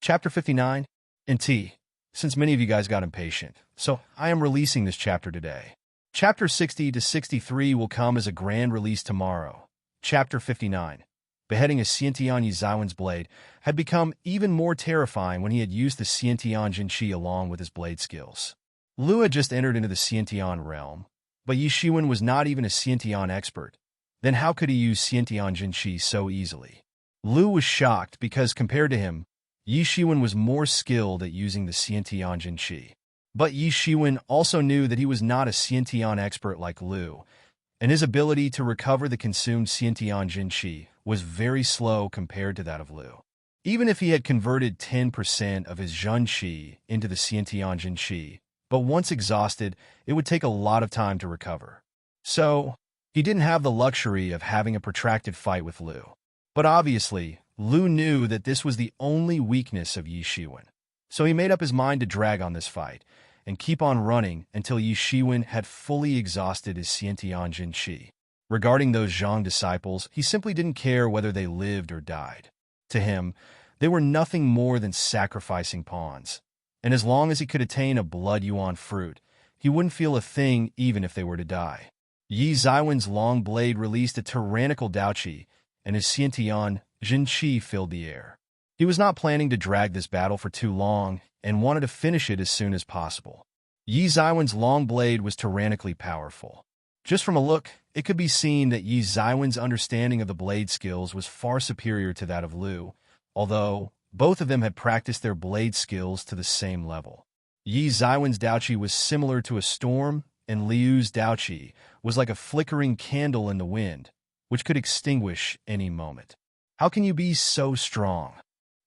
Chapter 59, and T, since many of you guys got impatient, so I am releasing this chapter today. Chapter 60 to 63 will come as a grand release tomorrow. Chapter 59, beheading a Xiantian Yizaiwen's blade, had become even more terrifying when he had used the Xiantian Jinqi along with his blade skills. Lu had just entered into the Xiantian realm, but Yi Shiwen was not even a Xiantian expert. Then how could he use Xiantian Jinqi so easily? Lu was shocked because, compared to him, Yi Shiwen was more skilled at using the Xiantian Jinqi. But Yi Shiwen also knew that he was not a Xiantian expert like Lu, and his ability to recover the consumed Xiantian Jinqi was very slow compared to that of Lu. Even if he had converted 10% of his Zhenqi into the Xiantian Jinqi, but once exhausted, it would take a lot of time to recover. So, he didn't have the luxury of having a protracted fight with Lu. But obviously, Lu knew that this was the only weakness of Yi Shiwen. So he made up his mind to drag on this fight and keep on running until Yi Shiwen had fully exhausted his Xiantian Jinqi. Regarding those Zhang disciples, he simply didn't care whether they lived or died. To him, they were nothing more than sacrificing pawns. And as long as he could attain a blood yuan fruit, he wouldn't feel a thing even if they were to die. Yi Zaiwen's long blade released a tyrannical Daoqi, and his Xiantian Jinqi filled the air. He was not planning to drag this battle for too long and wanted to finish it as soon as possible. Yi Zaiwen's long blade was tyrannically powerful. Just from a look, it could be seen that Yi Zaiwen's understanding of the blade skills was far superior to that of Lu, although both of them had practiced their blade skills to the same level. Yi Zaiwen's Daoqi was similar to a storm, and Liu's Daoqi was like a flickering candle in the wind, which could extinguish any moment. How can you be so strong?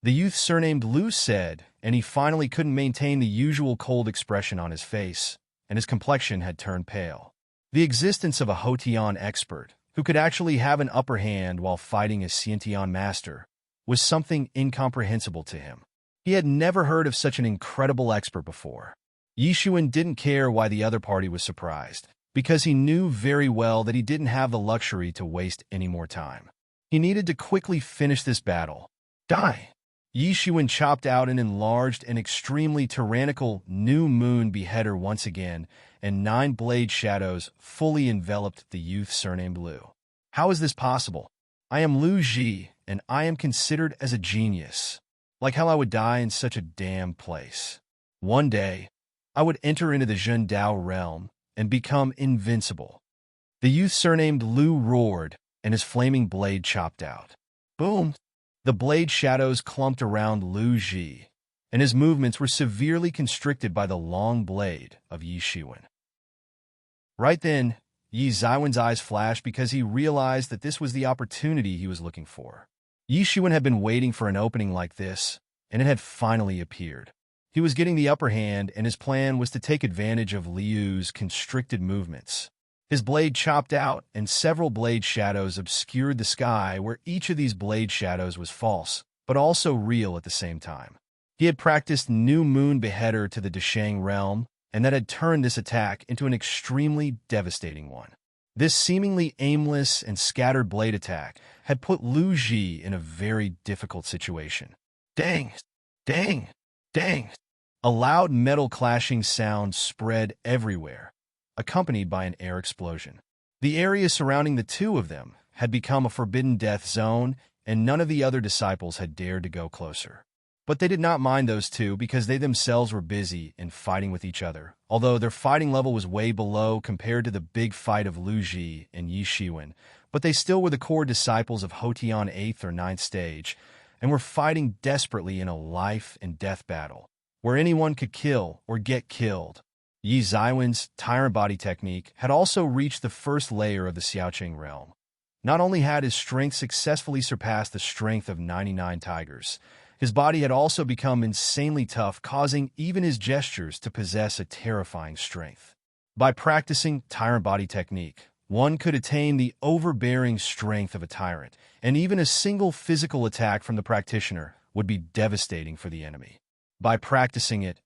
The youth surnamed Lu said, and he finally couldn't maintain the usual cold expression on his face, and his complexion had turned pale. The existence of a Houtian expert, who could actually have an upper hand while fighting a Xiantian master, was something incomprehensible to him. He had never heard of such an incredible expert before. Yi Shiwen didn't care why the other party was surprised, because he knew very well that he didn't have the luxury to waste any more time. He needed to quickly finish this battle. Die! Yi Shiwen chopped out an enlarged and extremely tyrannical new moon beheader once again, and 9 blade shadows fully enveloped the youth surnamed Lu. How is this possible? I am Lu Ji, and I am considered as a genius. Like how I would die in such a damn place. One day, I would enter into the Zhen Dao realm and become invincible. The youth surnamed Lu roared, and his flaming blade chopped out. Boom! The blade shadows clumped around Lu Ji, and his movements were severely constricted by the long blade of Yi Shiwen. Right then, Yi Zaiwen's eyes flashed because he realized that this was the opportunity he was looking for. Yi Shiwen had been waiting for an opening like this, and it had finally appeared. He was getting the upper hand, and his plan was to take advantage of Liu's constricted movements. His blade chopped out, and several blade shadows obscured the sky where each of these blade shadows was false, but also real at the same time. He had practiced New Moon Beheader to the Deshang realm, and that had turned this attack into an extremely devastating one. This seemingly aimless and scattered blade attack had put Lu Ji in a very difficult situation. Dang! Dang! Dang! A loud metal clashing sound spread everywhere, accompanied by an air explosion. The area surrounding the two of them had become a forbidden death zone, and none of the other disciples had dared to go closer. But they did not mind those two because they themselves were busy in fighting with each other, although their fighting level was way below compared to the big fight of Lu Ji and Yi Shiwen, but they still were the core disciples of Houtian 8th or 9th stage, and were fighting desperately in a life-and-death battle, where anyone could kill or get killed. Yi Zaiwen's tyrant body technique had also reached the first layer of the Xiaoqing realm. Not only had his strength successfully surpassed the strength of 99 tigers, his body had also become insanely tough, causing even his gestures to possess a terrifying strength. By practicing tyrant body technique, one could attain the overbearing strength of a tyrant, and even a single physical attack from the practitioner would be devastating for the enemy. By practicing it,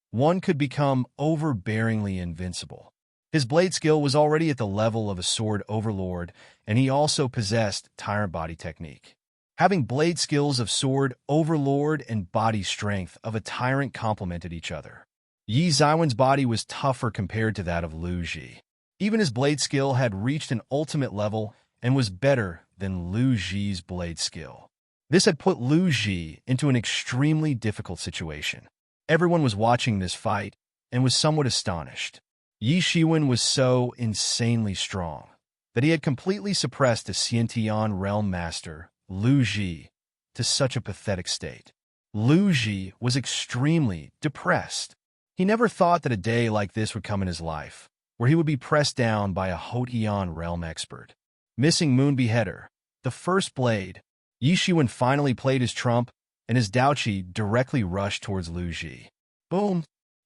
one could become overbearingly invincible. His blade skill was already at the level of a sword overlord, and he also possessed tyrant body technique. Having blade skills of sword, overlord, and body strength of a tyrant complemented each other. Yi Zaiwen's body was tougher compared to that of Lu Ji. Even his blade skill had reached an ultimate level and was better than Lu Ji's blade skill. This had put Lu Ji into an extremely difficult situation. Everyone was watching this fight and was somewhat astonished. Yi Shiwen was so insanely strong that he had completely suppressed the Xiantian realm master, Lu Ji, to such a pathetic state. Lu Ji was extremely depressed. He never thought that a day like this would come in his life, where he would be pressed down by a Houtian realm expert. Missing Moon Beheader, the first blade, Yi Shiwen finally played his trump, and his Daoqi directly rushed towards Lu Ji. Boom!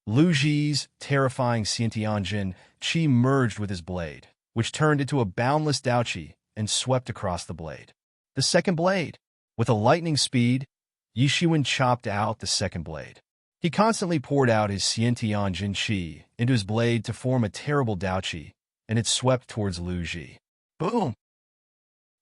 Lu Ji's terrifying Xiantian Jin Qi merged with his blade, which turned into a boundless Daoqi and swept across the blade. The second blade. With a lightning speed, Yi Shiwen chopped out the second blade. He constantly poured out his Xiantian Jin Qi into his blade to form a terrible Daoqi, and it swept towards Lu Ji. Boom!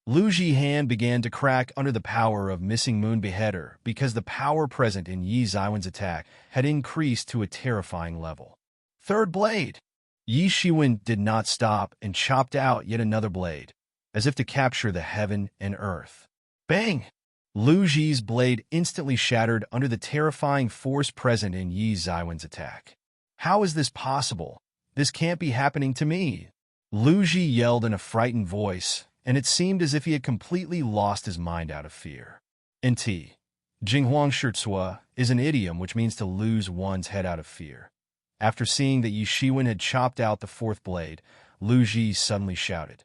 Lu Ji's hand began to crack under the power of Missing Moon Beheader because the power present in Yi Zaiwen's attack had increased to a terrifying level. Third blade. Yi Shiwen did not stop and chopped out yet another blade, as if to capture the heaven and earth. Bang! Lu Ji's blade instantly shattered under the terrifying force present in Yi Zaiwen's attack. How is this possible? This can't be happening to me. Lu Ji yelled in a frightened voice, and it seemed as if he had completely lost his mind out of fear. NT. Jinghuang Shizhua is an idiom which means to lose one's head out of fear. After seeing that Yi Shiwen had chopped out the fourth blade, Lu Ji suddenly shouted,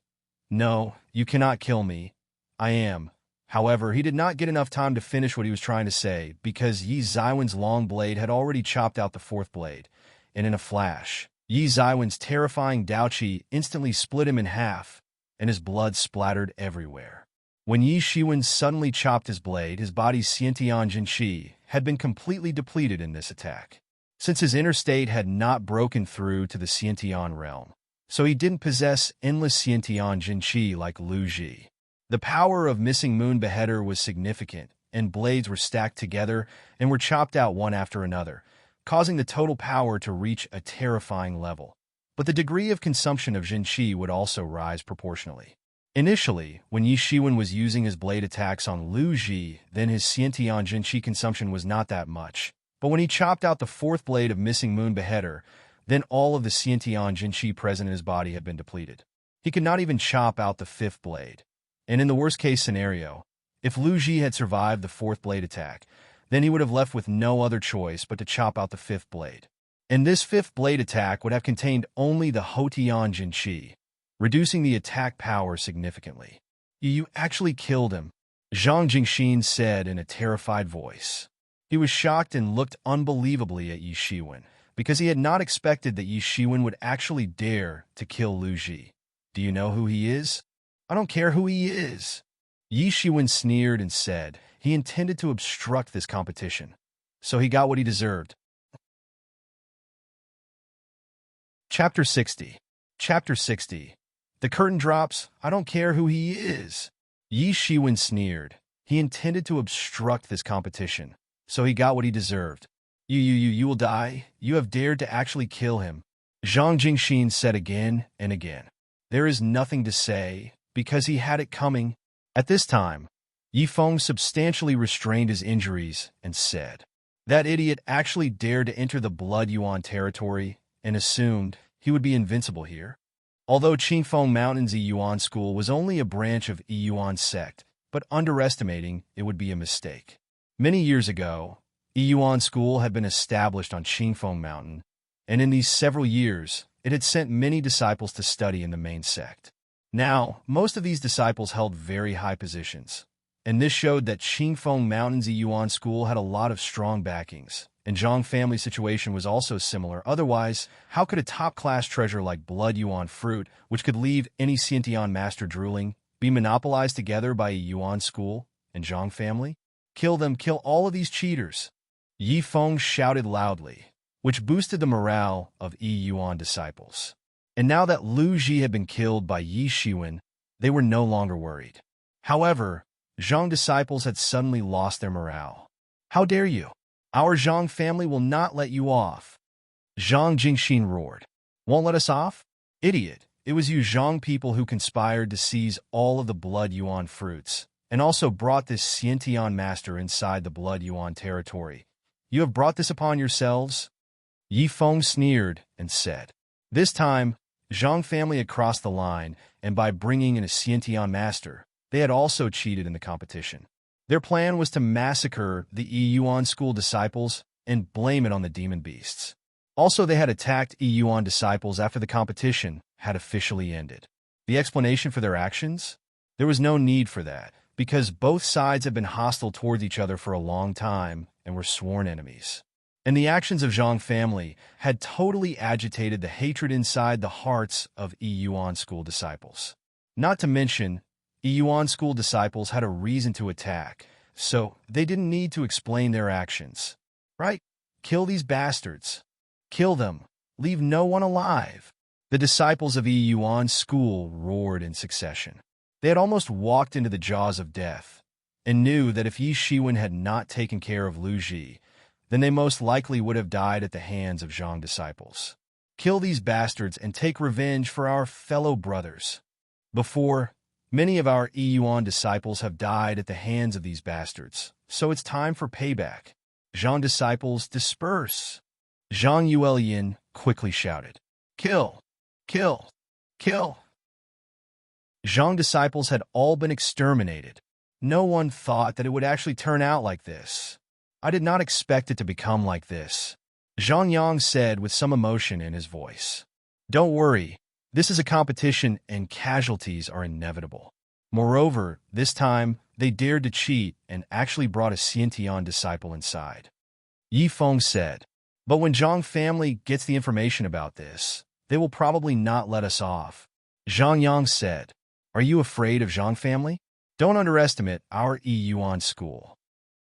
"No, you cannot kill me. I am." However, he did not get enough time to finish what he was trying to say because Yi Zaiwen's long blade had already chopped out the fourth blade, and in a flash, Yi Zaiwen's terrifying Daoqi instantly split him in half, and his blood splattered everywhere. When Yi Shiwen suddenly chopped his blade, his body's Xiantian Jin Qi had been completely depleted in this attack, since his inner state had not broken through to the Xiantian realm, so he didn't possess endless Xiantian Jin Qi like Lu Ji. The power of Missing Moon Beheader was significant, and blades were stacked together and were chopped out one after another, causing the total power to reach a terrifying level. But the degree of consumption of Jin Qi would also rise proportionally. Initially, when Yi Shiwen was using his blade attacks on Lu Ji, then his Xiantian Jin Qi consumption was not that much. But when he chopped out the fourth blade of Missing Moon Beheader, then all of the Xiantian Jin Qi present in his body had been depleted. He could not even chop out the fifth blade. And in the worst-case scenario, if Lu Ji had survived the fourth blade attack, then he would have left with no other choice but to chop out the fifth blade. And this fifth blade attack would have contained only the Houtian Jin Qi, reducing the attack power significantly. "You actually killed him," Zhang Jingxin said in a terrified voice. He was shocked and looked unbelievably at Yi Shiwen, because he had not expected that Yi Shiwen would actually dare to kill Lu Ji. "Do you know who he is?" "I don't care who he is." Yi Shiwen sneered and said he intended to obstruct this competition, so he got what he deserved. Chapter 60. Chapter 60. The curtain drops. "I don't care who he is." Yi Shiwen sneered. He intended to obstruct this competition, so he got what he deserved. You will die. You have dared to actually kill him," Zhang Jingxin said again and again. There is nothing to say, because he had it coming. At this time, Yi Feng substantially restrained his injuries and said, "That idiot actually dared to enter the Blood Yuan territory and assumed he would be invincible here." Although Qingfeng Mountain's Yuan school was only a branch of Yuan sect, but underestimating it would be a mistake. Many years ago, Yuan school had been established on Qingfeng Mountain, and in these several years, it had sent many disciples to study in the main sect. Now, most of these disciples held very high positions, and this showed that Qingfeng Mountain's Yuan school had a lot of strong backings, and Zhang family's situation was also similar. Otherwise, how could a top-class treasure like Blood Yuan fruit, which could leave any Xiantian master drooling, be monopolized together by a Yuan school and Zhang family? "Kill them, kill all of these cheaters!" Yi Feng shouted loudly, which boosted the morale of Yuan disciples. And now that Lu Ji had been killed by Yi Shiwen, they were no longer worried. However, Zhang disciples had suddenly lost their morale. How dare you? Our Zhang family will not let you off. Zhang Jingxin roared. Won't let us off? Idiot. It was you Zhang people who conspired to seize all of the Blood Yuan fruits, and also brought this Xiantian master inside the Blood Yuan territory. You have brought this upon yourselves? Yi Feng sneered and said. This time, Zhang family had crossed the line, and by bringing in a Xiantian master, they had also cheated in the competition. Their plan was to massacre the Yuan school disciples and blame it on the demon beasts. Also, they had attacked Yuan disciples after the competition had officially ended. The explanation for their actions? There was no need for that, because both sides had been hostile towards each other for a long time and were sworn enemies. And the actions of Zhang family had totally agitated the hatred inside the hearts of Yuan school disciples. Not to mention, Yuan school disciples had a reason to attack, so they didn't need to explain their actions. Right? Kill these bastards. Kill them. Leave no one alive. The disciples of Yuan school roared in succession. They had almost walked into the jaws of death, and knew that if Yi Shiwen had not taken care of Lu Ji, then they most likely would have died at the hands of Zhang disciples. Kill these bastards and take revenge for our fellow brothers. Before, many of our Yuan disciples have died at the hands of these bastards, so it's time for payback. Zhang disciples, disperse. Zhang Yuelian quickly shouted. Kill! Kill! Kill! Zhang disciples had all been exterminated. No one thought that it would actually turn out like this. I did not expect it to become like this, Zhang Yang said with some emotion in his voice. Don't worry, this is a competition and casualties are inevitable. Moreover, this time, they dared to cheat and actually brought a Xiantian disciple inside. Yi Feng said, but when Zhang family gets the information about this, they will probably not let us off. Zhang Yang said, are you afraid of Zhang family? Don't underestimate our Yuan school.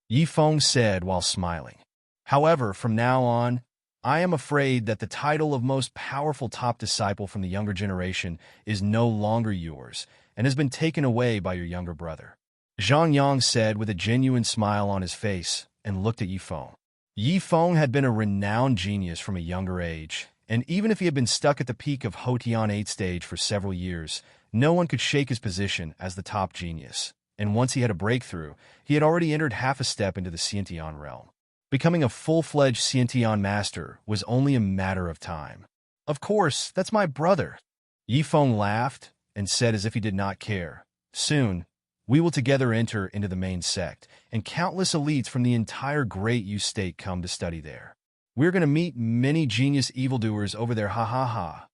Yi Feng said while smiling. However, from now on, I am afraid that the title of most powerful top disciple from the younger generation is no longer yours and has been taken away by your younger brother. Zhang Yang said with a genuine smile on his face and looked at Yi Feng. Yi Feng had been a renowned genius from a younger age, and even if he had been stuck at the peak of Hotian 8 stage for several years, no one could shake his position as the top genius. And once he had a breakthrough, he had already entered half a step into the Xiantian realm. Becoming a full-fledged Xiantian master was only a matter of time. Of course, that's my brother. Yi Feng laughed and said as if he did not care. Soon, we will together enter into the main sect, and countless elites from the entire Great Yu state come to study there. We're going to meet many genius evildoers over there, ha ha ha.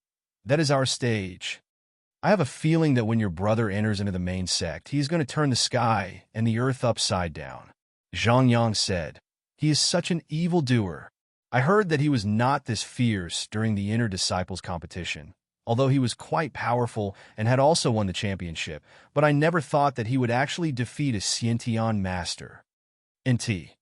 That is our stage. I have a feeling that when your brother enters into the main sect, he is going to turn the sky and the earth upside down. Zhang Yang said, he is such an evildoer. I heard that he was not this fierce during the inner disciples competition, although he was quite powerful and had also won the championship, but I never thought that he would actually defeat a Xiantian master. NT.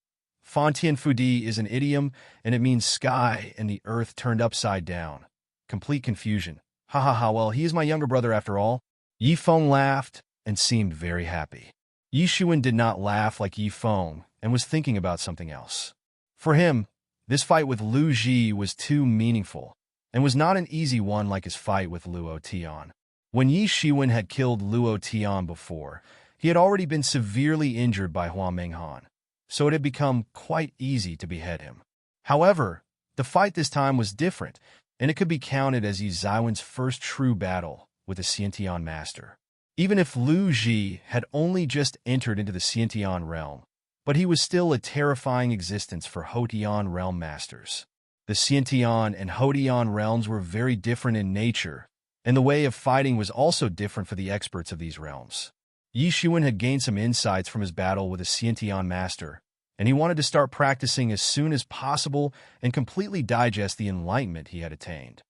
Fontian Fudi is an idiom, and it means sky and the earth turned upside down. Complete confusion. Ha ha ha, well, he is my younger brother after all. Yi Feng laughed and seemed very happy. Yi Shiwen did not laugh like Yi Feng and was thinking about something else. For him, this fight with Lu Ji was too meaningful and was not an easy one like his fight with Luo Tian. When Yi Shiwen had killed Luo Tian before, he had already been severely injured by Hua Menghan, so it had become quite easy to behead him. However, the fight this time was different, and it could be counted as Yi Zaiwen's first true battle with a Xiantian master. Even if Lu Ji had only just entered into the Xiantian realm, but he was still a terrifying existence for Hotian realm masters. The Xiantian and Hotian realms were very different in nature, and the way of fighting was also different for the experts of these realms. Yi Shiwen had gained some insights from his battle with a Xiantian master, and he wanted to start practicing as soon as possible and completely digest the enlightenment he had attained.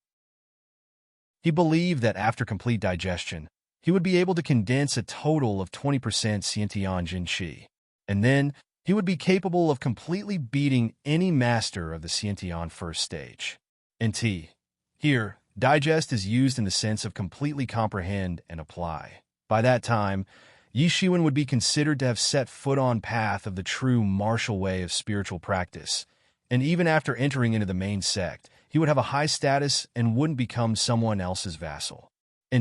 He believed that after complete digestion, he would be able to condense a total of 20% Xiantian Jin Qi, and then he would be capable of completely beating any master of the Xiantian first stage. NT. Here, digest is used in the sense of completely comprehend and apply. By that time, Yi Shiwen would be considered to have set foot on path of the true martial way of spiritual practice, and even after entering into the main sect, he would have a high status and wouldn't become someone else's vassal.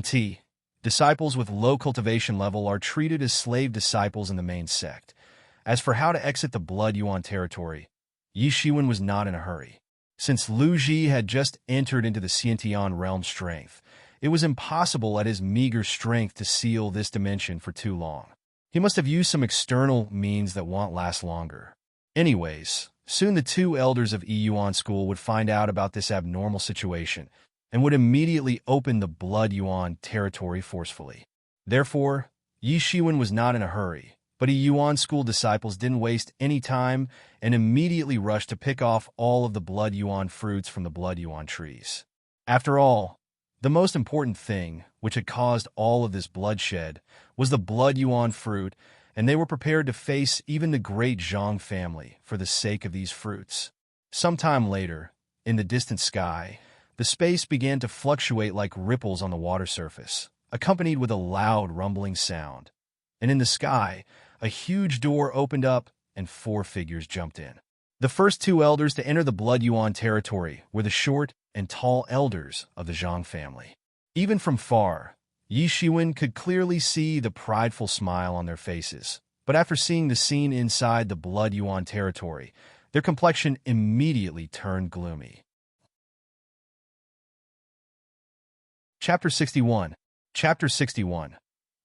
T. Disciples with low cultivation level are treated as slave disciples in the main sect. As for how to exit the Blood Yuan territory, Yi Shiwen was not in a hurry. Since Lu Ji had just entered into the Xiantian realm strength, it was impossible at his meager strength to seal this dimension for too long. He must have used some external means that won't last longer. Anyways, soon the two elders of Yuan school would find out about this abnormal situation and would immediately open the Blood Yuan territory forcefully. Therefore, Yi Shiwen was not in a hurry, but Yuan school disciples didn't waste any time and immediately rushed to pick off all of the Blood Yuan fruits from the Blood Yuan trees. After all, the most important thing, which had caused all of this bloodshed, was the Blood Yuan fruit, and they were prepared to face even the great Zhang family for the sake of these fruits. Sometime later, in the distant sky, the space began to fluctuate like ripples on the water surface, accompanied with a loud rumbling sound. And in the sky, a huge door opened up and 4 figures jumped in. The first 2 elders to enter the Blood Yuan territory were the short and tall elders of the Zhang family. Even from far, Yi Shiwen could clearly see the prideful smile on their faces, but after seeing the scene inside the Blood Yuan territory, their complexion immediately turned gloomy. Chapter 61.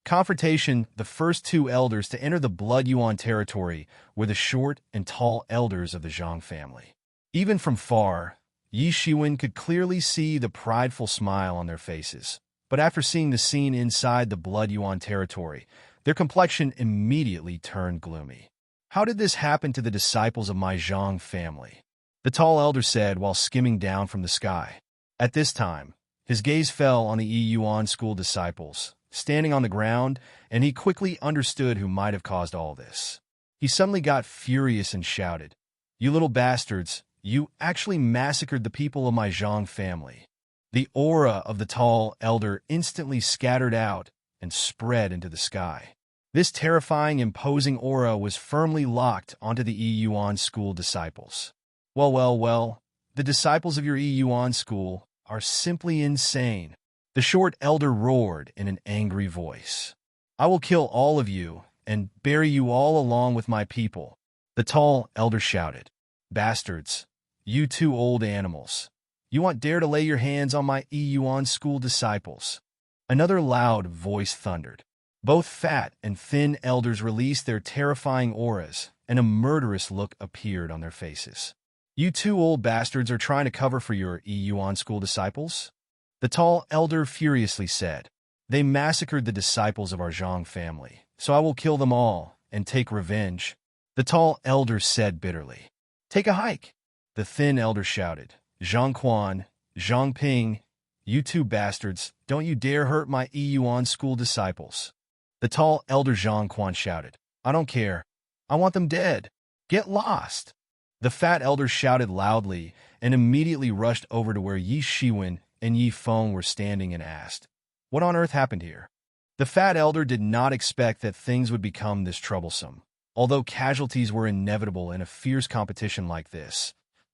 Confrontation. The first 2 elders to enter the Blood Yuan territory were the short and tall elders of the Zhang family. Even from far, Yi Shiwen could clearly see the prideful smile on their faces, but after seeing the scene inside the Blood Yuan territory, their complexion immediately turned gloomy. How did this happen to the disciples of my Zhang family? The tall elder said while skimming down from the sky. At this time, his gaze fell on the Yuan school disciples, standing on the ground, and he quickly understood who might have caused all this. He suddenly got furious and shouted, "You little bastards, you actually massacred the people of my Zhang family." The aura of the tall elder instantly scattered out and spread into the sky. This terrifying, imposing aura was firmly locked onto the Yuan school disciples. Well, the disciples of your Yuan school are simply insane. The short elder roared in an angry voice. "I will kill all of you and bury you all along with my people." The tall elder shouted, "Bastards, you 2 old animals. You want dare to lay your hands on my Yuan school disciples?" Another loud voice thundered. Both fat and thin elders released their terrifying auras, and a murderous look appeared on their faces. "You 2 old bastards are trying to cover for your Yuan school disciples?" The tall elder furiously said, "They massacred the disciples of our Zhang family, so I will kill them all and take revenge." The tall elder said bitterly, "Take a hike." The thin elder shouted, "Zhang Quan, Zhang Ping, you 2 bastards, don't you dare hurt my Yuan school disciples." The tall elder Zhang Quan shouted, "I don't care. I want them dead. Get lost." The fat elder shouted loudly and immediately rushed over to where Yi Shiwen and Yi Feng were standing and asked, "What on earth happened here?" The fat elder did not expect that things would become this troublesome, although casualties were inevitable in a fierce competition like this.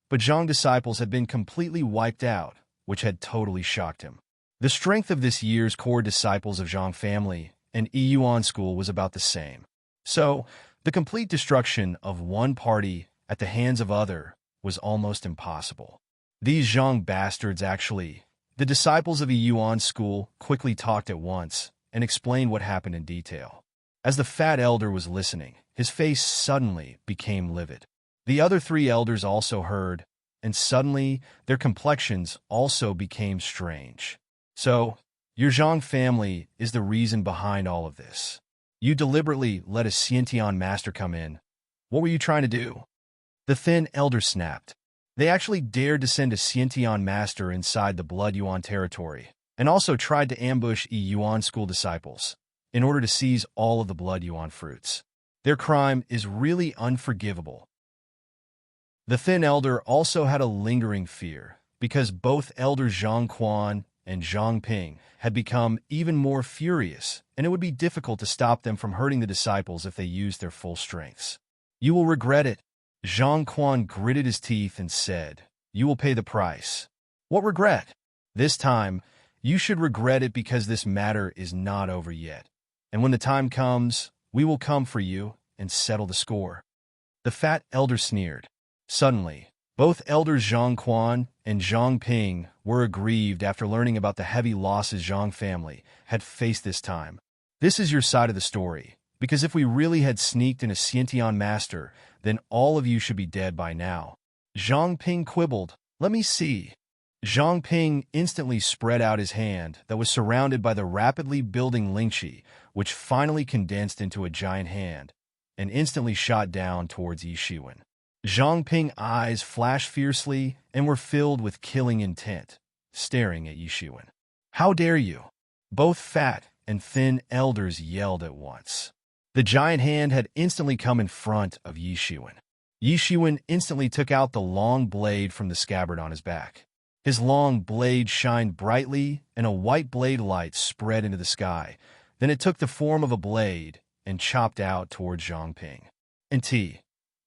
But Zhang disciples had been completely wiped out, which had totally shocked him. The strength of this year's core disciples of Zhang family and Yuan school was about the same. So, the complete destruction of one party at the hands of other was almost impossible. These Zhang bastards actually... The disciples of Yuan school quickly talked at once and explained what happened in detail. As the fat elder was listening, his face suddenly became livid. The other 3 elders also heard, and suddenly their complexions also became strange. "So, your Zhang family is the reason behind all of this. You deliberately let a Xiantian master come in. What were you trying to do?" The thin elder snapped. They actually dared to send a Xiantian master inside the Blood Yuan territory, and also tried to ambush Yuan school disciples in order to seize all of the Blood Yuan fruits. Their crime is really unforgivable. The thin elder also had a lingering fear, because both elders Zhang Quan and Zhang Ping had become even more furious, and it would be difficult to stop them from hurting the disciples if they used their full strengths. "You will regret it." Zhang Quan gritted his teeth and said, "You will pay the price." "What regret?" "This time, you should regret it because this matter is not over yet. And when the time comes, we will come for you and settle the score." The fat elder sneered. Suddenly, both elders Zhang Quan and Zhang Ping were aggrieved after learning about the heavy losses Zhang family had faced this time. "This is your side of the story, because if we really had sneaked in a Xiantian master, then all of you should be dead by now." Zhang Ping quibbled. "Let me see." Zhang Ping instantly spread out his hand that was surrounded by the rapidly building lingqi, which finally condensed into a giant hand, and instantly shot down towards Yi Shiwen. Zhang Ping's eyes flashed fiercely and were filled with killing intent, staring at Yi Shiwen. "How dare you!" Both fat and thin elders yelled at once. The giant hand had instantly come in front of Yi Shiwen. Yi Shiwen instantly took out the long blade from the scabbard on his back. His long blade shined brightly, and a white blade light spread into the sky. Then it took the form of a blade and chopped out towards Zhang Ping.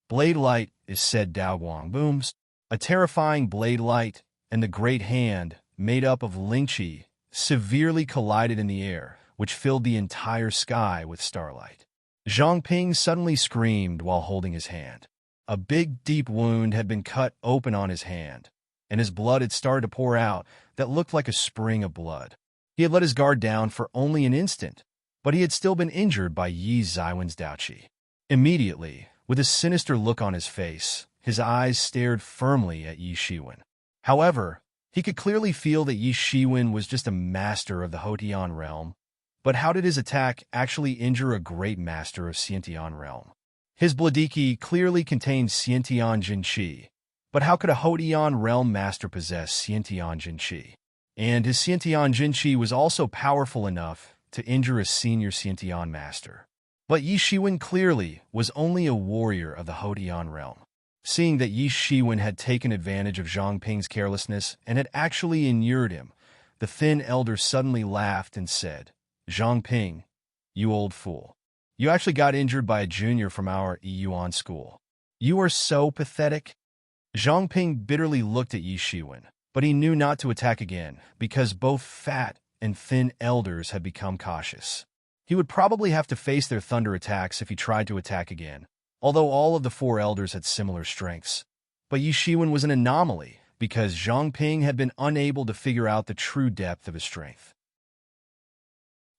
Blade light is said Daoguang booms. A terrifying blade light and the great hand, made up of lingqi, severely collided in the air, which filled the entire sky with starlight. Zhang Ping suddenly screamed while holding his hand. A big, deep wound had been cut open on his hand, and his blood had started to pour out that looked like a spring of blood. He had let his guard down for only an instant, but he had still been injured by Yi Zaiwen's daoqi. Immediately, with a sinister look on his face, his eyes stared firmly at Yi Shiwen. However, he could clearly feel that Yi Shiwen was just a master of the Houtian realm, but how did his attack actually injure a great master of Xiantian realm? His Bladiki clearly contained Xiantian Jinqi, but how could a Houtian realm master possess Xiantian Jinqi? And his Xiantian Jinqi was also powerful enough to injure a senior Xiantian master. But Yi Shiwen clearly was only a warrior of the Houtian realm. Seeing that Yi Shiwen had taken advantage of Zhang Ping's carelessness and had actually inured him, the thin elder suddenly laughed and said, "Zhang Ping, you old fool. You actually got injured by a junior from our Yuan school. You are so pathetic." Zhang Ping bitterly looked at Yi Shiwen, but he knew not to attack again because both fat and thin elders had become cautious. He would probably have to face their thunder attacks if he tried to attack again, although all of the four elders had similar strengths. But Yi Shiwen was an anomaly because Zhang Ping had been unable to figure out the true depth of his strength.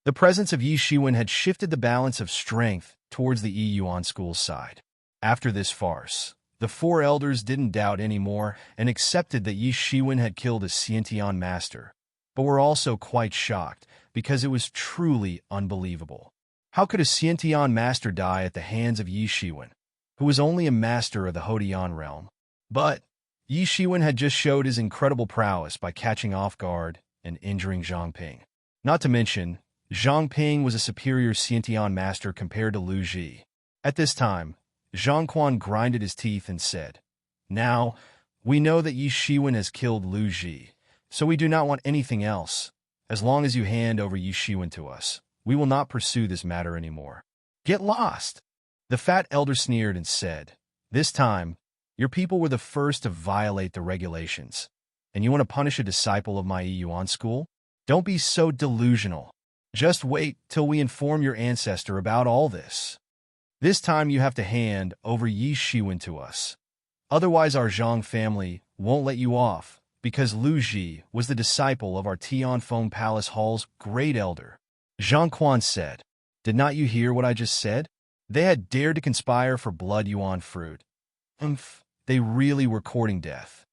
The presence of Yi Shiwen had shifted the balance of strength towards the Yuan school's side. After this farce, the four elders didn't doubt anymore and accepted that Yi Shiwen had killed a Xiantian master, but were also quite shocked because it was truly unbelievable. How could a Xiantian master die at the hands of Yi Shiwen, who was only a master of the Houtian realm? But Yi Shiwen had just showed his incredible prowess by catching off guard and injuring Zhang Ping. Not to mention, Zhang Ping was a superior Xiantian master compared to Lu Ji. At this time, Zhang Quan grinded his teeth and said, "Now, we know that Yi Shiwen has killed Lu Ji, so we do not want anything else. As long as you hand over Yi Shiwen to us, we will not pursue this matter anymore." "Get lost!" The fat elder sneered and said, "This time, your people were the first to violate the regulations, and you want to punish a disciple of my Yuan school? Don't be so delusional. Just wait till we inform your ancestor about all this. This time you have to hand over Yi Shiwen to us. Otherwise our Zhang family won't let you off, because Lu Ji was the disciple of our Tianfeng Palace Hall's great elder." Zhang Quan said, "Did not you hear what I just said? They had dared to conspire for blood yuan fruit. They really were courting death."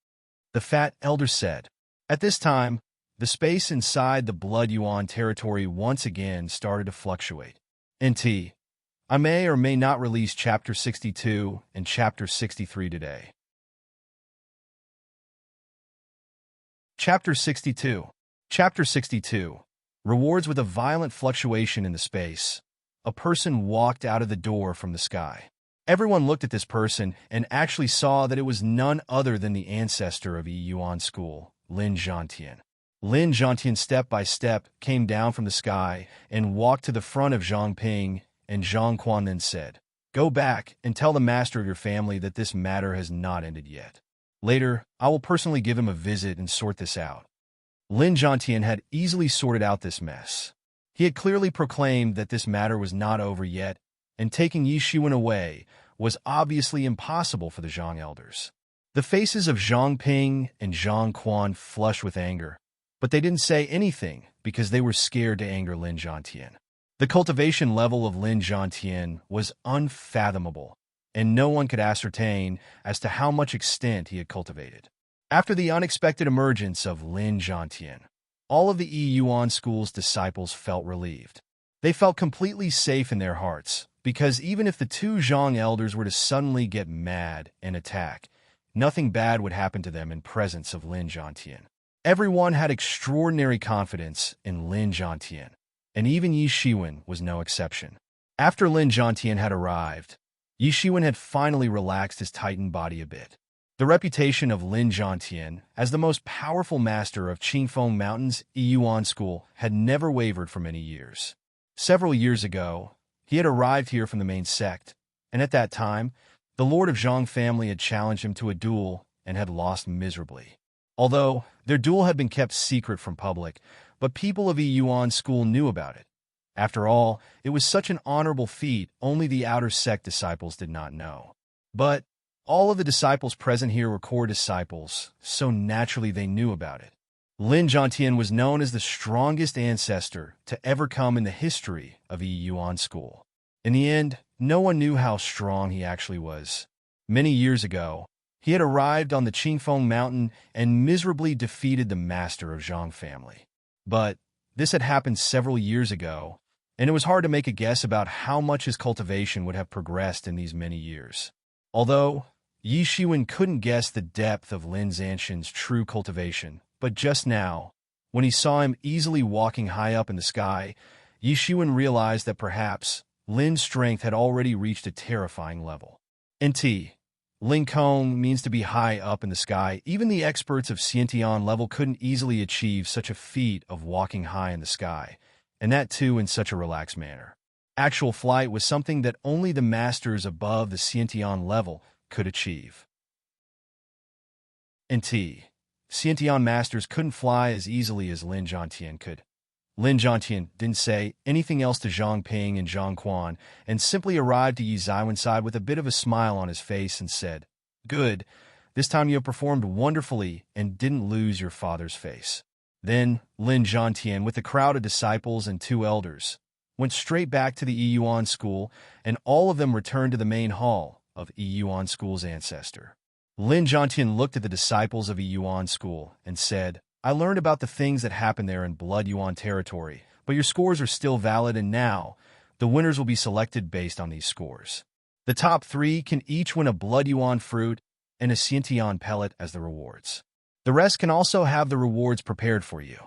The fat elder said. At this time, the space inside the blood yuan territory once again started to fluctuate. I may or may not release Chapter 62 and Chapter 63 today. Chapter 62. Chapter 62. Rewards with a violent fluctuation in the space. A person walked out of the door from the sky. Everyone looked at this person and actually saw that it was none other than the ancestor of Yuan School, Lin Zhantian. Lin Zhantian step by step came down from the sky and walked to the front of Zhang Ping, and Zhang Quan then said, "Go back and tell the master of your family that this matter has not ended yet. Later, I will personally give him a visit and sort this out." Lin Zhantian had easily sorted out this mess. He had clearly proclaimed that this matter was not over yet, and taking Yi Shiwen away was obviously impossible for the Zhang elders. The faces of Zhang Ping and Zhang Quan flushed with anger, but they didn't say anything because they were scared to anger Lin Zhantian. The cultivation level of Lin Zhantian was unfathomable, and no one could ascertain as to how much extent he had cultivated. After the unexpected emergence of Lin Zhantian, all of the Yi Yuan school's disciples felt relieved. They felt completely safe in their hearts, because even if the two Zhang elders were to suddenly get mad and attack, nothing bad would happen to them in presence of Lin Zhantian. Everyone had extraordinary confidence in Lin Zhantian, and even Yi Shiwen was no exception. After Lin Zhantian had arrived, Yi Shiwen had finally relaxed his tightened body a bit. The reputation of Lin Zhantian as the most powerful master of Qingfeng Mountain's Yi Yuan school had never wavered for many years. Several years ago, he had arrived here from the main sect, and at that time, the Lord of Zhang family had challenged him to a duel and had lost miserably. Although their duel had been kept secret from public, but people of Yi Yuan school knew about it. After all, it was such an honorable feat only the outer sect disciples did not know. But all of the disciples present here were core disciples, so naturally they knew about it. Lin Zhantian was known as the strongest ancestor to ever come in the history of Yi Yuan school. In the end, no one knew how strong he actually was. Many years ago, he had arrived on the Qingfeng Mountain and miserably defeated the master of Zhang family. But this had happened several years ago, and it was hard to make a guess about how much his cultivation would have progressed in these many years. Although Yi Shiwen couldn't guess the depth of Lin Zhantian's true cultivation, but just now, when he saw him easily walking high up in the sky, Yi Shiwen realized that perhaps Lin's strength had already reached a terrifying level. NT. Ling Kong means to be high up in the sky. Even the experts of Xiantian level couldn't easily achieve such a feat of walking high in the sky, and that too in such a relaxed manner. Actual flight was something that only the masters above the Xiantian level could achieve. NT. Xiantian masters couldn't fly as easily as Lin Zhantian could. Lin Zhantian didn't say anything else to Zhang Ping and Zhang Quan, and simply arrived to Yi Ziwen's side with a bit of a smile on his face and said, "Good, this time you have performed wonderfully and didn't lose your father's face." Then Lin Zhantian, with a crowd of disciples and two elders, went straight back to the Yi Yuan school, and all of them returned to the main hall of Yi Yuan school's ancestor. Lin Zhantian looked at the disciples of Yi Yuan school and said, "I learned about the things that happened there in Blood Yuan territory, but your scores are still valid, and now the winners will be selected based on these scores. The top 3 can each win a Blood Yuan fruit and a Xiantian pellet as the rewards. The rest can also have the rewards prepared for you."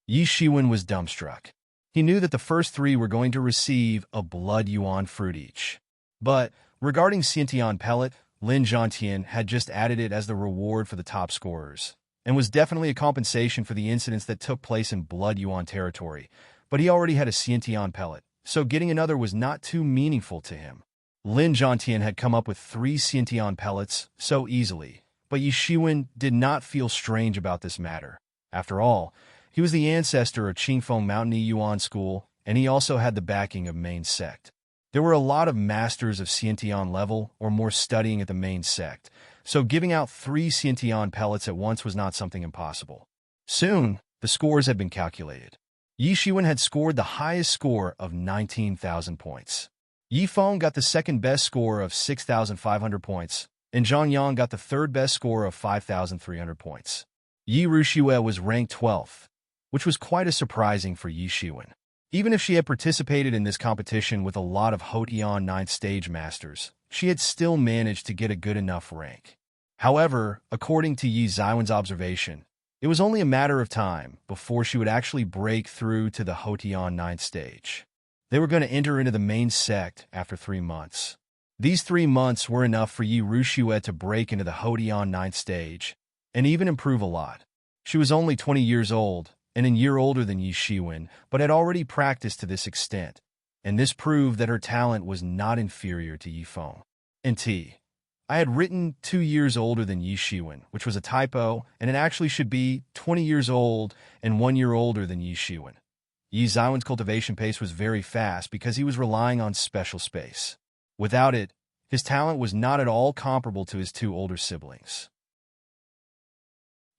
Yi Shiwen was dumbstruck. He knew that the first 3 were going to receive a Blood Yuan fruit each. But regarding Xiantian pellet, Lin Zhantian had just added it as the reward for the top scorers, and was definitely a compensation for the incidents that took place in Blood Yuan territory, but he already had a Xiantian pellet, so getting another was not too meaningful to him. Lin Zhantian had come up with 3 Xiantian pellets so easily, but Yi Shiwen did not feel strange about this matter. After all, he was the ancestor of Qingfeng Mountain Yi Yuan school, and he also had the backing of main sect. There were a lot of masters of Xiantian level or more studying at the main sect, so giving out 3 Xiantian pellets at once was not something impossible. Soon, the scores had been calculated. Yi Shiwen had scored the highest score of 19,000 points. Yi Feng got the second best score of 6,500 points, and Zhang Yang got the third best score of 5,300 points. Yi Ruxue was ranked 12th, which was quite a surprising for Yi Shiwen. Even if she had participated in this competition with a lot of Houtian 9th stage masters, she had still managed to get a good enough rank. However, according to Yi Ziwen's observation, it was only a matter of time before she would actually break through to the Houtian 9th stage. They were going to enter into the main sect after 3 months. These 3 months were enough for Yi Ruxue to break into the Houtian 9th stage, and even improve a lot. She was only 20 years old, and a year older than Yi Shiwen, but had already practiced to this extent, and this proved that her talent was not inferior to Yi Feng. T. I had written 2 years older than Yi Shiwen, which was a typo, and it actually should be 20 years old and 1 year older than Yi Shiwen. Yi Xiwen's cultivation pace was very fast because he was relying on special space. Without it, his talent was not at all comparable to his 2 older siblings.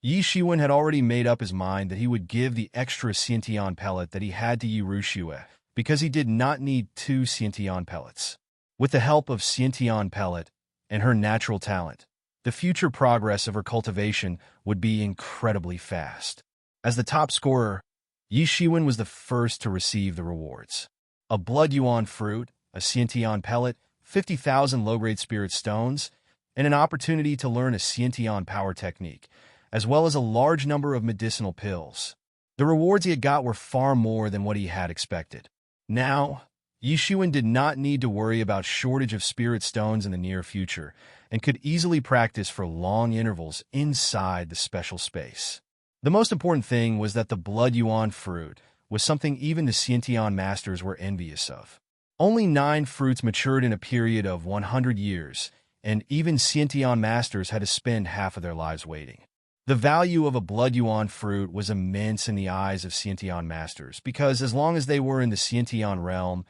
Yi Shiwen had already made up his mind that he would give the extra Xiantian pellet that he had to Yi Ruxue because he did not need 2 Xiantian pellets. With the help of Xiantian pellet and her natural talent, the future progress of her cultivation would be incredibly fast. As the top scorer, Yi Shiwen was the first to receive the rewards. A blood yuan fruit, a Xiantian pellet, 50,000 low-grade spirit stones, and an opportunity to learn a Xiantian power technique, as well as a large number of medicinal pills. The rewards he had got were far more than what he had expected. Now, Yi Shiwen did not need to worry about shortage of spirit stones in the near future, and could easily practice for long intervals inside the special space. The most important thing was that the blood yuan fruit was something even the Xiantian masters were envious of. Only 9 fruits matured in a period of 100 years, and even Xiantian masters had to spend half of their lives waiting. The value of a blood yuan fruit was immense in the eyes of Xiantian masters, because as long as they were in the Xiantian realm,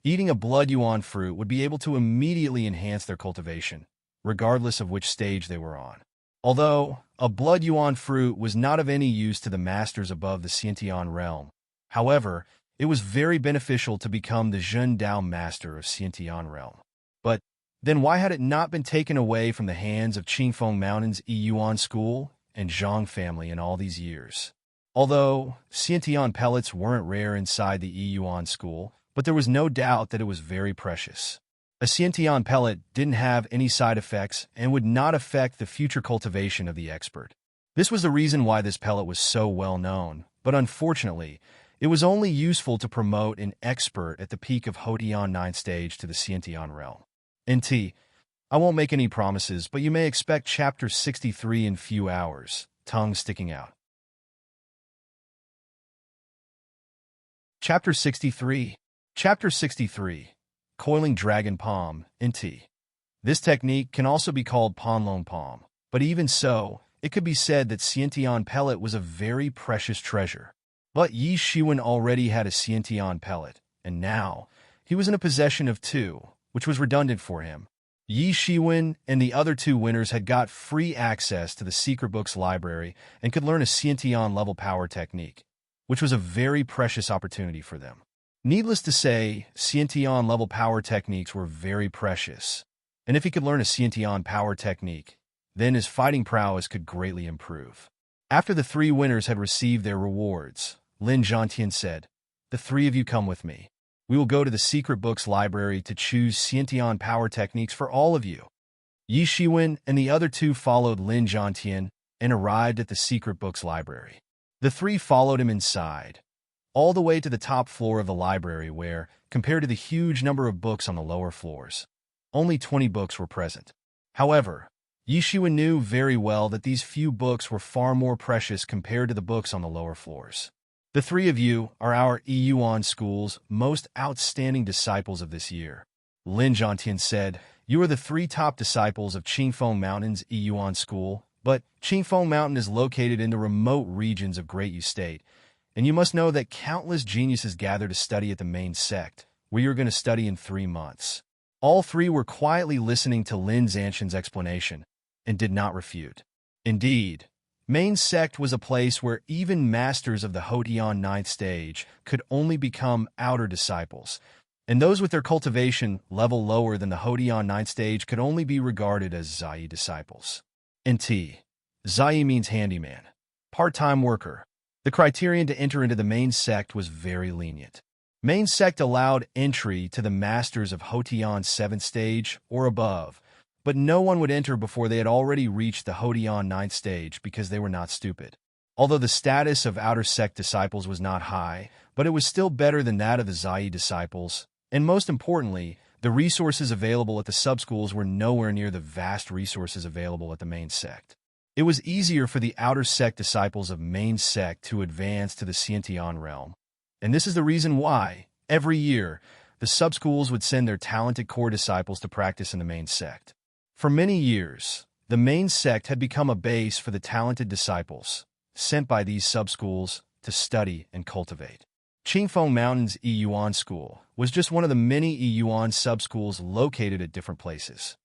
eating a blood yuan fruit would be able to immediately enhance their cultivation, regardless of which stage they were on. Although a blood yuan fruit was not of any use to the masters above the Xiantian realm, however, it was very beneficial to become the Zhen Dao master of Xiantian realm. But then why had it not been taken away from the hands of Qingfeng Mountain's Yuan school and Zhang family in all these years? Although Xiantian pellets weren't rare inside the Yuan school, but there was no doubt that it was very precious. A Xiantian pellet didn't have any side effects and would not affect the future cultivation of the expert. This was the reason why this pellet was so well known, but unfortunately, it was only useful to promote an expert at the peak of Houtian 9th stage to the Xiantian realm. I won't make any promises, but you may expect Chapter 63 in few hours, tongue sticking out. Chapter 63. Chapter 63. Coiling Dragon Palm, Nt. This technique can also be called Panlong Palm, but even so, it could be said that Xiantian pellet was a very precious treasure. But Yi Shiwen already had a Xiantian pellet, and now he was in a possession of 2, which was redundant for him. Yi Shiwen and the other 2 winners had got free access to the Secret Books library and could learn a Xiantian level power technique, which was a very precious opportunity for them. Needless to say, Xiantian level power techniques were very precious, and if he could learn a Xiantian power technique, then his fighting prowess could greatly improve. After the 3 winners had received their rewards, Lin Zhantian said, "The 3 of you come with me. We will go to the Secret Books library to choose Xiantian power techniques for all of you." Yi Shiwen and the other 2 followed Lin Zhantian and arrived at the Secret Books library. The 3 followed him inside, all the way to the top floor of the library where, compared to the huge number of books on the lower floors, only 20 books were present. However, Yi Shiwen knew very well that these few books were far more precious compared to the books on the lower floors. "The 3 of you are our Yuan school's most outstanding disciples of this year," Lin Zhantian said. "You are the 3 top disciples of Qingfeng Mountain's Yuan school, but Qingfeng Mountain is located in the remote regions of Great Yu State, and you must know that countless geniuses gather to study at the main sect, where you're going to study in 3 months." All 3 were quietly listening to Lin Zhantian's explanation and did not refute. Indeed, main sect was a place where even masters of the Houtian 9th stage could only become outer disciples, and those with their cultivation level lower than the Houtian 9th stage could only be regarded as Zai disciples. Zai means handyman, part-time worker. The criterion to enter into the main sect was very lenient. Main sect allowed entry to the masters of Houtian 7th stage or above, but no one would enter before they had already reached the Houtian 9th stage because they were not stupid. Although the status of outer sect disciples was not high, but it was still better than that of the Zai disciples, and most importantly, the resources available at the subschools were nowhere near the vast resources available at the main sect. It was easier for the outer sect disciples of main sect to advance to the Xiantian realm. And this is the reason why, every year, the sub-schools would send their talented core disciples to practice in the main sect. For many years, the main sect had become a base for the talented disciples, sent by these sub-schools to study and cultivate. Qingfeng Mountain's Yiyuan School was just one of the many Yiyuan sub-schools located at different places.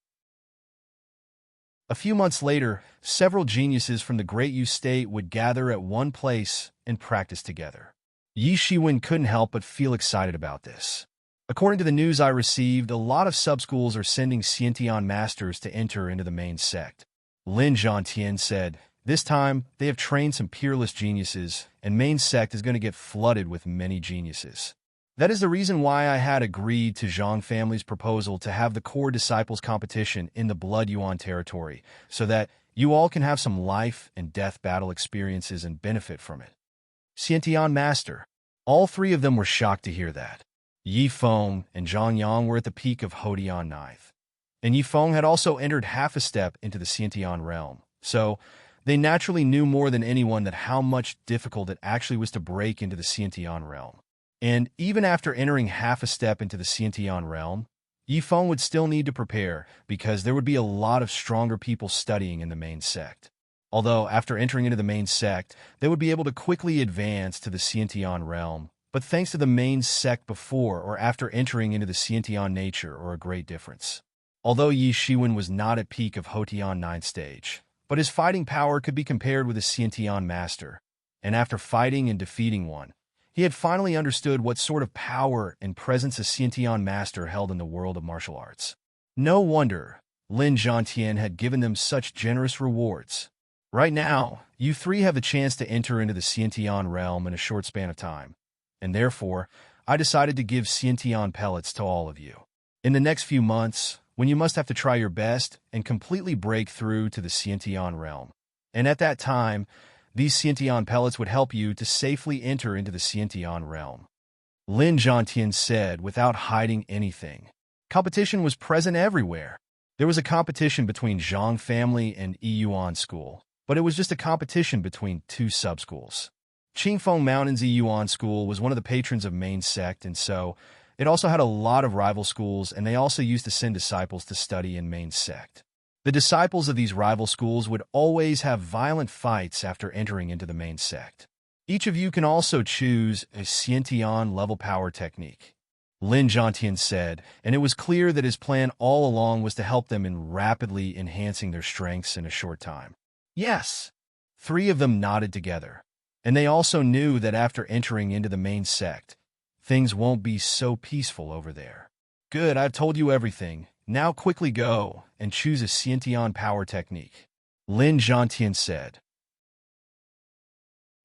A few months later, several geniuses from the Great Yu State would gather at one place and practice together. Yi Shiwen couldn't help but feel excited about this. According to the news I received, a lot of sub-schools are sending Xiantian masters to enter into the main sect. Lin Zhantian said, this time, they have trained some peerless geniuses, and main sect is going to get flooded with many geniuses. That is the reason why I had agreed to Zhang family's proposal to have the core disciples competition in the Blood Yuan territory, so that you all can have some life and death battle experiences and benefit from it. Xiantian Master. All three of them were shocked to hear that. Yi Feng and Zhang Yang were at the peak of Hodian Ninth. And Yi Feng had also entered half a step into the Xiantian realm, so they naturally knew more than anyone that how much difficult it actually was to break into the Xiantian realm. And even after entering half a step into the Xiantian realm, Yi Feng would still need to prepare because there would be a lot of stronger people studying in the main sect. Although, after entering into the main sect, they would be able to quickly advance to the Xiantian realm, but thanks to the main sect before or after entering into the Xiantian nature or a great difference. Although Yi Shiwen was not at peak of Hotian 9th stage, but his fighting power could be compared with a Xiantian master, and after fighting and defeating one, he had finally understood what sort of power and presence a Xiantian master held in the world of martial arts. No wonder Lin Zhantian had given them such generous rewards. Right now, you three have the chance to enter into the Xiantian realm in a short span of time, and therefore, I decided to give Xiantian pellets to all of you. In the next few months, when you must have to try your best and completely break through to the Xiantian realm. And at that time, these Xiantian pellets would help you to safely enter into the Xiantian realm. Lin Zhantian said without hiding anything. Competition was present everywhere. There was a competition between Zhang family and Yiyuan school, but it was just a competition between two sub-schools. Qingfeng Mountain's Yiyuan school was one of the patrons of main sect, and so it also had a lot of rival schools, and they also used to send disciples to study in main sect. The disciples of these rival schools would always have violent fights after entering into the main sect. Each of you can also choose a Xiantian level power technique, Lin Zhantian said, and it was clear that his plan all along was to help them in rapidly enhancing their strengths in a short time. Yes, three of them nodded together, and they also knew that after entering into the main sect, things won't be so peaceful over there. Good, I've told you everything. Now quickly go and choose a Xiantian power technique, Lin Zhantian said.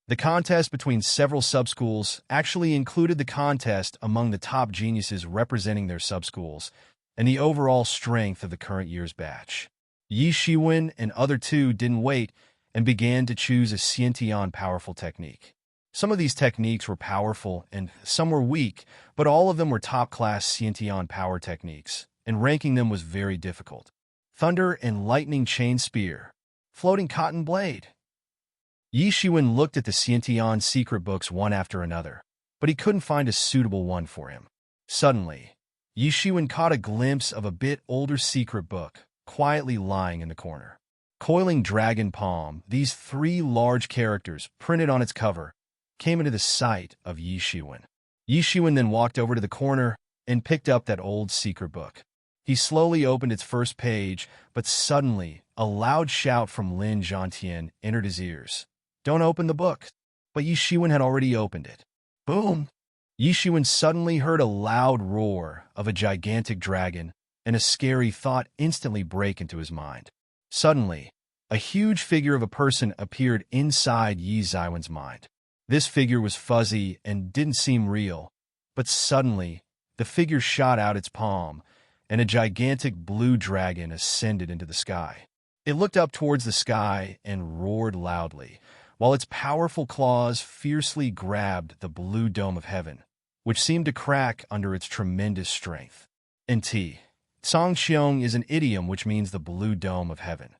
The contest between several sub-schools actually included the contest among the top geniuses representing their sub-schools and the overall strength of the current year's batch. Yi Shiwen and other two didn't wait and began to choose a Xiantian powerful technique. Some of these techniques were powerful and some were weak, but all of them were top-class Xiantian power techniques, and ranking them was very difficult. Thunder and lightning chain spear. Floating cotton blade. Yi Shiwen looked at the Xiantian secret books one after another, but he couldn't find a suitable one for him. Suddenly, Yi Shiwen caught a glimpse of a bit older secret book, quietly lying in the corner. Coiling Dragon Palm, these three large characters, printed on its cover, came into the sight of Yi Shiwen. Yi Shiwen then walked over to the corner and picked up that old secret book. He slowly opened its first page, but suddenly, a loud shout from Lin Zhantian entered his ears. Don't open the book. But Yi Shiwen had already opened it. Boom! Yi Shiwen suddenly heard a loud roar of a gigantic dragon, and a scary thought instantly break into his mind. Suddenly, a huge figure of a person appeared inside Yi Ziwen's mind. This figure was fuzzy and didn't seem real, but suddenly, the figure shot out its palm, and a gigantic blue dragon ascended into the sky. It looked up towards the sky and roared loudly, while its powerful claws fiercely grabbed the blue dome of heaven, which seemed to crack under its tremendous strength. Tsang Xiong is an idiom which means the blue dome of heaven.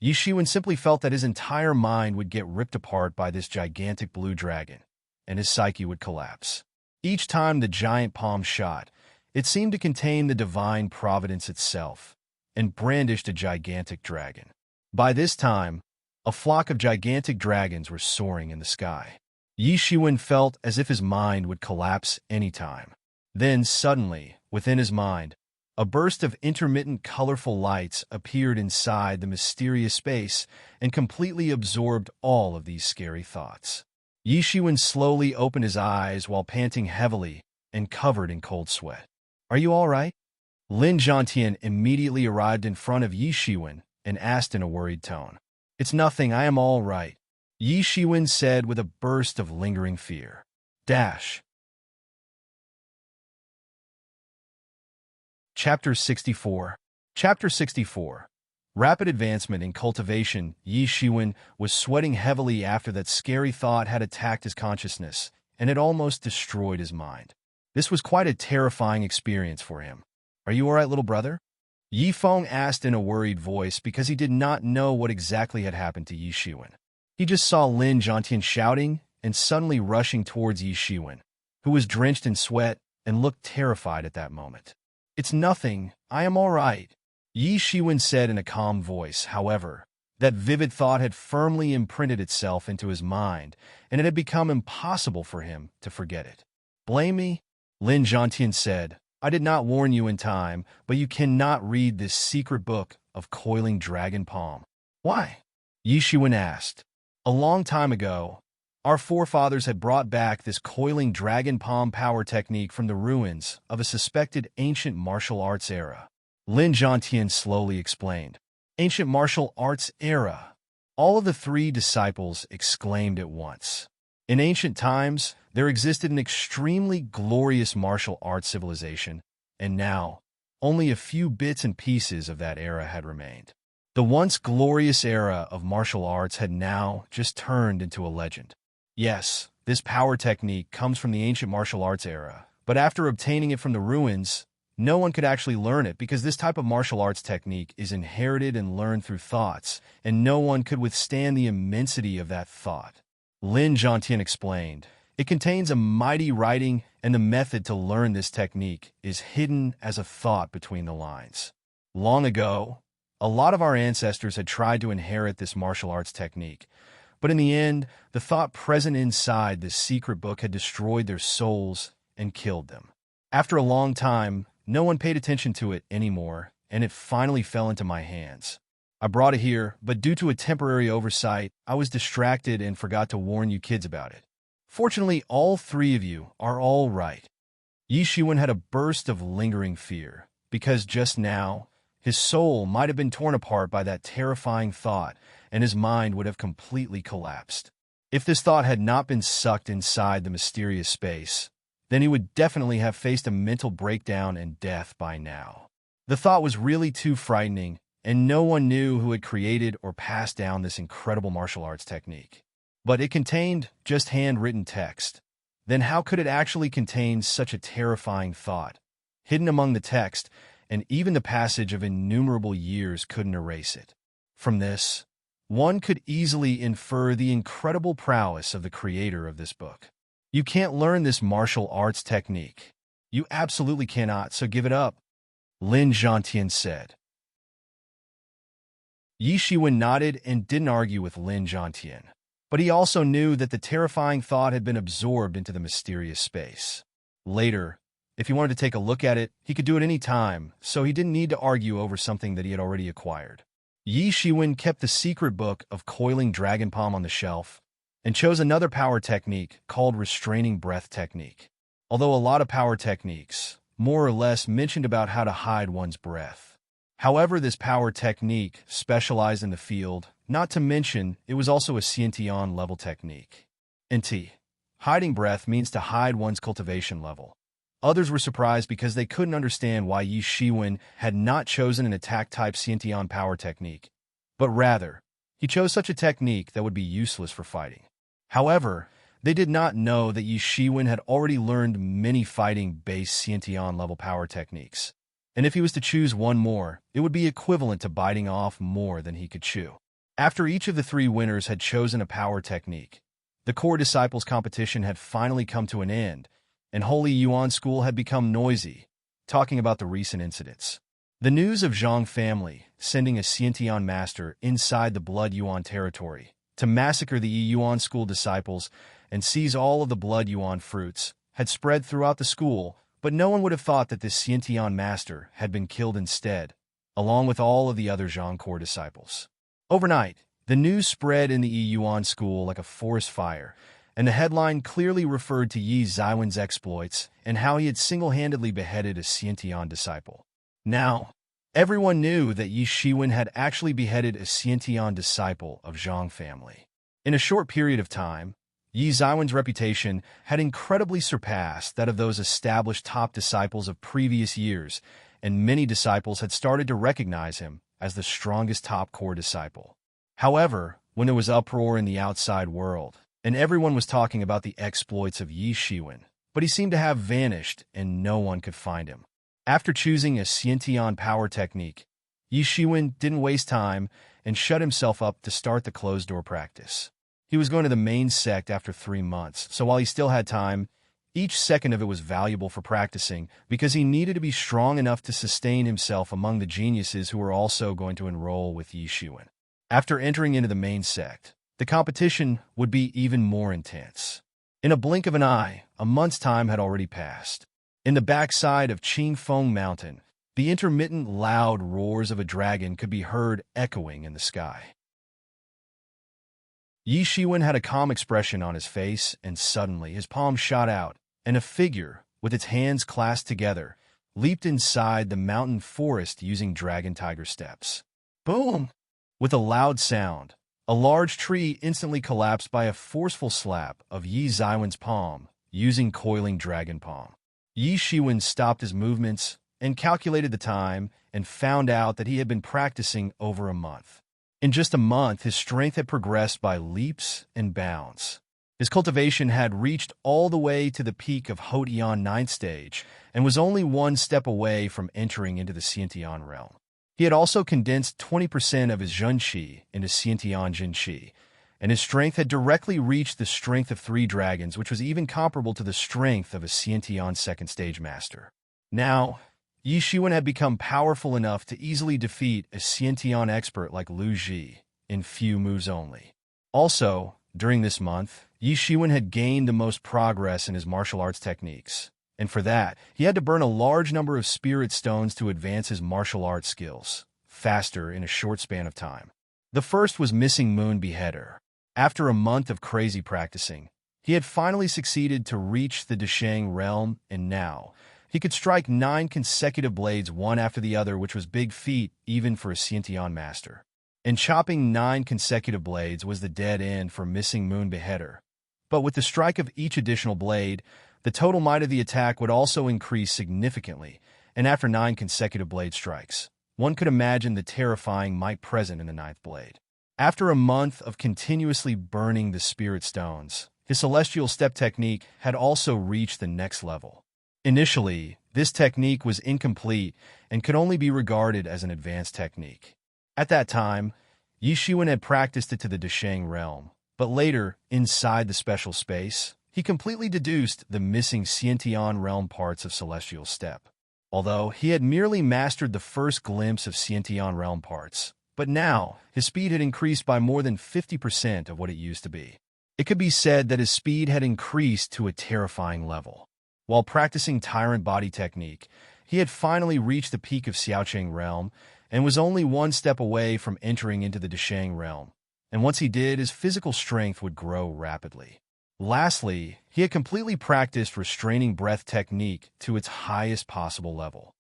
Yi Shiwen simply felt that his entire mind would get ripped apart by this gigantic blue dragon, and his psyche would collapse. Each time the giant palm shot, it seemed to contain the divine providence itself, and brandished a gigantic dragon. By this time, a flock of gigantic dragons were soaring in the sky. Yi Shiwen felt as if his mind would collapse any time. Then, suddenly, within his mind, a burst of intermittent colorful lights appeared inside the mysterious space and completely absorbed all of these scary thoughts. Yi Shiwen slowly opened his eyes while panting heavily and covered in cold sweat. "Are you all right?" Lin Zhantian immediately arrived in front of Yi Shiwen and asked in a worried tone. "It's nothing, I am all right," Yi Shiwen said with a burst of lingering fear. Chapter 64. Chapter 64. Rapid advancement in cultivation. Yi Shiwen was sweating heavily after that scary thought had attacked his consciousness, and it almost destroyed his mind. This was quite a terrifying experience for him. "Are you all right, little brother?" Yi Feng asked in a worried voice because he did not know what exactly had happened to Yi Shiwen. He just saw Lin Zhantian shouting and suddenly rushing towards Yi Shiwen, who was drenched in sweat and looked terrified at that moment. "It's nothing, I am all right," Yi Shiwen said in a calm voice. However, that vivid thought had firmly imprinted itself into his mind, and it had become impossible for him to forget it. "Blame me?" Lin Zhantian said. "I did not warn you in time, but you cannot read this secret book of coiling dragon palm." "Why?" Yi Shiwen asked. "A long time ago, our forefathers had brought back this coiling dragon palm power technique from the ruins of a suspected ancient martial arts era," Lin Zhantian slowly explained. "Ancient martial arts era." All of the three disciples exclaimed at once. In ancient times, there existed an extremely glorious martial arts civilization, and now, only a few bits and pieces of that era had remained. The once glorious era of martial arts had now just turned into a legend. Yes, this power technique comes from the ancient martial arts era, but after obtaining it from the ruins, no one could actually learn it because this type of martial arts technique is inherited and learned through thoughts, and no one could withstand the immensity of that thought. Lin Zhantian explained. It contains a mighty writing, and the method to learn this technique is hidden as a thought between the lines. Long ago, a lot of our ancestors had tried to inherit this martial arts technique, but in the end, the thought present inside this secret book had destroyed their souls and killed them. After a long time, no one paid attention to it anymore, and it finally fell into my hands. I brought it here, but due to a temporary oversight, I was distracted and forgot to warn you kids about it. Fortunately, all three of you are all right." Yi Shiwen had a burst of lingering fear, because just now, his soul might have been torn apart by that terrifying thought, and his mind would have completely collapsed. If this thought had not been sucked inside the mysterious space, then he would definitely have faced a mental breakdown and death by now. The thought was really too frightening, and no one knew who had created or passed down this incredible martial arts technique. But it contained just handwritten text. Then how could it actually contain such a terrifying thought? Hidden among the text, and even the passage of innumerable years couldn't erase it. From this, one could easily infer the incredible prowess of the creator of this book. "You can't learn this martial arts technique. You absolutely cannot, so give it up," Lin Zhantian said. Yi Shiwen nodded and didn't argue with Lin Zhantian, but he also knew that the terrifying thought had been absorbed into the mysterious space. Later, if he wanted to take a look at it, he could do it any time, so he didn't need to argue over something that he had already acquired. Yi Shiwen kept the secret book of coiling dragon palm on the shelf and chose another power technique called restraining breath technique. Although a lot of power techniques, more or less, mentioned about how to hide one's breath. However, this power technique specialized in the field, not to mention it was also a Xiantian level technique. Hiding breath means to hide one's cultivation level. Others were surprised because they couldn't understand why Yi Shiwen had not chosen an attack-type Xiantian power technique, but rather, he chose such a technique that would be useless for fighting. However, they did not know that Yi Shiwen had already learned many fighting-based Xiantian level power techniques, and if he was to choose one more, it would be equivalent to biting off more than he could chew. After each of the three winners had chosen a power technique, the core disciples competition had finally come to an end, and Holy Yuan School had become noisy, talking about the recent incidents. The news of Zhang family sending a Xiantian master inside the Blood Yuan territory to massacre the Yuan School disciples and seize all of the Blood Yuan fruits had spread throughout the school, but no one would have thought that this Xiantian master had been killed instead, along with all of the other Zhang core disciples. Overnight, the news spread in the Yuan School like a forest fire, and the headline clearly referred to Yi Ziwen's exploits and how he had single-handedly beheaded a Xiantian disciple. Now, everyone knew that Yi Shiwen had actually beheaded a Xiantian disciple of Zhang family. In a short period of time, Yi Ziwen's reputation had incredibly surpassed that of those established top disciples of previous years, and many disciples had started to recognize him as the strongest top core disciple. However, when there was uproar in the outside world, and everyone was talking about the exploits of Yi Shiwen, but he seemed to have vanished and no one could find him. After choosing a Xiantian power technique, Yi Shiwen didn't waste time and shut himself up to start the closed-door practice. He was going to the main sect after 3 months, so while he still had time, each second of it was valuable for practicing because he needed to be strong enough to sustain himself among the geniuses who were also going to enroll with Yi Shiwen. After entering into the main sect, the competition would be even more intense. In a blink of an eye, a month's time had already passed. In the backside of Qingfeng Mountain, the intermittent loud roars of a dragon could be heard echoing in the sky. Yi Shiwen had a calm expression on his face, and suddenly his palm shot out, and a figure, with its hands clasped together, leaped inside the mountain forest using dragon tiger steps. Boom! With a loud sound, a large tree instantly collapsed by a forceful slap of Yi Ziwen's palm using coiling dragon palm. Yi Shiwen stopped his movements and calculated the time and found out that he had been practicing over a month. In just a month, his strength had progressed by leaps and bounds. His cultivation had reached all the way to the peak of Houtian 9th stage and was only one step away from entering into the Xiantian realm. He had also condensed 20% of his Zhenqi into Xiantian Jinqi, and his strength had directly reached the strength of 3 dragons, which was even comparable to the strength of a Xiantian 2nd stage master. Now, Yi Shiwen had become powerful enough to easily defeat a Xiantian expert like Lu Ji in few moves only. Also, during this month, Yi Shiwen had gained the most progress in his martial arts techniques, and for that, he had to burn a large number of spirit stones to advance his martial arts skills faster in a short span of time. The first was Missing Moon Beheader. After a month of crazy practicing, he had finally succeeded to reach the Deshang realm, and now he could strike 9 consecutive blades one after the other, which was big feat even for a Xiantian master. And chopping 9 consecutive blades was the dead end for Missing Moon Beheader. But with the strike of each additional blade, the total might of the attack would also increase significantly, and after 9 consecutive blade strikes, one could imagine the terrifying might present in the 9th blade. After a month of continuously burning the spirit stones, his celestial step technique had also reached the next level. Initially, this technique was incomplete and could only be regarded as an advanced technique. At that time, Yi Shiwen had practiced it to the Deshang realm, but later, inside the special space, he completely deduced the missing Xiantian realm parts of celestial step. Although he had merely mastered the first glimpse of Xiantian realm parts, but now his speed had increased by more than 50% of what it used to be. It could be said that his speed had increased to a terrifying level. While practicing Tyrant Body technique, he had finally reached the peak of Xiaocheng realm and was only one step away from entering into the Deshang realm, and once he did, his physical strength would grow rapidly. Lastly, he had completely practiced restraining breath technique to its highest possible level.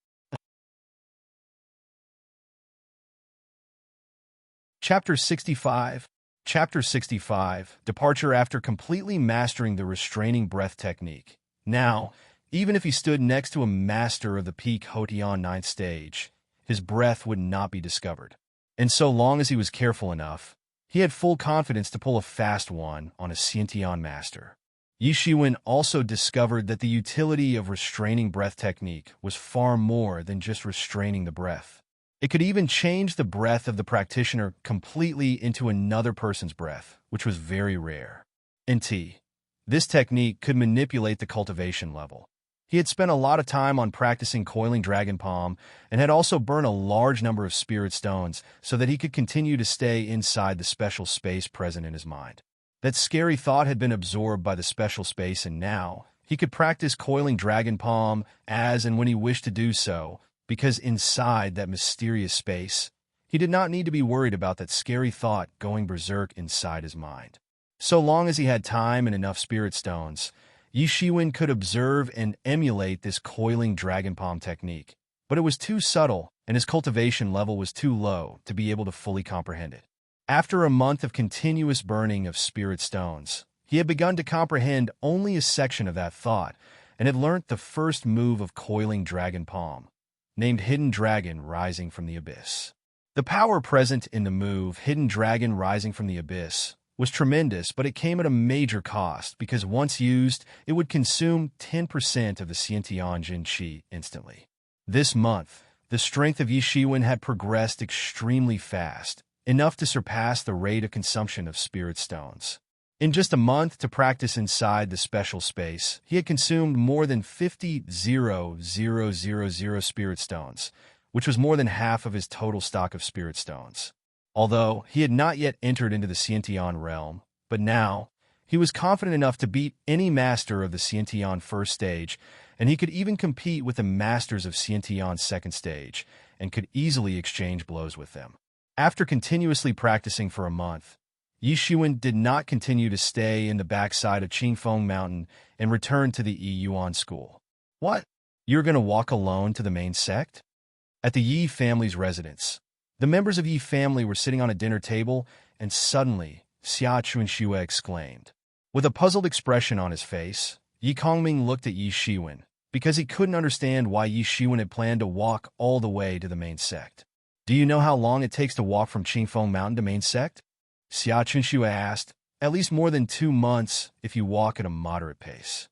Chapter 65. Chapter 65. Departure after completely mastering the restraining breath technique. Now, even if he stood next to a master of the peak Houtian 9th stage, his breath would not be discovered. And so long as he was careful enough, he had full confidence to pull a fast one on a Xiantian master. Yi Shiwen also discovered that the utility of restraining breath technique was far more than just restraining the breath. It could even change the breath of the practitioner completely into another person's breath, which was very rare. In T, this technique could manipulate the cultivation level. He had spent a lot of time on practicing coiling dragon palm and had also burned a large number of spirit stones so that he could continue to stay inside the special space present in his mind. That scary thought had been absorbed by the special space, and now he could practice coiling dragon palm as and when he wished to do so, because inside that mysterious space, he did not need to be worried about that scary thought going berserk inside his mind. So long as he had time and enough spirit stones, Yi Shiwen could observe and emulate this coiling dragon palm technique, but it was too subtle and his cultivation level was too low to be able to fully comprehend it. After a month of continuous burning of spirit stones, he had begun to comprehend only a section of that thought and had learnt the first move of coiling dragon palm, named Hidden Dragon Rising from the Abyss. The power present in the move Hidden Dragon Rising from the Abyss was tremendous, but it came at a major cost because once used, it would consume 10% of the Xiantian Jin Qi instantly. This month, the strength of Yi Shiwen had progressed extremely fast, enough to surpass the rate of consumption of spirit stones. In just a month to practice inside the special space, he had consumed more than 50,000 spirit stones, which was more than half of his total stock of spirit stones. Although he had not yet entered into the Xiantian realm, but now he was confident enough to beat any master of the Xiantian first stage, and he could even compete with the masters of Xiantian's second stage, and could easily exchange blows with them. After continuously practicing for a month, Yi Shiwen did not continue to stay in the backside of Qingfeng Mountain and return to the Yi Yuan school. What? You're going to walk alone to the main sect? At the Yi family's residence, the members of Yi family were sitting on a dinner table, and suddenly, Xia Chunxue exclaimed. With a puzzled expression on his face, Yi Kongming looked at Yi Shiwen, because he couldn't understand why Yi Shiwen had planned to walk all the way to the main sect. Do you know how long it takes to walk from Qingfeng Mountain to main sect? Xia Chunxue asked. At least more than 2 months if you walk at a moderate pace.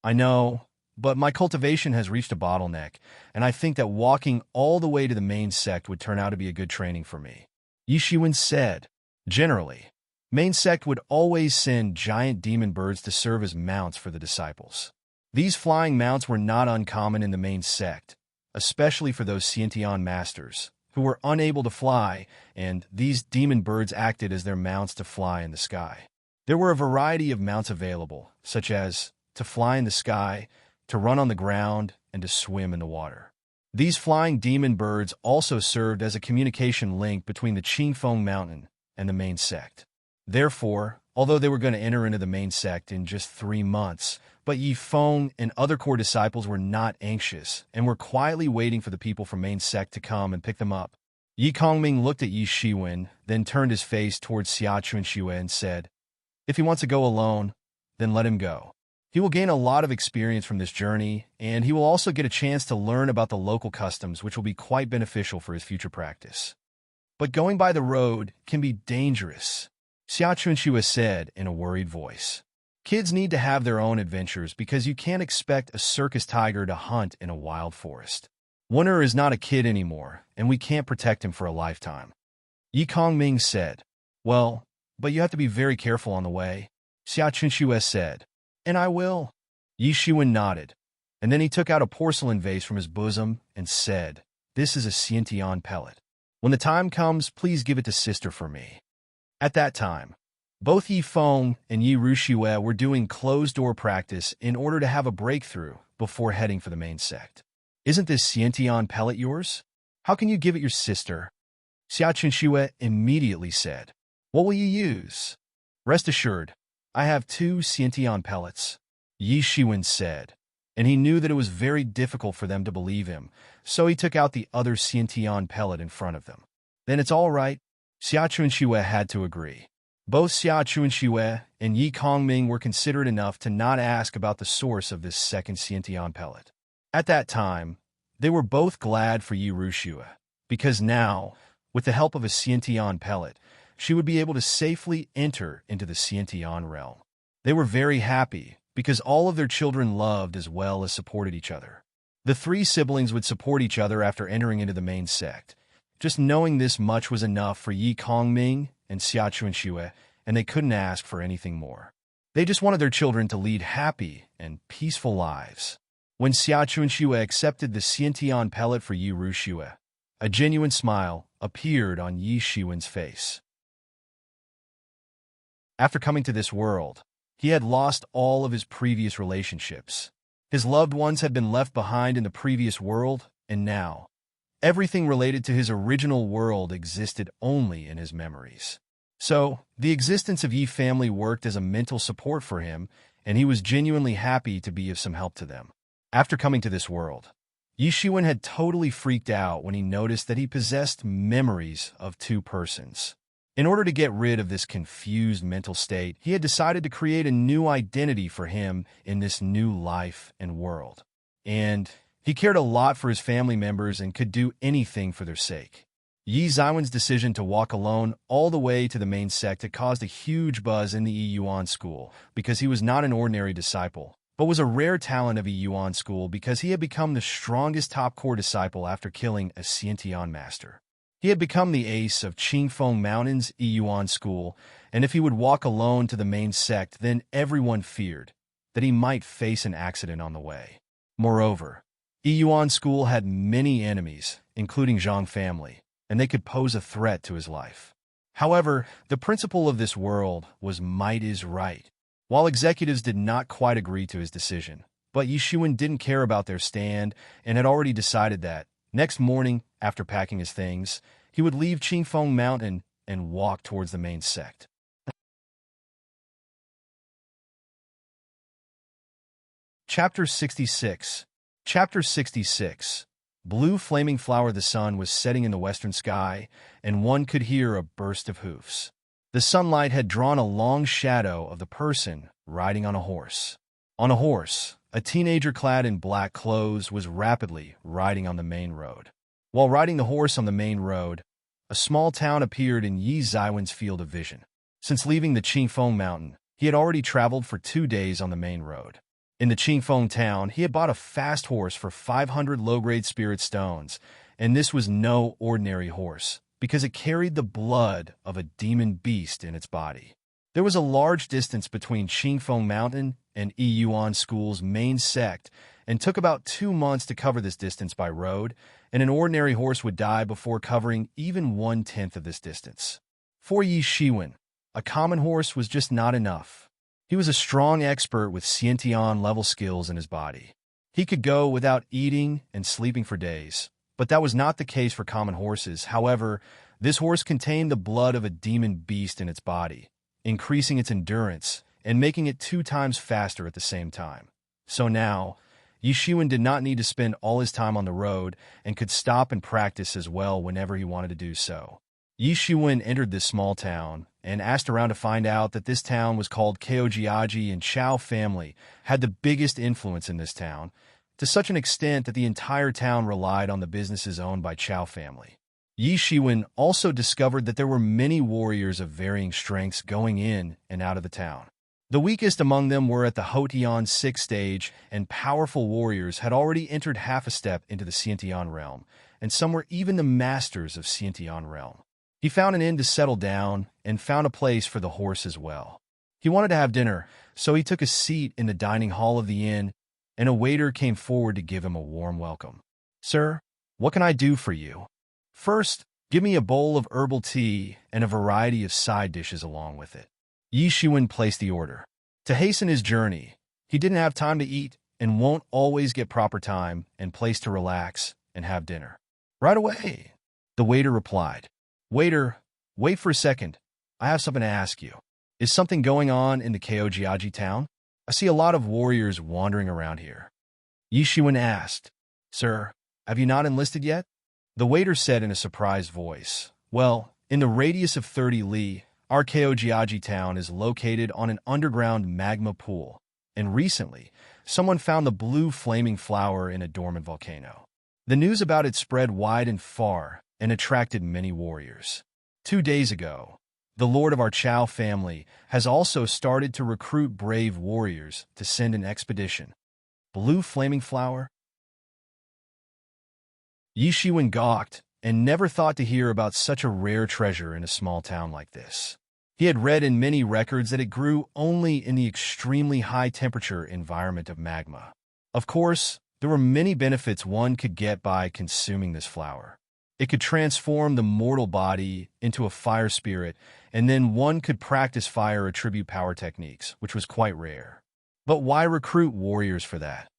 I know, but my cultivation has reached a bottleneck, and I think that walking all the way to the main sect would turn out to be a good training for me. Yi Shiwen said. Generally, main sect would always send giant demon birds to serve as mounts for the disciples. These flying mounts were not uncommon in the main sect, especially for those Xiantian masters, who were unable to fly, and these demon birds acted as their mounts to fly in the sky. There were a variety of mounts available, such as to fly in the sky, to run on the ground, and to swim in the water. These flying demon birds also served as a communication link between the Qingfeng Mountain and the main sect. Therefore, although they were going to enter into the main sect in just 3 months, but Yi Feng and other core disciples were not anxious and were quietly waiting for the people from main sect to come and pick them up. Yi Kongming looked at Yi Shiwen, then turned his face towards Xia Chunxue and said, If he wants to go alone, then let him go. He will gain a lot of experience from this journey, and he will also get a chance to learn about the local customs, which will be quite beneficial for his future practice. But going by the road can be dangerous, Xia Chunxue said in a worried voice. Kids need to have their own adventures because you can't expect a circus tiger to hunt in a wild forest. Winter is not a kid anymore, and we can't protect him for a lifetime. Yi Kongming said. Well, but you have to be very careful on the way, Xia Chunxue said. And I will. Yi Shiwen nodded, and then he took out a porcelain vase from his bosom and said, This is a Xiantian pellet. When the time comes, please give it to sister for me. At that time, both Yi Feng and Yi Ruxue were doing closed-door practice in order to have a breakthrough before heading for the main sect. Isn't this Xiantian pellet yours? How can you give it your sister? Xia Chunxue immediately said. What will you use? Rest assured, I have 2 Xiantian pellets, Yi Shiwen said, and he knew that it was very difficult for them to believe him, so he took out the other Xiantian pellet in front of them. Then it's all right, Xia Chunxue had to agree. Both Xia Chunxue and Yi Kongming were considerate enough to not ask about the source of this second Xiantian pellet. At that time, they were both glad for Yi Ruxue, because now, with the help of a Xiantian pellet, she would be able to safely enter into the Xiantian realm. They were very happy because all of their children loved as well as supported each other. The three siblings would support each other after entering into the main sect. Just knowing this much was enough for Yi Kongming and Xia Chuanxue, and they couldn't ask for anything more. They just wanted their children to lead happy and peaceful lives. When Xia Chuanxue accepted the Xiantian pellet for Yi Ruxue, a genuine smile appeared on Yi Shiwen's face. After coming to this world, he had lost all of his previous relationships. His loved ones had been left behind in the previous world, and now, everything related to his original world existed only in his memories. So, the existence of Yi family worked as a mental support for him, and he was genuinely happy to be of some help to them. After coming to this world, Yi Shiwen had totally freaked out when he noticed that he possessed memories of two persons. In order to get rid of this confused mental state, he had decided to create a new identity for him in this new life and world. And he cared a lot for his family members and could do anything for their sake. Yi Zaiwen's decision to walk alone all the way to the main sect had caused a huge buzz in the Yuan school because he was not an ordinary disciple, but was a rare talent of Yuan school because he had become the strongest top core disciple after killing a Xiantian master. He had become the ace of Qingfeng Mountain's Yuan school, and if he would walk alone to the main sect, then everyone feared that he might face an accident on the way. Moreover, Yuan school had many enemies, including Zhang family, and they could pose a threat to his life. However, the principle of this world was might is right. While executives did not quite agree to his decision, but Yi Shiwen didn't care about their stand and had already decided that, next morning, after packing his things, he would leave Qingfeng Mountain and walk towards the main sect. Chapter 66. Chapter 66. Blue flaming flower. The sun was setting in the western sky, and one could hear a burst of hoofs. The sunlight had drawn a long shadow of the person riding on a horse. On a horse, a teenager clad in black clothes was rapidly riding on the main road. While riding the horse on the main road, a small town appeared in Yi Zaiwen's field of vision. Since leaving the Qingfeng Mountain, he had already traveled for 2 days on the main road. In the Qingfeng town, he had bought a fast horse for 500 low-grade spirit stones, and this was no ordinary horse, because it carried the blood of a demon beast in its body. There was a large distance between Qingfeng Mountain and Yuan School's main sect, and took about 2 months to cover this distance by road, and an ordinary horse would die before covering even 1/10 of this distance. For Yi Shiwen, a common horse was just not enough. He was a strong expert with Xiantian-level skills in his body. He could go without eating and sleeping for days, but that was not the case for common horses. However, this horse contained the blood of a demon beast in its body, increasing its endurance and making it 2 times faster at the same time. So now, Yi Shiwen did not need to spend all his time on the road and could stop and practice as well whenever he wanted to do so. Yi Shiwen entered this small town and asked around to find out that this town was called Keojiaji, and Chao family had the biggest influence in this town, to such an extent that the entire town relied on the businesses owned by Chao family. Yi Shiwen also discovered that there were many warriors of varying strengths going in and out of the town. The weakest among them were at the Houtian 6th stage, and powerful warriors had already entered half a step into the Xiantian realm, and some were even the masters of Xiantian realm. He found an inn to settle down and found a place for the horse as well. He wanted to have dinner, so he took a seat in the dining hall of the inn, and a waiter came forward to give him a warm welcome. "Sir, what can I do for you?" "First, give me a bowl of herbal tea and a variety of side dishes along with it." Yi Shiwen placed the order. To hasten his journey, he didn't have time to eat and won't always get proper time and place to relax and have dinner. "Right away," the waiter replied. "Waiter, wait for a second. I have something to ask you. Is something going on in the Keojiaji town? I see a lot of warriors wandering around here." Yi Shiwen asked. "Sir, have you not enlisted yet?" The waiter said in a surprised voice. "Well, in the radius of 30 li, our Keojiaji town is located on an underground magma pool, and recently, someone found the blue flaming flower in a dormant volcano. The news about it spread wide and far and attracted many warriors. 2 days ago, the lord of our Chao family has also started to recruit brave warriors to send an expedition." "Blue flaming flower?" Yi Shiwen gawked and never thought to hear about such a rare treasure in a small town like this. He had read in many records that it grew only in the extremely high-temperature environment of magma. Of course, there were many benefits one could get by consuming this flower. It could transform the mortal body into a fire spirit, and then one could practice fire attribute power techniques, which was quite rare. But why recruit warriors for that?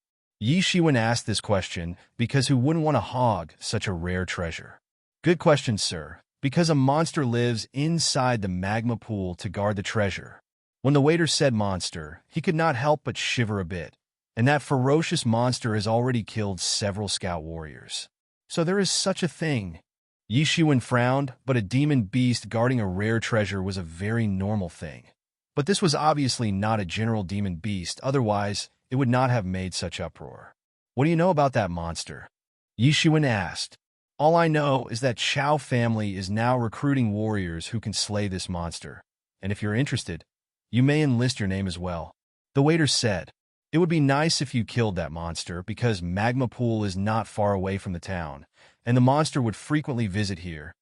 Yi Shiwen asked this question because who wouldn't want to hog such a rare treasure? Good question, sir. Because a monster lives inside the magma pool to guard the treasure. When the waiter said monster, he could not help but shiver a bit, and that ferocious monster has already killed several scout warriors. So there is such a thing. Yi Shiwen frowned, but a demon beast guarding a rare treasure was a very normal thing. But this was obviously not a general demon beast, otherwise it would not have made such uproar. What do you know about that monster? Yi Shiwen asked. All I know is that Chao family is now recruiting warriors who can slay this monster, and if you're interested, you may enlist your name as well. The waiter said, it would be nice if you killed that monster because Magma Pool is not far away from the town, and the monster would frequently visit here,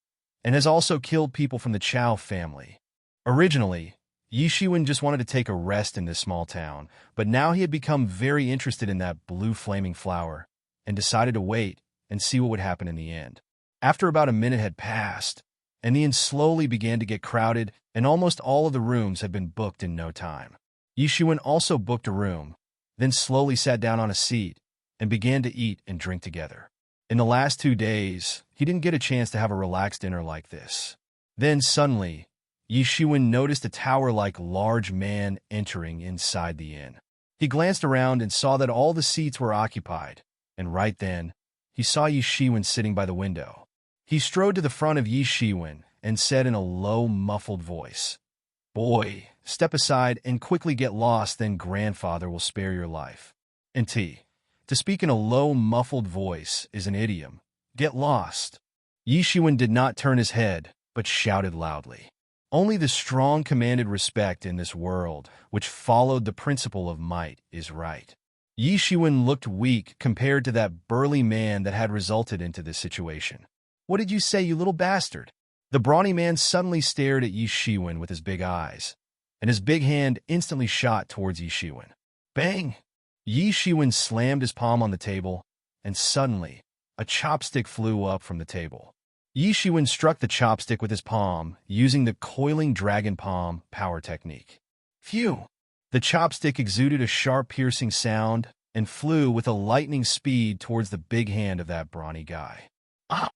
and has also killed people from the Chao family. Originally, Yi Shiwen just wanted to take a rest in this small town, but now he had become very interested in that blue flaming flower, and decided to wait and see what would happen in the end. After about a minute had passed, and the inn slowly began to get crowded, and almost all of the rooms had been booked in no time. Yi Shiwen also booked a room, then slowly sat down on a seat, and began to eat and drink together. In the last 2 days, he didn't get a chance to have a relaxed dinner like this. Then suddenly, Yi Shiwen noticed a tower-like large man entering inside the inn. He glanced around and saw that all the seats were occupied, and right then, he saw Yi Shiwen sitting by the window. He strode to the front of Yi Shiwen and said in a low, muffled voice, Boy, step aside and quickly get lost, then grandfather will spare your life. And to speak in a low, muffled voice is an idiom. Get lost. Yi Shiwen did not turn his head, but shouted loudly. Only the strong commanded respect in this world, which followed the principle of might, is right. Yi Shiwen looked weak compared to that burly man that had resulted into this situation. What did you say, you little bastard? The brawny man suddenly stared at Yi Shiwen with his big eyes, and his big hand instantly shot towards Yi Shiwen. Bang! Yi Shiwen slammed his palm on the table, and suddenly, a chopstick flew up from the table. Yi Shiwen struck the chopstick with his palm, using the coiling dragon palm power technique. Phew! The chopstick exuded a sharp piercing sound and flew with a lightning speed towards the big hand of that brawny guy. Ah!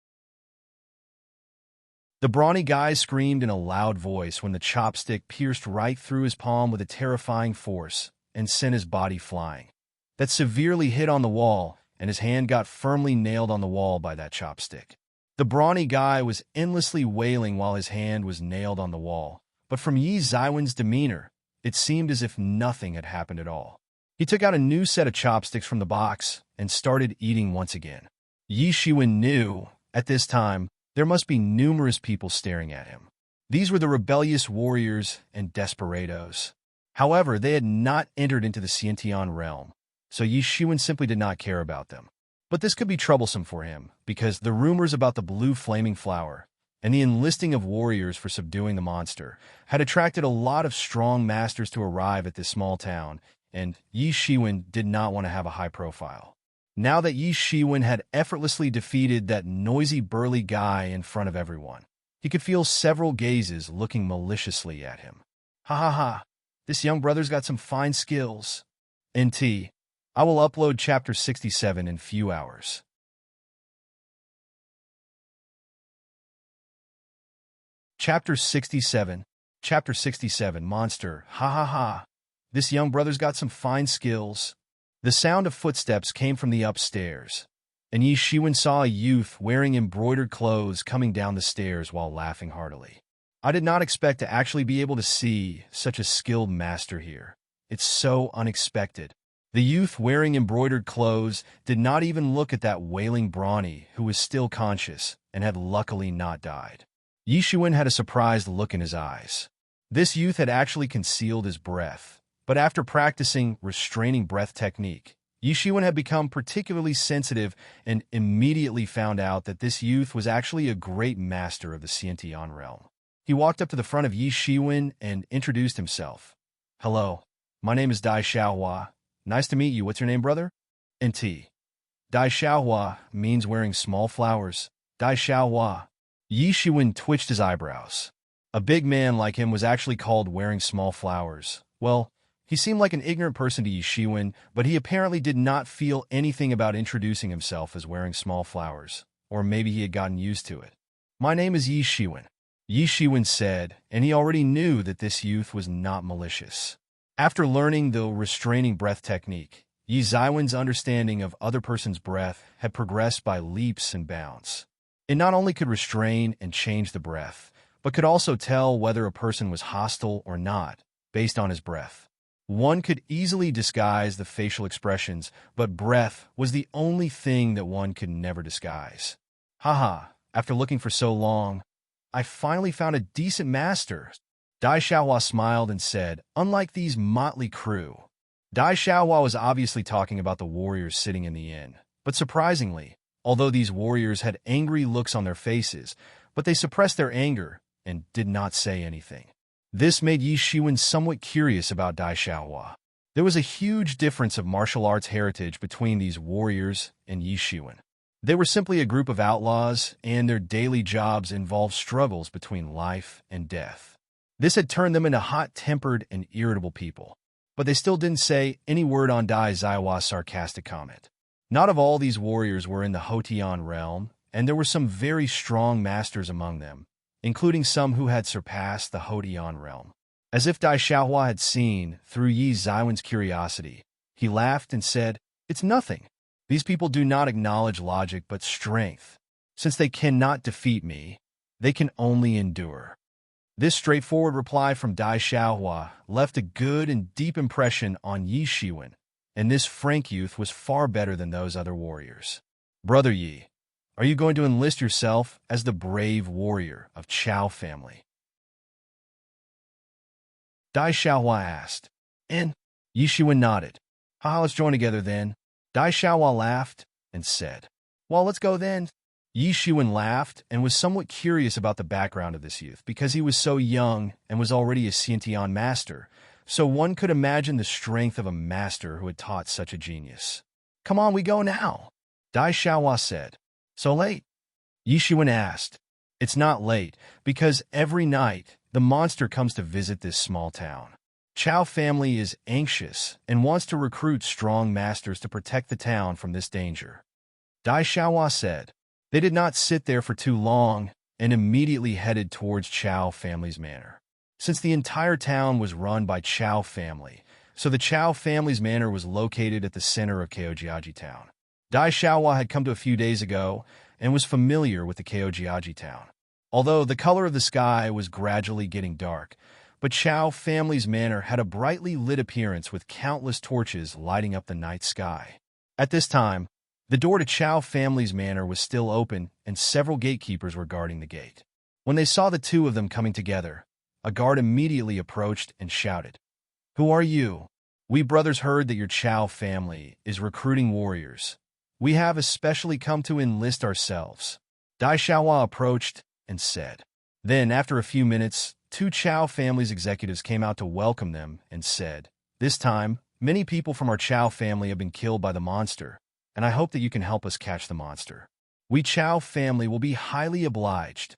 The brawny guy screamed in a loud voice when the chopstick pierced right through his palm with a terrifying force and sent his body flying. That severely hit on the wall, and his hand got firmly nailed on the wall by that chopstick. The brawny guy was endlessly wailing while his hand was nailed on the wall, but from Yi Shiwen's demeanor, it seemed as if nothing had happened at all. He took out a new set of chopsticks from the box and started eating once again. Yi Shiwen knew, at this time, there must be numerous people staring at him. These were the rebellious warriors and desperados. However, they had not entered into the Xiantian realm, so Yi Shiwen simply did not care about them. But this could be troublesome for him, because the rumors about the blue flaming flower and the enlisting of warriors for subduing the monster had attracted a lot of strong masters to arrive at this small town, and Yi Shiwen did not want to have a high profile. Now that Yi Shiwen had effortlessly defeated that noisy burly guy in front of everyone, he could feel several gazes looking maliciously at him. Ha ha ha, this young brother's got some fine skills. NT, I will upload chapter 67 in few hours. Chapter 67. Chapter 67. Monster. Ha ha ha. This young brother's got some fine skills. The sound of footsteps came from the upstairs, and Yi Shiwen saw a youth wearing embroidered clothes coming down the stairs while laughing heartily. I did not expect to actually be able to see such a skilled master here. It's so unexpected. The youth wearing embroidered clothes did not even look at that wailing brawny who was still conscious and had luckily not died. Yi Shiwen had a surprised look in his eyes. This youth had actually concealed his breath, but after practicing restraining breath technique, Yi Shiwen had become particularly sensitive and immediately found out that this youth was actually a great master of the Xiantian realm. He walked up to the front of Yi Shiwen and introduced himself. "Hello, my name is Dai Xiaohua. Nice to meet you. What's your name, brother?" "NT. Dai Xiaohua means wearing small flowers. Dai Xiaohua." Yi Shiwen twitched his eyebrows. A big man like him was actually called wearing small flowers. Well, he seemed like an ignorant person to Yi Shiwen, but he apparently did not feel anything about introducing himself as wearing small flowers. Or maybe he had gotten used to it. "My name is Yi Shiwen," Yi Shiwen said, and he already knew that this youth was not malicious. After learning the restraining breath technique, Yi Ziwen's understanding of other person's breath had progressed by leaps and bounds. It not only could restrain and change the breath, but could also tell whether a person was hostile or not, based on his breath. One could easily disguise the facial expressions, but breath was the only thing that one could never disguise. "Haha, after looking for so long, I finally found a decent master." Dai Xiaohua smiled and said, "Unlike these motley crew." Dai Xiaohua was obviously talking about the warriors sitting in the inn. But surprisingly, although these warriors had angry looks on their faces, but they suppressed their anger and did not say anything. This made Yi Shiwen somewhat curious about Dai Xiaohua. There was a huge difference of martial arts heritage between these warriors and Yi Shiwen. They were simply a group of outlaws, and their daily jobs involved struggles between life and death. This had turned them into hot-tempered and irritable people. But they still didn't say any word on Dai Xiaohua's sarcastic comment. Not of all these warriors were in the Hotian realm, and there were some very strong masters among them, including some who had surpassed the Hotian realm. As if Dai Xiaohua had seen through Yi Ziwen's curiosity, he laughed and said, "It's nothing. These people do not acknowledge logic but strength. Since they cannot defeat me, they can only endure." This straightforward reply from Dai Xiaohua left a good and deep impression on Yi Shiwen, and this frank youth was far better than those other warriors. "Brother Yi, are you going to enlist yourself as the brave warrior of Chao family?" Dai Xiaohua asked. And Yi Shiwen nodded. "Haha, let's join together then." Dai Xiaohua laughed and said, "Well, let's go then." Yi Shiwen laughed and was somewhat curious about the background of this youth because he was so young and was already a Xiantian master, so one could imagine the strength of a master who had taught such a genius. "Come on, we go now," Dai Xiaohua said. "So late?" Yi Shiwen asked. "It's not late, because every night the monster comes to visit this small town. Chao family is anxious and wants to recruit strong masters to protect the town from this danger," Dai Xiaohua said. They did not sit there for too long and immediately headed towards Chao family's manor. Since the entire town was run by Chao family, so the Chao family's manor was located at the center of Keojiaji town. Dai Xiaohua had come to a few days ago and was familiar with the Keojiaji town. Although the color of the sky was gradually getting dark, but Chao family's manor had a brightly lit appearance with countless torches lighting up the night sky. At this time, the door to Chao family's manor was still open, and several gatekeepers were guarding the gate. When they saw the two of them coming together, a guard immediately approached and shouted, "Who are you? We brothers heard that your Chao family is recruiting warriors. We have especially come to enlist ourselves." Dai Xiaohua approached and said. Then, after a few minutes, two Chao family's executives came out to welcome them and said, "This time, many people from our Chao family have been killed by the monster, and I hope that you can help us catch the monster. We Chao family will be highly obliged."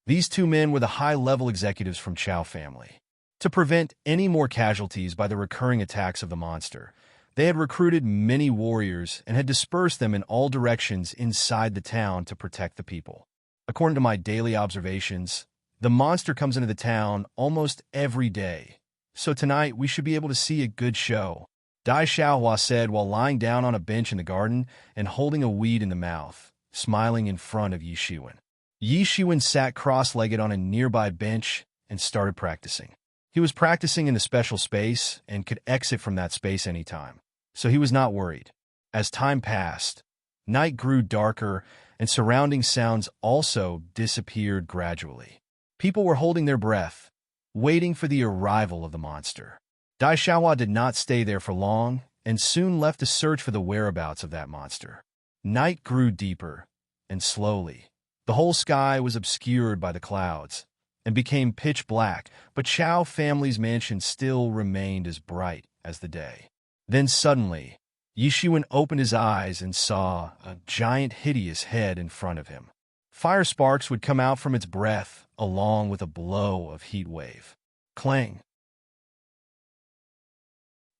These two men were the high-level executives from Chao family. To prevent any more casualties by the recurring attacks of the monster, they had recruited many warriors and had dispersed them in all directions inside the town to protect the people. According to my daily observations, the monster comes into the town almost every day, so tonight we should be able to see a good show, Dai Xiaohua said while lying down on a bench in the garden and holding a weed in the mouth, smiling in front of Yi Shiwen. Yi Shiwen sat cross-legged on a nearby bench and started practicing. He was practicing in a special space and could exit from that space anytime, so he was not worried. As time passed, night grew darker and surrounding sounds also disappeared gradually. People were holding their breath, waiting for the arrival of the monster. Dai Xiaohua did not stay there for long and soon left to search for the whereabouts of that monster. Night grew deeper, and slowly, the whole sky was obscured by the clouds and became pitch black, but Chow family's mansion still remained as bright as the day. Then suddenly, Yishuan opened his eyes and saw a giant hideous head in front of him. Fire sparks would come out from its breath, along with a blow of heat wave. Clang!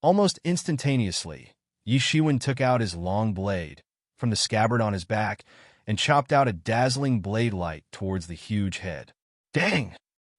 Almost instantaneously, Yishuan took out his long blade from the scabbard on his back and chopped out a dazzling blade light towards the huge head. Dang!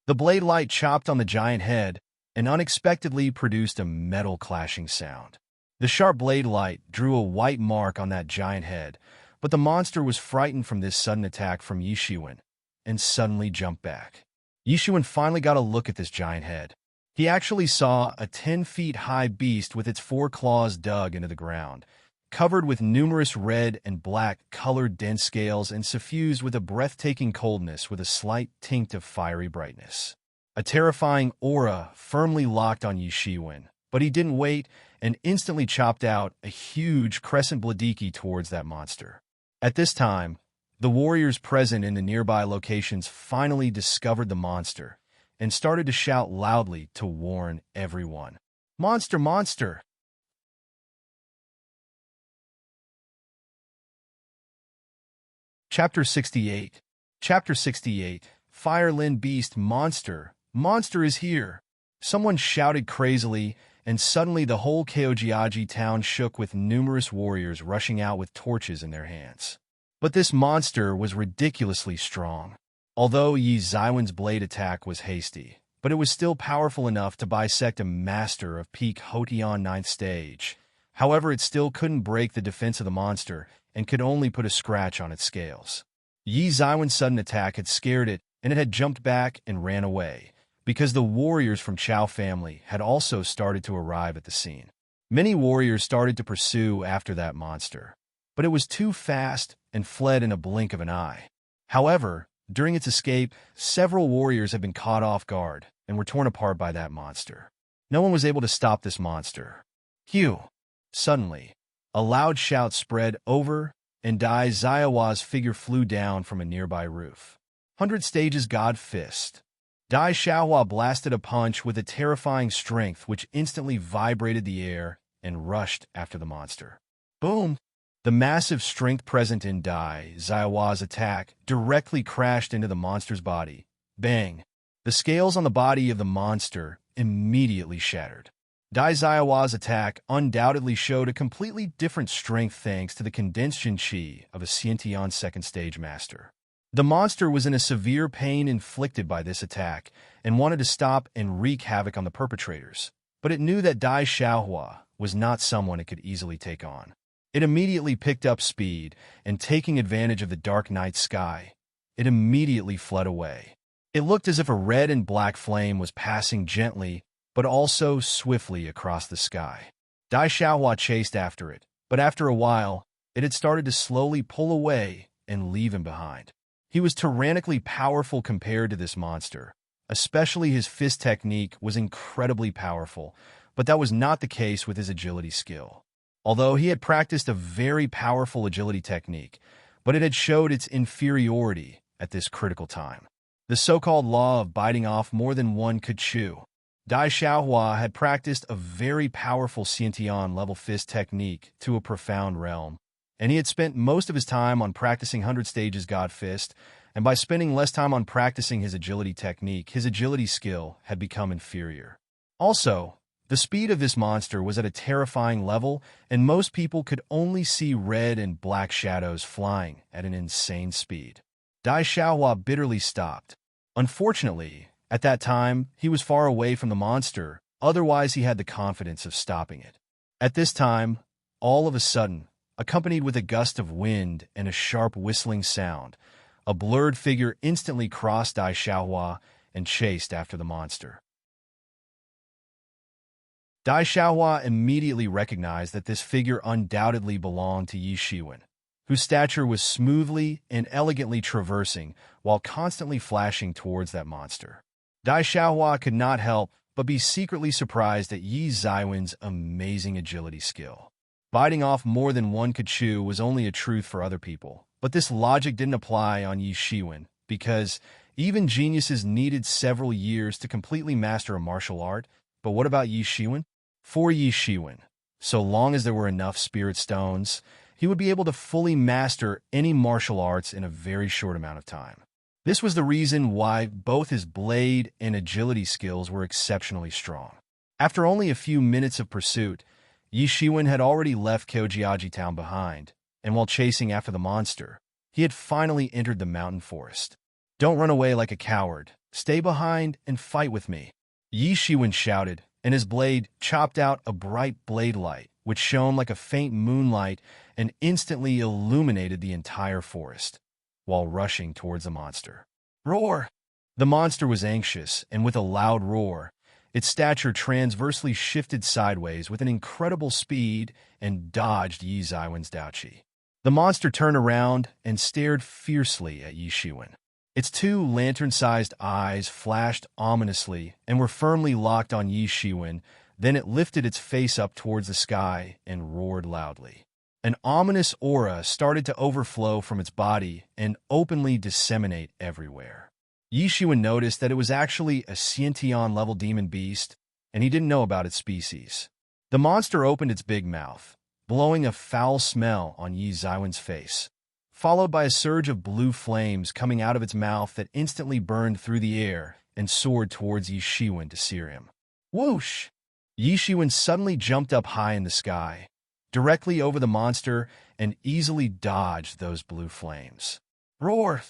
The blade light chopped on the giant head and unexpectedly produced a metal clashing sound. The sharp blade light drew a white mark on that giant head, but the monster was frightened from this sudden attack from Yishuan and suddenly jumped back. Yishuan finally got a look at this giant head. He actually saw a 10-feet-high beast with its 4 claws dug into the ground, covered with numerous red and black colored dense scales and suffused with a breathtaking coldness with a slight tint of fiery brightness. A terrifying aura firmly locked on Yishuan, but he didn't wait and instantly chopped out a huge crescent bladiki towards that monster. At this time, the warriors present in the nearby locations finally discovered the monster and started to shout loudly to warn everyone. Monster! Monster! Chapter 68. Chapter 68. Firelin Beast Monster! Monster is here! Someone shouted crazily, and suddenly the whole Kaojiaji town shook with numerous warriors rushing out with torches in their hands. But this monster was ridiculously strong. Although Yi Zaiwen's blade attack was hasty, but it was still powerful enough to bisect a master of peak Hotian 9th stage. However, it still couldn't break the defense of the monster and could only put a scratch on its scales. Yi Zaiwen's sudden attack had scared it, and it had jumped back and ran away, because the warriors from Chow family had also started to arrive at the scene. Many warriors started to pursue after that monster, but it was too fast and fled in a blink of an eye. However, during its escape, several warriors had been caught off guard and were torn apart by that monster. No one was able to stop this monster. Phew! Suddenly, a loud shout spread over, and Dai Zaiwa's figure flew down from a nearby roof. 100 Stages God Fist. Dai Xiaohua blasted a punch with a terrifying strength which instantly vibrated the air and rushed after the monster. Boom! The massive strength present in Dai Zaiwa's attack directly crashed into the monster's body. Bang! The scales on the body of the monster immediately shattered. Dai Zaiwa's attack undoubtedly showed a completely different strength thanks to the condensed Jinqi of a Xiantian 2nd stage master. The monster was in a severe pain inflicted by this attack and wanted to stop and wreak havoc on the perpetrators, but it knew that Dai Xiaohua was not someone it could easily take on. It immediately picked up speed, and taking advantage of the dark night sky, it immediately fled away. It looked as if a red and black flame was passing gently, but also swiftly across the sky. Dai Xiaohua chased after it, but after a while, it had started to slowly pull away and leave him behind. He was tyrannically powerful compared to this monster. Especially his fist technique was incredibly powerful, but that was not the case with his agility skill. Although he had practiced a very powerful agility technique, but it had showed its inferiority at this critical time. The so-called law of biting off more than one could chew. Dai Xiaohua had practiced a very powerful Xiantian level fist technique to a profound realm, and he had spent most of his time on practicing 100 Stages God Fist, and by spending less time on practicing his agility technique, his agility skill had become inferior. Also, the speed of this monster was at a terrifying level, and most people could only see red and black shadows flying at an insane speed. Dai Xiaohua bitterly stopped. Unfortunately, at that time, he was far away from the monster, otherwise he had the confidence of stopping it. At this time, all of a sudden, accompanied with a gust of wind and a sharp whistling sound, a blurred figure instantly crossed Dai Xiaohua and chased after the monster. Dai Xiaohua immediately recognized that this figure undoubtedly belonged to Yishuan, whose stature was smoothly and elegantly traversing while constantly flashing towards that monster. Dai Xiaohua could not help but be secretly surprised at Yi Zaiwen's amazing agility skill. Biting off more than one could chew was only a truth for other people, but this logic didn't apply on Yi Shiwen, because even geniuses needed several years to completely master a martial art. But what about Yi Shiwen? For Yi Shiwen, so long as there were enough spirit stones, he would be able to fully master any martial arts in a very short amount of time. This was the reason why both his blade and agility skills were exceptionally strong. After only a few minutes of pursuit, Yi Shiwen had already left Kyojiaji town behind, and while chasing after the monster, he had finally entered the mountain forest. "Don't run away like a coward. Stay behind and fight with me," Yi Shiwen shouted, and his blade chopped out a bright blade light, which shone like a faint moonlight and instantly illuminated the entire forest, while rushing towards the monster. Roar! The monster was anxious, and with a loud roar, its stature transversely shifted sideways with an incredible speed and dodged Yi Zaiwen's Daoqi. The monster turned around and stared fiercely at Yi Shiwen. Its two lantern-sized eyes flashed ominously and were firmly locked on Yi Shiwen. Then it lifted its face up towards the sky and roared loudly. An ominous aura started to overflow from its body and openly disseminate everywhere. Yi Shiwen noticed that it was actually a Xiantian-level demon beast, and he didn't know about its species. The monster opened its big mouth, blowing a foul smell on Yi Zaiwen's face, followed by a surge of blue flames coming out of its mouth that instantly burned through the air and soared towards Yi Shiwen to sear him. Whoosh! Yi Shiwen suddenly jumped up high in the sky, directly over the monster, and easily dodged those blue flames. Roar!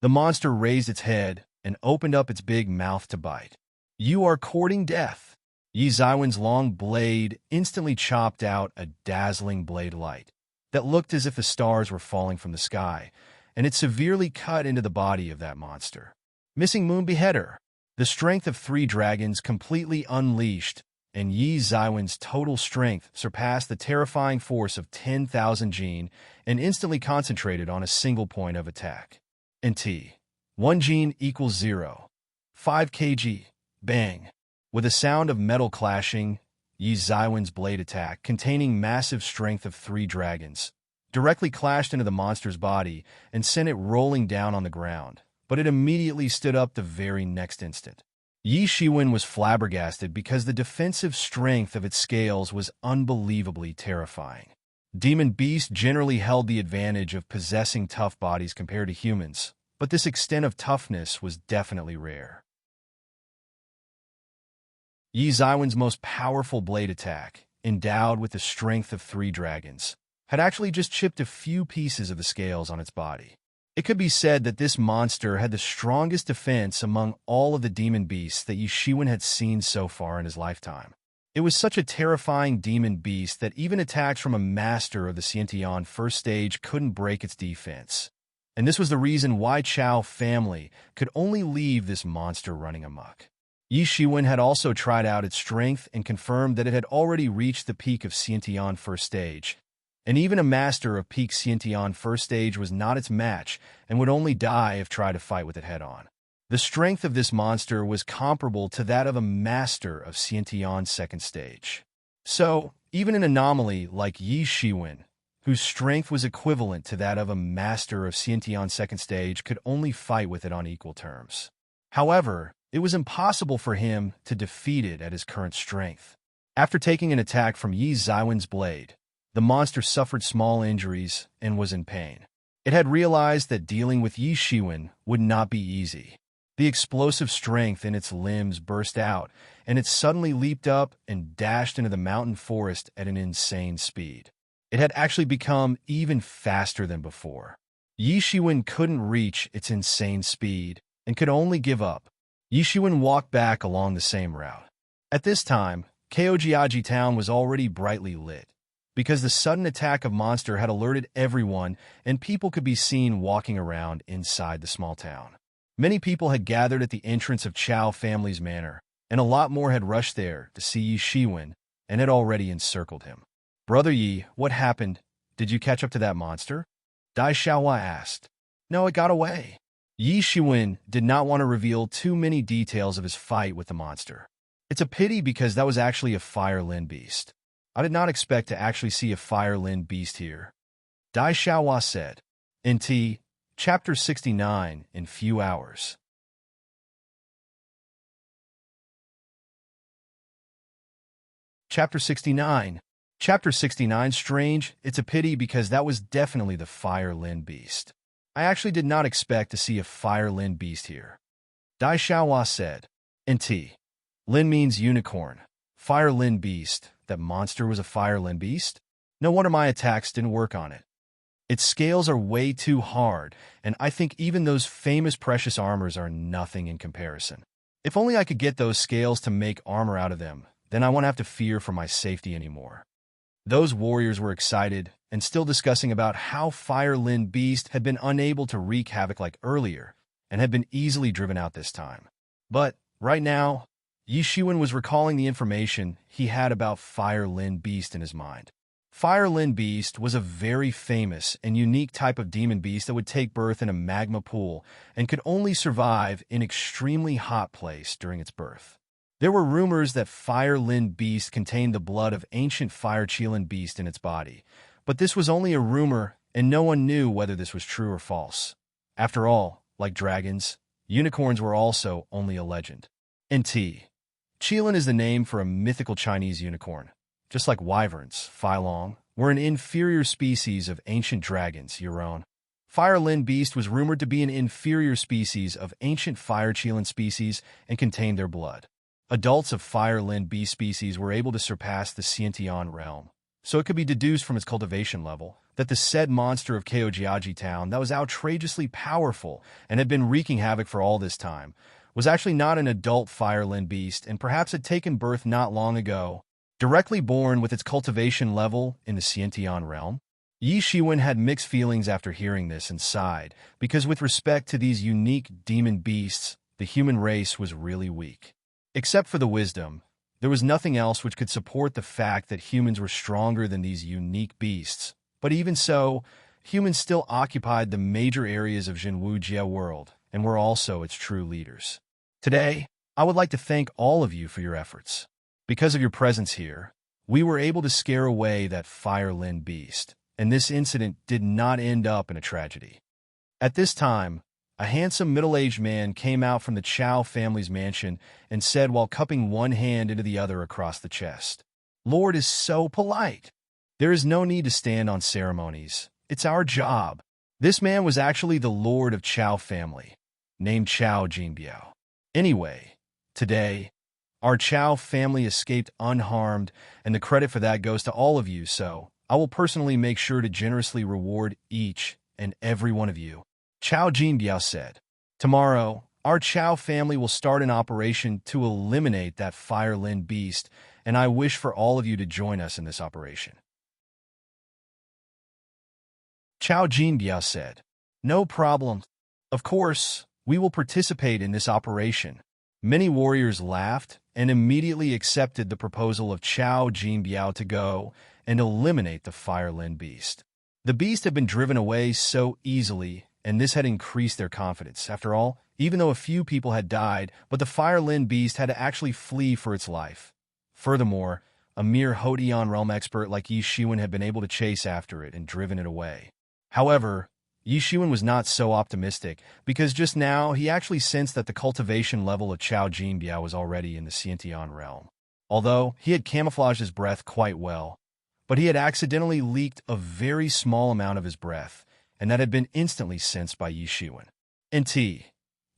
The monster raised its head and opened up its big mouth to bite. "You are courting death." Yi Zaiwen's long blade instantly chopped out a dazzling blade light that looked as if the stars were falling from the sky, and it severely cut into the body of that monster. Missing Moon Beheader. The strength of 3 dragons completely unleashed, and Yi Zaiwen's total strength surpassed the terrifying force of 10,000 Jin and instantly concentrated on a single point of attack. NT. 1 Jin equals 0. 5 kg. Bang. With a sound of metal clashing, Yi Zaiwen's blade attack, containing massive strength of 3 dragons, directly clashed into the monster's body and sent it rolling down on the ground, but it immediately stood up the very next instant. Yi Shiwen was flabbergasted because the defensive strength of its scales was unbelievably terrifying. Demon beasts generally held the advantage of possessing tough bodies compared to humans, but this extent of toughness was definitely rare. Yi Zaiwen's most powerful blade attack, endowed with the strength of 3 dragons, had actually just chipped a few pieces of the scales on its body. It could be said that this monster had the strongest defense among all of the demon beasts that Yi Shiwen had seen so far in his lifetime. It was such a terrifying demon beast that even attacks from a master of the Xiantian first stage couldn't break its defense. And this was the reason why Chao family could only leave this monster running amok. Yi Shiwen had also tried out its strength and confirmed that it had already reached the peak of Xiantian first stage, and even a master of peak Xiantian first stage was not its match and would only die if tried to fight with it head-on. The strength of this monster was comparable to that of a master of Xiantian second stage. So, even an anomaly like Yi Shiwen, whose strength was equivalent to that of a master of Xiantian second stage, could only fight with it on equal terms. However, it was impossible for him to defeat it at his current strength. After taking an attack from Yi Zaiwen's blade, the monster suffered small injuries and was in pain. It had realized that dealing with Yi Shiwen would not be easy. The explosive strength in its limbs burst out, and it suddenly leaped up and dashed into the mountain forest at an insane speed. It had actually become even faster than before. Yi Shiwen couldn't reach its insane speed and could only give up. Yi Shiwen walked back along the same route. At this time, Kyojiaji town was already brightly lit, because the sudden attack of monster had alerted everyone and people could be seen walking around inside the small town. Many people had gathered at the entrance of Chao family's manor, and a lot more had rushed there to see Yi Shiwen and had already encircled him. "Brother Yi, what happened? Did you catch up to that monster?" Dai Xiaohua asked. "No, it got away." Yi Shiwen did not want to reveal too many details of his fight with the monster. It's a pity because that was actually a fire Lin beast. I did not expect to actually see a fire Lin beast here. Dai Xiaohua said. NT, Chapter 69, in few hours. Chapter 69. Chapter 69, strange. It's a pity because that was definitely the fire Lin beast. I actually did not expect to see a fire Lin beast here. Dai Xiaohua said. NT. Lin means unicorn. Fire Lin beast. That monster was a fire Lin beast? No wonder my attacks didn't work on it. Its scales are way too hard, and I think even those famous precious armors are nothing in comparison. If only I could get those scales to make armor out of them, then I won't have to fear for my safety anymore. Those warriors were excited and still discussing about how Fire Lin Beast had been unable to wreak havoc like earlier and had been easily driven out this time. But right now, Yi Shiwen was recalling the information he had about Fire Lin Beast in his mind. Fire Lin Beast was a very famous and unique type of demon beast that would take birth in a magma pool and could only survive in extremely hot place during its birth. There were rumors that Fire Lin Beast contained the blood of ancient Fire Qilin Beast in its body, but this was only a rumor and no one knew whether this was true or false. After all, like dragons, unicorns were also only a legend. NT. Qilin is the name for a mythical Chinese unicorn. Just like wyverns, Filong, were an inferior species of ancient dragons, Euron. Fire Lin Beast was rumored to be an inferior species of ancient Fire Qilin species and contained their blood. Adults of Fire Lin Beast species were able to surpass the Xiantian realm, so it could be deduced from its cultivation level that the said monster of Keojiaji town that was outrageously powerful and had been wreaking havoc for all this time was actually not an adult Fire Lin Beast and perhaps had taken birth not long ago, directly born with its cultivation level in the Xiantian realm. Yi Shiwen had mixed feelings after hearing this and sighed, because with respect to these unique demon beasts, the human race was really weak. Except for the wisdom, there was nothing else which could support the fact that humans were stronger than these unique beasts. But even so, humans still occupied the major areas of Jinwujia world and were also its true leaders. Today, I would like to thank all of you for your efforts. Because of your presence here, we were able to scare away that Fire Lin Beast, and this incident did not end up in a tragedy. At this time, a handsome middle-aged man came out from the Chow family's mansion and said while cupping one hand into the other across the chest, "Lord is so polite. There is no need to stand on ceremonies. It's our job." This man was actually the Lord of Chow family, named Chow Jinbiao. Anyway, today, our Chow family escaped unharmed, and the credit for that goes to all of you, so I will personally make sure to generously reward each and every one of you. Chow Jinbiao said. Tomorrow, our Chow family will start an operation to eliminate that Fire Lin Beast, and I wish for all of you to join us in this operation. Chow Jinbiao said. No problem. Of course, we will participate in this operation. Many warriors laughed and immediately accepted the proposal of Chow Jinbiao to go and eliminate the Fire Lin Beast. The beast had been driven away so easily, and this had increased their confidence. After all, even though a few people had died, but the Fire Lin Beast had to actually flee for its life. Furthermore, a mere Hodian realm expert like Yi Shiwen had been able to chase after it and driven it away. However, Yi Shiwen was not so optimistic, because just now he actually sensed that the cultivation level of Chow Jinbiao was already in the Xiantian realm. Although he had camouflaged his breath quite well, but he had accidentally leaked a very small amount of his breath, and that had been instantly sensed by Yi Shiwen. NT.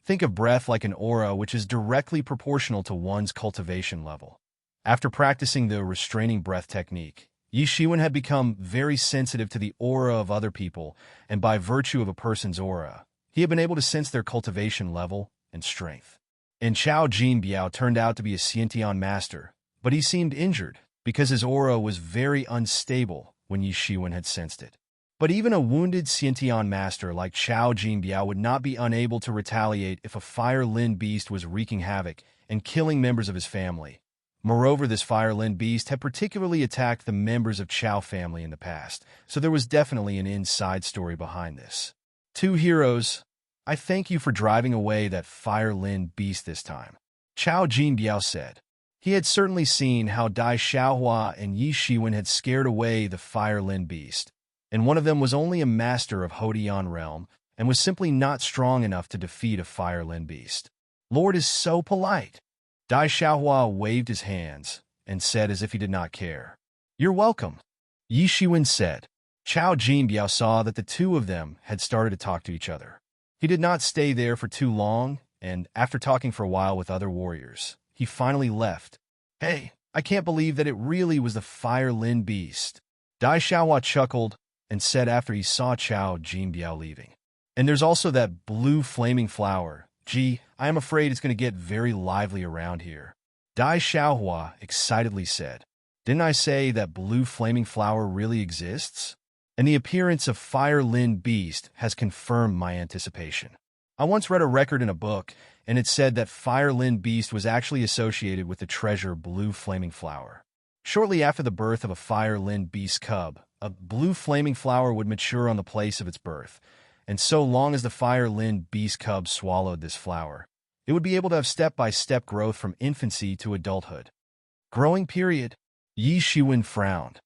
Think of breath like an aura which is directly proportional to one's cultivation level. After practicing the restraining breath technique, Yi Shiwen had become very sensitive to the aura of other people, and by virtue of a person's aura, he had been able to sense their cultivation level and strength. And Chow Jinbiao turned out to be a Xiantian master, but he seemed injured because his aura was very unstable when Yi Shiwen had sensed it. But even a wounded Xiantian master like Chow Jinbiao would not be unable to retaliate if a Fire Lin Beast was wreaking havoc and killing members of his family. Moreover, this Fire Lin Beast had particularly attacked the members of Chow family in the past, so there was definitely an inside story behind this. Two heroes, I thank you for driving away that Fire Lin Beast this time. Chow Jinbiao said. He had certainly seen how Dai Xiaohua and Yi Shiwen had scared away the Fire Lin beast, and one of them was only a master of Hodian realm and was simply not strong enough to defeat a Fire Lin beast. Lord is so polite. Dai Xiaohua waved his hands and said as if he did not care. You're welcome. Yi Shiwen said. Chao Jinbiao saw that the two of them had started to talk to each other. He did not stay there for too long, and after talking for a while with other warriors, he finally left. Hey, I can't believe that it really was the Fire Lin beast. Dai Xiaohua chuckled and said after he saw Chao Jinbiao leaving. And there's also that blue flaming flower. Gee, I am afraid it's going to get very lively around here. Dai Xiaohua excitedly said. Didn't I say that blue flaming flower really exists? And the appearance of Fire Lin beast has confirmed my anticipation. I once read a record in a book, and it said that Fire Lin beast was actually associated with the treasure blue flaming flower. Shortly after the birth of a Fire Lin beast cub, a blue flaming flower would mature on the place of its birth, and so long as the Fire Lin beast cub swallowed this flower, it would be able to have step-by-step growth from infancy to adulthood. Growing period. Yi Shiwen frowned.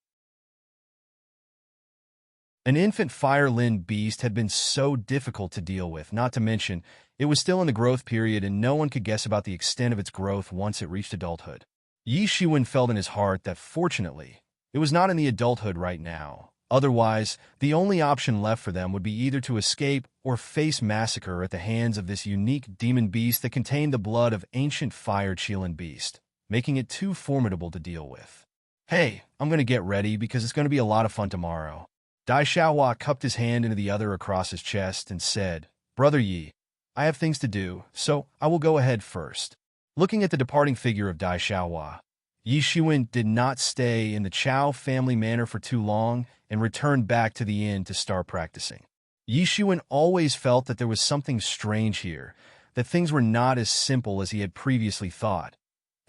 An infant Fire Lin beast had been so difficult to deal with, not to mention, it was still in the growth period and no one could guess about the extent of its growth once it reached adulthood. Yi Shiwen felt in his heart that, fortunately, it was not in the adulthood right now. Otherwise, the only option left for them would be either to escape or face massacre at the hands of this unique demon beast that contained the blood of ancient fire Qilin beast, making it too formidable to deal with. Hey, I'm going to get ready because it's going to be a lot of fun tomorrow. Dai Xiaohua cupped his hand into the other across his chest and said, Brother Yi, I have things to do, so I will go ahead first. Looking at the departing figure of Dai Xiaohua, Yi Shiwen did not stay in the Chao family manor for too long and returned back to the inn to start practicing. Yi Shiwen always felt that there was something strange here, that things were not as simple as he had previously thought,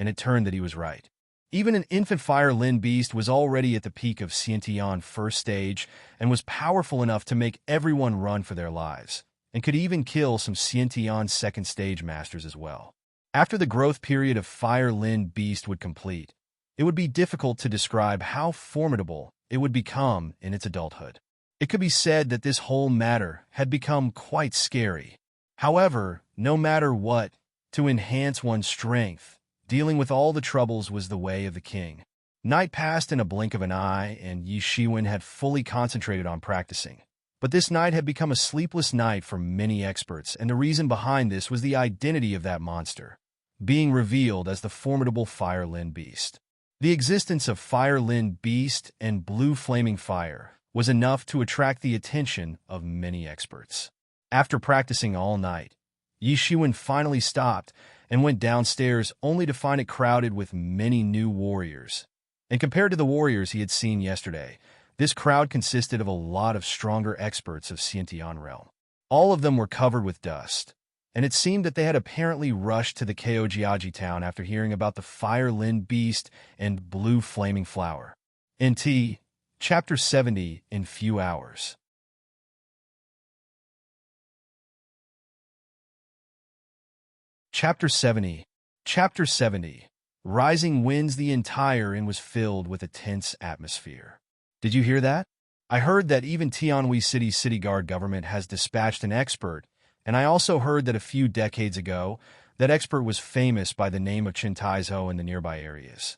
and it turned that he was right. Even an infant Fire Lin beast was already at the peak of Xiantian first stage and was powerful enough to make everyone run for their lives, and could even kill some Xiantian second stage masters as well. After the growth period of Fire Lin beast would complete, it would be difficult to describe how formidable it would become in its adulthood. It could be said that this whole matter had become quite scary. However, no matter what, to enhance one's strength, dealing with all the troubles was the way of the king. Night passed in a blink of an eye, and Yi Shiwen had fully concentrated on practicing. But this night had become a sleepless night for many experts, and the reason behind this was the identity of that monster, being revealed as the formidable Fire Lin beast. The existence of Fire Lin beast and blue flaming fire was enough to attract the attention of many experts. After practicing all night, Yi Shiwen finally stopped and went downstairs only to find it crowded with many new warriors. And compared to the warriors he had seen yesterday, this crowd consisted of a lot of stronger experts of Xiantian realm. All of them were covered with dust, and it seemed that they had apparently rushed to the Keojiaji town after hearing about the Fire Lin beast and blue flaming flower. NT, Chapter 70 in few hours. Chapter 70. Chapter 70. Rising winds. The entire inn was filled with a tense atmosphere. Did you hear that? I heard that even Tianhui City's city guard government has dispatched an expert, and I also heard that a few decades ago, that expert was famous by the name of Chen Taizhou in the nearby areas.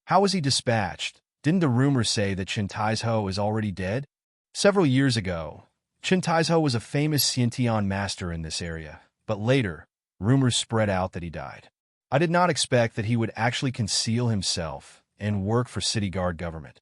How was he dispatched? Didn't the rumors say that Chen Taizhou is already dead? Several years ago, Chen Taizhou was a famous Xiantian master in this area, but later, rumors spread out that he died. I did not expect that he would actually conceal himself and work for city guard government.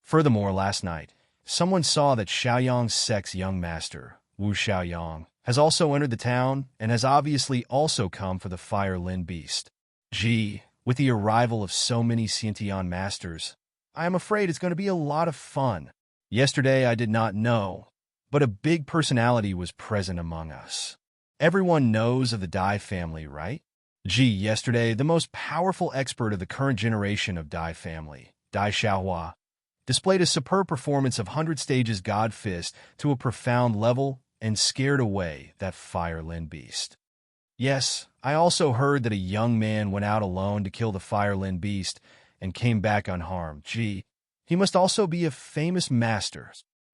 Furthermore, last night, someone saw that Xiaoyang's sect's young master, Wu Xiaoyang, has also entered the town and has obviously also come for the Fire Lin beast. Gee, with the arrival of so many Xiantian masters, I am afraid it's going to be a lot of fun. Yesterday I did not know, but a big personality was present among us. Everyone knows of the Dai family, right? Gee, yesterday, the most powerful expert of the current generation of Dai family, Dai Xiaohua, displayed a superb performance of 100 stages God Fist to a profound level and scared away that Fire Lin beast. Yes, I also heard that a young man went out alone to kill the Firelin beast and came back unharmed. Gee, he must also be a famous master.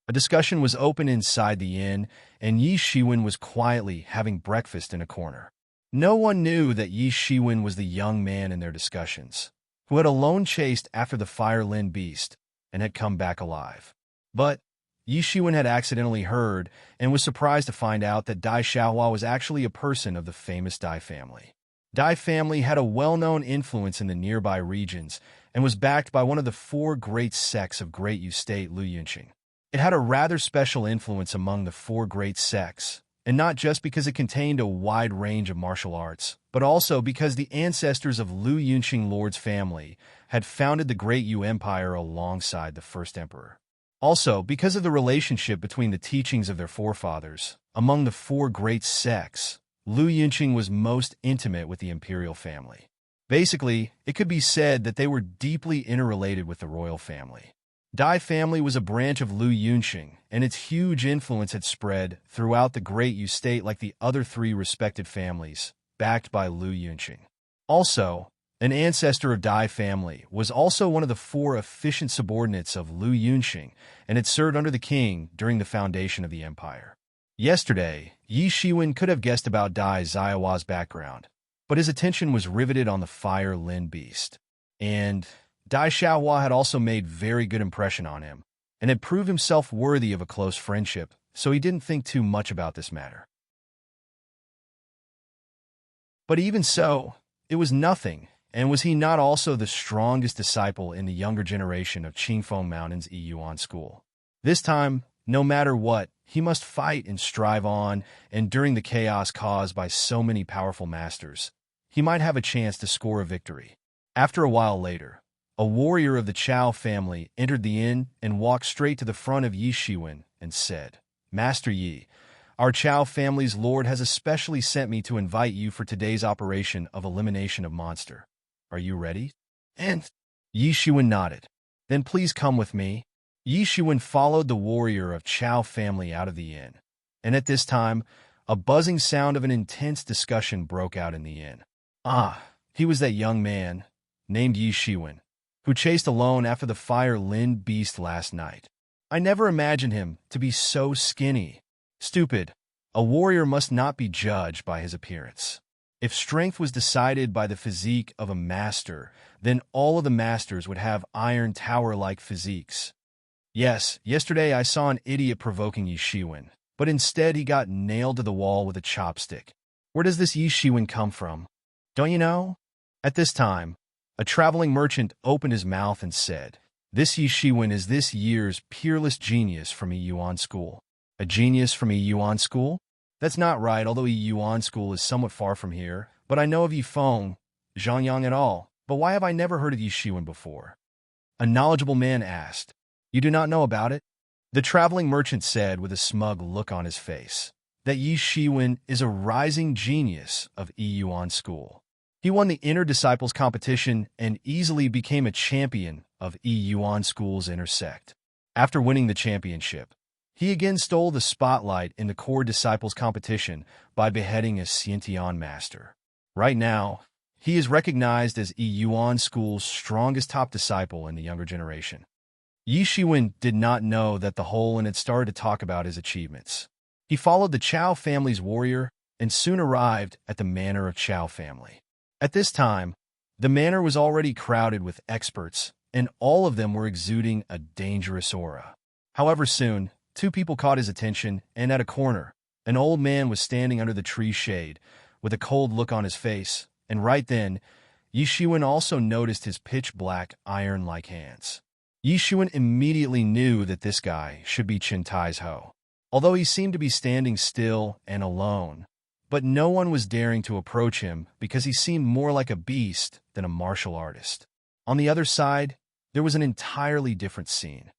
A discussion was open inside the inn, and Yi Shiwen was quietly having breakfast in a corner. No one knew that Yi Shiwen was the young man in their discussions, who had alone chased after the Firelin beast and had come back alive. But Yi Shiwen had accidentally heard and was surprised to find out that Dai Xiaohua was actually a person of the famous Dai family. Dai family had a well-known influence in the nearby regions and was backed by one of the four great sects of Great Yu State, Lu Yunqing. It had a rather special influence among the four great sects, and not just because it contained a wide range of martial arts, but also because the ancestors of Lu Yunqing Lord's family had founded the Great Yu Empire alongside the first emperor. Also, because of the relationship between the teachings of their forefathers, among the four great sects, Lu Yunqing was most intimate with the imperial family. Basically, it could be said that they were deeply interrelated with the royal family. Dai family was a branch of Lu Yunqing, and its huge influence had spread throughout the Great Yu State like the other three respected families, backed by Lu Yunqing. Also, an ancestor of Dai family was also one of the four efficient subordinates of Lu Yunqing and had served under the king during the foundation of the empire. Yesterday, Yi Shiwen could have guessed about Dai Xiaohua's background, but his attention was riveted on the Fire Lin beast. And Dai Xiaohua had also made very good impression on him, and had proved himself worthy of a close friendship, so he didn't think too much about this matter. But even so, it was nothing, and was he not also the strongest disciple in the younger generation of Qingfeng Mountain's Yiyuan school? This time, no matter what, he must fight and strive on, and during the chaos caused by so many powerful masters, he might have a chance to score a victory. After a while later, a warrior of the Chao family entered the inn and walked straight to the front of Yi Shiwen and said, "Master Yi, our Chao family's lord has especially sent me to invite you for today's operation of elimination of monster. Are you ready?" And Yi Shiwen nodded. "Then please come with me." Yi Shiwen followed the warrior of Chao family out of the inn, and at this time, a buzzing sound of an intense discussion broke out in the inn. He was that young man, named Yi Shiwen, who chased alone after the Fire Lin beast last night. I never imagined him to be so skinny. Stupid. A warrior must not be judged by his appearance. If strength was decided by the physique of a master, then all of the masters would have iron tower-like physiques. Yes, yesterday I saw an idiot provoking Yi Shiwen, but instead he got nailed to the wall with a chopstick. Where does this Yi Shiwen come from? Don't you know? At this time, a traveling merchant opened his mouth and said, "This Yi Shiwen is this year's peerless genius from Yiyuan School." A genius from Yiyuan School? That's not right, although Yiyuan School is somewhat far from here, but I know of Yifeng, Zhangyang and all, but why have I never heard of Yi Shiwen before? A knowledgeable man asked. You do not know about it? The traveling merchant said with a smug look on his face, that Yi Shiwen is a rising genius of Yiyuan School. He won the Inner Disciples competition and easily became a champion of Yiyuan School's inner sect. After winning the championship, he again stole the spotlight in the Core Disciples competition by beheading a Xiantian master. Right now, he is recognized as Yiyuan School's strongest top disciple in the younger generation. Yi Shiwen did not know that the whole and had started to talk about his achievements. He followed the Chao family's warrior and soon arrived at the manor of Chao family. At this time, the manor was already crowded with experts, and all of them were exuding a dangerous aura. However, soon, two people caught his attention, and at a corner, an old man was standing under the tree's shade, with a cold look on his face, and right then, Yi Shiwen also noticed his pitch-black, iron-like hands. Yi Shiwen immediately knew that this guy should be Chen Tai's Ho, although he seemed to be standing still and alone. But no one was daring to approach him because he seemed more like a beast than a martial artist. On the other side, there was an entirely different scene.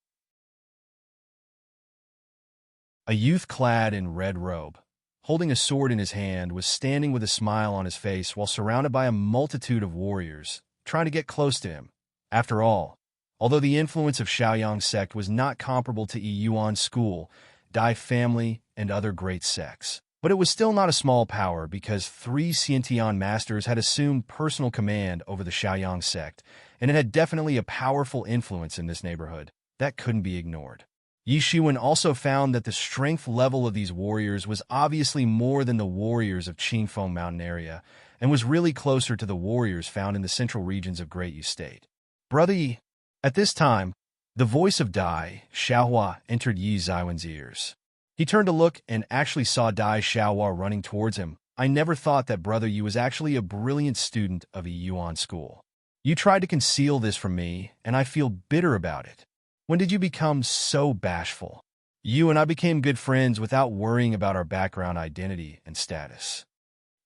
A youth clad in red robe, holding a sword in his hand, was standing with a smile on his face while surrounded by a multitude of warriors, trying to get close to him. After all, although the influence of Shaoyang sect was not comparable to Yiyuan School, Dai family, and other great sects, But it was still not a small power because 3 Xiantian masters had assumed personal command over the Shaoyang sect, and it had definitely a powerful influence in this neighborhood that couldn't be ignored. Yi Shiwen also found that the strength level of these warriors was obviously more than the warriors of Qingfeng Mountain area, and was really closer to the warriors found in the central regions of Great Yu State. Brother Yi. At this time, the voice of Dai Xiaohua entered Yi Ziwen's ears. He turned to look and actually saw Dai Xiaohua running towards him. I never thought that Brother Yi was actually a brilliant student of a Yuan school. You tried to conceal this from me, and I feel bitter about it. When did you become so bashful? You and I became good friends without worrying about our background identity and status.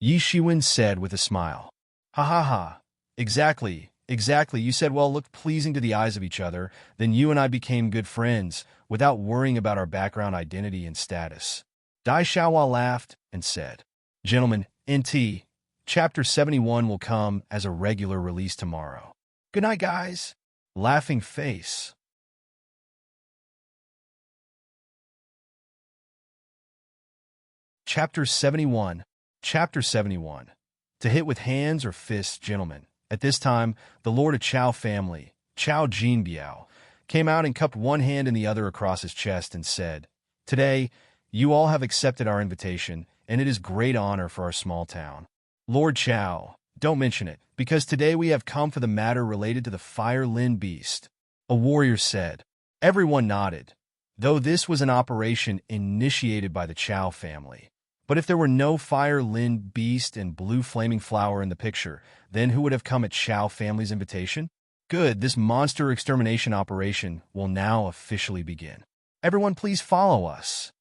Yi Shiwen said with a smile. Ha ha ha. Exactly. You said, well, look pleasing to the eyes of each other, then you and I became good friends, without worrying about our background identity and status. Dai Xiaohua laughed and said, Gentlemen, NT, Chapter 71 will come as a regular release tomorrow. Good night, guys. Laughing face. Chapter 71. To hit with hands or fists, gentlemen. At this time, the Lord of Chao family, Chao Jinbiao, came out and cupped one hand and the other across his chest and said, Today, you all have accepted our invitation, and it is great honor for our small town. Lord Chao, don't mention it, because today we have come for the matter related to the Fire Lin Beast. A warrior said. Everyone nodded, though this was an operation initiated by the Chao family. But if there were no Fire Lin Beast and Blue Flaming Flower in the picture, then who would have come at Chao family's invitation? Good, this monster extermination operation will now officially begin. Everyone please follow us.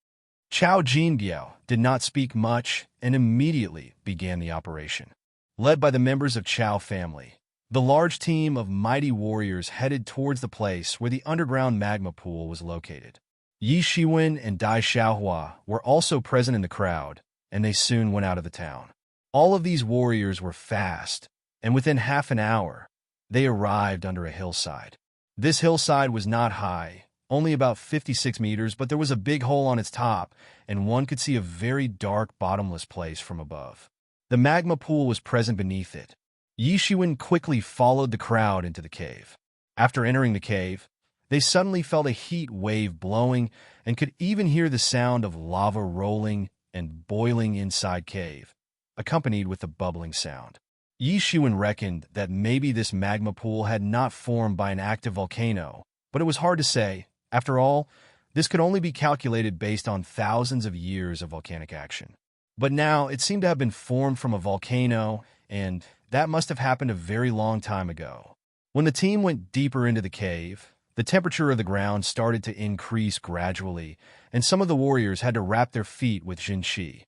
Chao Jinbiao did not speak much and immediately began the operation. Led by the members of Chao family, the large team of mighty warriors headed towards the place where the underground magma pool was located. Yi Shiwen and Dai Xiaohua were also present in the crowd, and they soon went out of the town. All of these warriors were fast, and within half an hour, they arrived under a hillside. This hillside was not high, only about 56 meters, but there was a big hole on its top, and one could see a very dark, bottomless place from above. The magma pool was present beneath it. Yi Shiwen quickly followed the crowd into the cave. After entering the cave, they suddenly felt a heat wave blowing and could even hear the sound of lava rolling and boiling inside cave, accompanied with a bubbling sound. Yi Shiwen reckoned that maybe this magma pool had not formed by an active volcano, but it was hard to say. After all, this could only be calculated based on thousands of years of volcanic action. But now it seemed to have been formed from a volcano, and that must have happened a very long time ago. When the team went deeper into the cave, the temperature of the ground started to increase gradually, and some of the warriors had to wrap their feet with jinshi.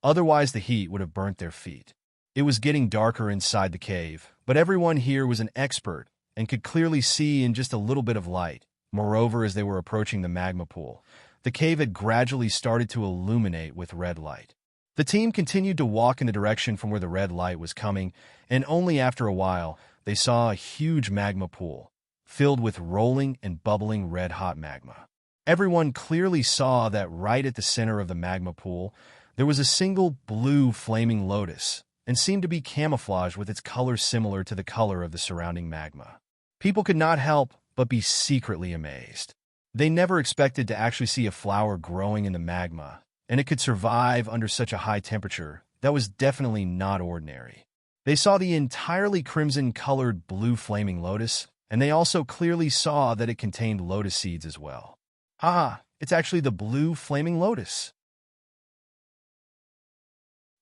Otherwise, the heat would have burnt their feet. It was getting darker inside the cave, but everyone here was an expert and could clearly see in just a little bit of light. Moreover, as they were approaching the magma pool, the cave had gradually started to illuminate with red light. The team continued to walk in the direction from where the red light was coming, and only after a while, they saw a huge magma pool, filled with rolling and bubbling red-hot magma. Everyone clearly saw that right at the center of the magma pool, there was a single blue flaming lotus, and seemed to be camouflaged with its color similar to the color of the surrounding magma. People could not help but be secretly amazed. They never expected to actually see a flower growing in the magma, and it could survive under such a high temperature. That was definitely not ordinary. They saw the entirely crimson-colored blue flaming lotus, and they also clearly saw that it contained lotus seeds as well. Ah, it's actually the blue flaming lotus.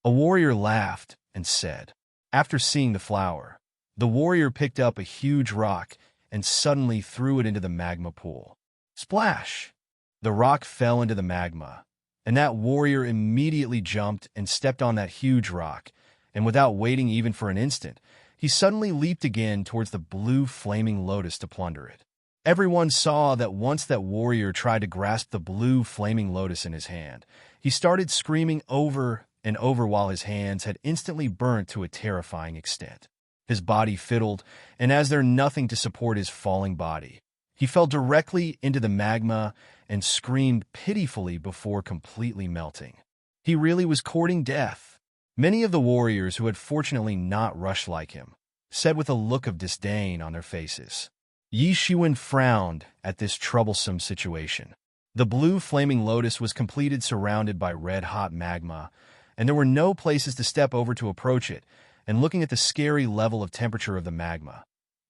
A warrior laughed and said. After seeing the flower, the warrior picked up a huge rock and suddenly threw it into the magma pool. Splash! The rock fell into the magma, and that warrior immediately jumped and stepped on that huge rock, and without waiting even for an instant, he suddenly leaped again towards the blue flaming lotus to plunder it. Everyone saw that once that warrior tried to grasp the blue flaming lotus in his hand, he started screaming over and over while his hands had instantly burnt to a terrifying extent. His body fiddled, and as there nothing to support his falling body, he fell directly into the magma and screamed pitifully before completely melting. He really was courting death. Many of the warriors who had fortunately not rushed like him said with a look of disdain on their faces. Yi Shiwen frowned at this troublesome situation. The blue flaming lotus was completed surrounded by red-hot magma, and there were no places to step over to approach it, and looking at the scary level of temperature of the magma.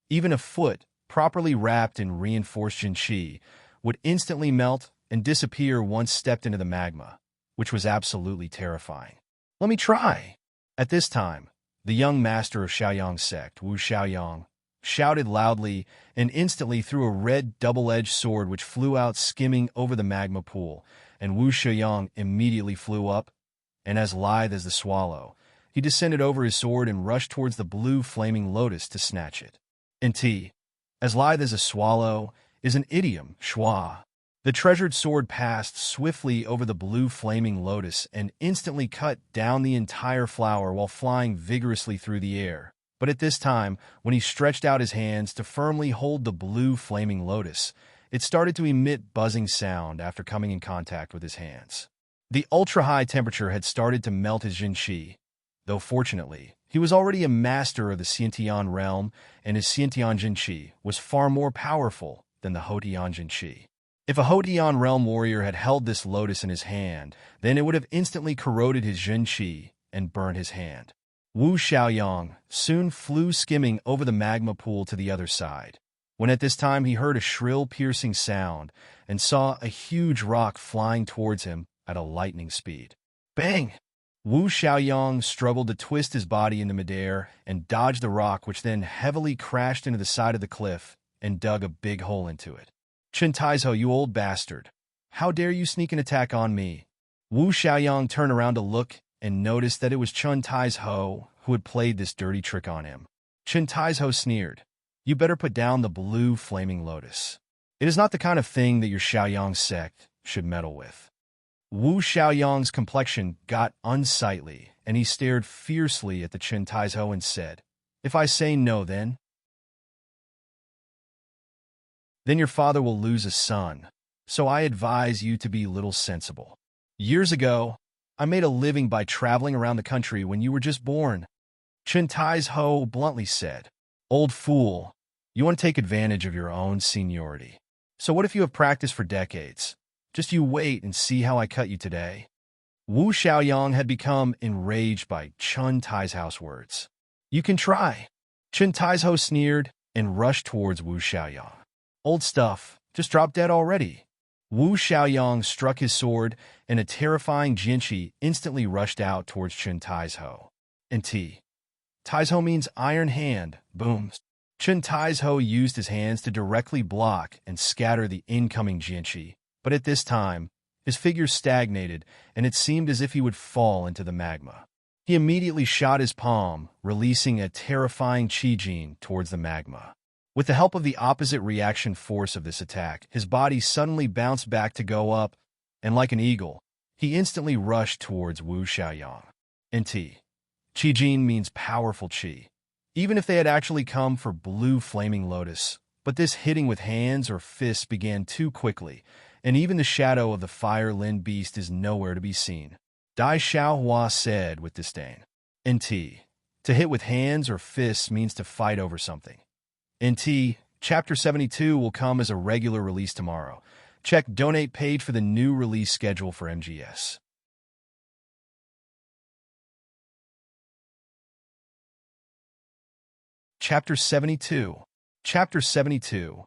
Even a foot, properly wrapped in reinforced jinqi, would instantly melt and disappear once stepped into the magma, which was absolutely terrifying. Let me try. At this time, the young master of Xiaoyang's sect, Wu Xiaoyang, shouted loudly and instantly threw a red double-edged sword which flew out skimming over the magma pool, and Wu Xiaoyang immediately flew up, and as lithe as the swallow, he descended over his sword and rushed towards the blue flaming lotus to snatch it. As lithe as a swallow is an idiom, schwa. The treasured sword passed swiftly over the blue flaming lotus and instantly cut down the entire flower while flying vigorously through the air. But at this time, when he stretched out his hands to firmly hold the blue flaming lotus, it started to emit buzzing sound after coming in contact with his hands. The ultra-high temperature had started to melt his jinqi, though fortunately, he was already a master of the Xiantian realm, and his Xiantian jinqi was far more powerful than the Houtian jinqi. If a Houtian realm warrior had held this lotus in his hand, then it would have instantly corroded his jinqi and burned his hand. Wu Xiaoyang soon flew skimming over the magma pool to the other side, when at this time he heard a shrill piercing sound and saw a huge rock flying towards him at a lightning speed. Bang! Wu Xiaoyang struggled to twist his body into midair and dodge the rock, which then heavily crashed into the side of the cliff and dug a big hole into it. Chen Taizhou, you old bastard! How dare you sneak an attack on me? Wu Xiaoyang turned around to look and noticed that it was Chen Taizhou who had played this dirty trick on him. Chen Taizhou sneered, "You better put down the blue flaming lotus. It is not the kind of thing that your Xiaoyang sect should meddle with." Wu Xiaoyang's complexion got unsightly, and he stared fiercely at the Chen Taizhou and said, "If I say no, then your father will lose a son, so I advise you to be a little sensible. Years ago, I made a living by traveling around the country when you were just born." Chen Taizhou bluntly said, "Old fool, you want to take advantage of your own seniority. So what if you have practiced for decades? Just you wait and see how I cut you today." Wu Xiaoyang had become enraged by Chen Taizhou's words. "You can try." Chen Taizhou sneered and rushed towards Wu Xiaoyang. "Old stuff, just drop dead already." Wu Xiaoyang struck his sword, and a terrifying jinqi instantly rushed out towards Chen Taizhou. Taizhou means iron hand, booms. Chen Taizhou used his hands to directly block and scatter the incoming jinqi, but at this time, his figure stagnated, and it seemed as if he would fall into the magma. He immediately shot his palm, releasing a terrifying qi-jin towards the magma. With the help of the opposite reaction force of this attack, his body suddenly bounced back to go up, and like an eagle, he instantly rushed towards Wu Xiaoyang. Qi-jin means powerful qi, even if they had actually come for blue flaming lotus, but this hitting with hands or fists began too quickly, and even the shadow of the fire Lin beast is nowhere to be seen. Dai Xiaohua said with disdain. To hit with hands or fists means to fight over something. Chapter 72 will come as a regular release tomorrow. Check donate page for the new release schedule for MGS. Chapter 72. Chapter 72.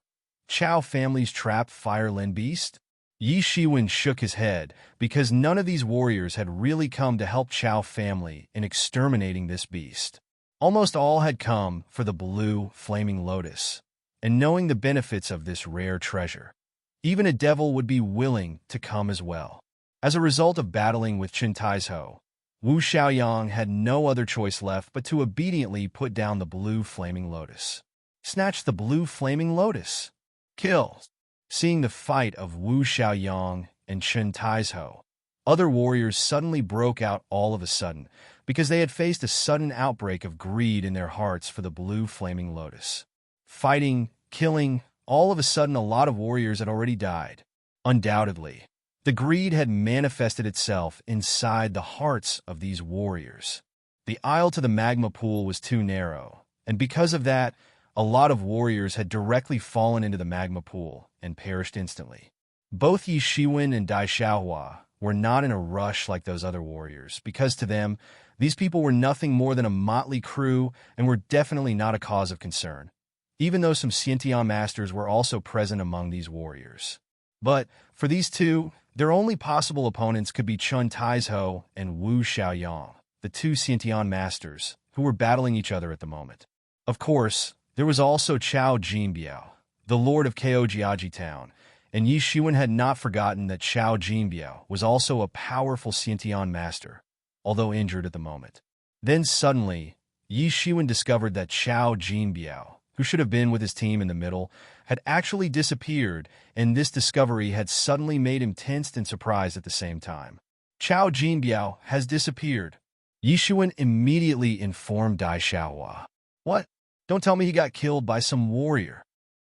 Chao family's trap Fire Lin Beast? Yi Shiwen shook his head, because none of these warriors had really come to help Chao family in exterminating this beast. Almost all had come for the blue, flaming lotus, and knowing the benefits of this rare treasure. Even a devil would be willing to come as well. As a result of battling with Chen Taizhou, Wu Xiaoyang had no other choice left but to obediently put down the blue flaming lotus. Snatch the blue flaming lotus. Kill. Seeing the fight of Wu Xiaoyang and Chen Taizhou, other warriors suddenly broke out all of a sudden, because they had faced a sudden outbreak of greed in their hearts for the blue flaming lotus. Fighting, killing, all of a sudden a lot of warriors had already died. Undoubtedly, The greed had manifested itself inside the hearts of these warriors. The aisle to the magma pool was too narrow, and because of that, a lot of warriors had directly fallen into the magma pool and perished instantly. Both Yi Shiwen and Dai Xiaohua were not in a rush like those other warriors, because to them, these people were nothing more than a motley crew and were definitely not a cause of concern, even though some Xiantian masters were also present among these warriors. But for these two, their only possible opponents could be Chun Taizhou and Wu Xiaoyang, the two Xiantian masters, who were battling each other at the moment. Of course, there was also Chao Jinbiao, the lord of Keojiaji town, and Yi Shiwen had not forgotten that Chao Jinbiao was also a powerful Xiantian master, although injured at the moment. Then suddenly, Yi Shiwen discovered that Chao Jinbiao, who should have been with his team in the middle, had actually disappeared, and this discovery had suddenly made him tensed and surprised at the same time. Chao Jinbiao has disappeared. Yi Shiwen immediately informed Dai Xiaohua. What? Don't tell me he got killed by some warrior.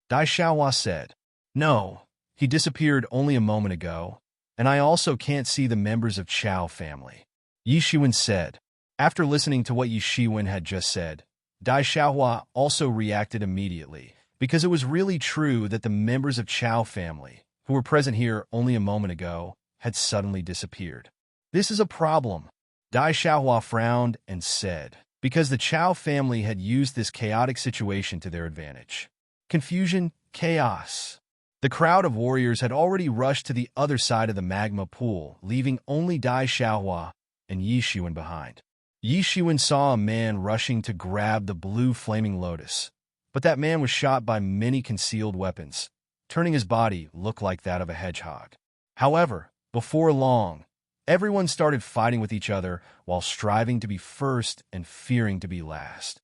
Dai Xiaohua said. No, he disappeared only a moment ago, and I also can't see the members of Chao family. Yi Shiwen said. After listening to what Yi Shiwen had just said, Dai Xiaohua also reacted immediately, because it was really true that the members of Chao family, who were present here only a moment ago, had suddenly disappeared. This is a problem. Dai Xiaohua frowned and said, because the Chao family had used this chaotic situation to their advantage. Confusion, chaos. The crowd of warriors had already rushed to the other side of the magma pool, leaving only Dai Xiaohua and Yi Shiwen behind. Yi Shiwen saw a man rushing to grab the blue flaming lotus, but that man was shot by many concealed weapons, turning his body look like that of a hedgehog. However, before long, everyone started fighting with each other while striving to be first and fearing to be last.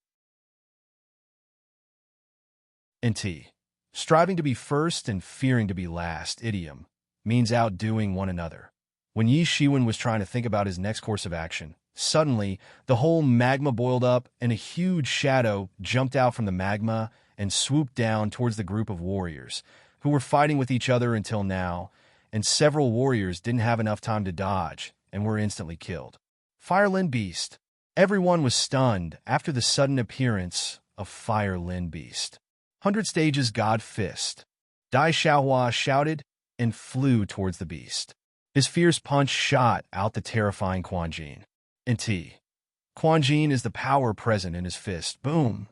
NT. Striving to be first and fearing to be last idiom means outdoing one another. When Yi Shiwen was trying to think about his next course of action, suddenly the whole magma boiled up and a huge shadow jumped out from the magma and swooped down towards the group of warriors, who were fighting with each other until now, and several warriors didn't have enough time to dodge and were instantly killed. Fire Lin Beast. Everyone was stunned after the sudden appearance of Fire Lin Beast. 100 Stages God Fist. Dai Xiaohua shouted and flew towards the beast. His fierce punch shot out the terrifying Quan Jin. NT. Quan Jin is the power present in his fist. Boom!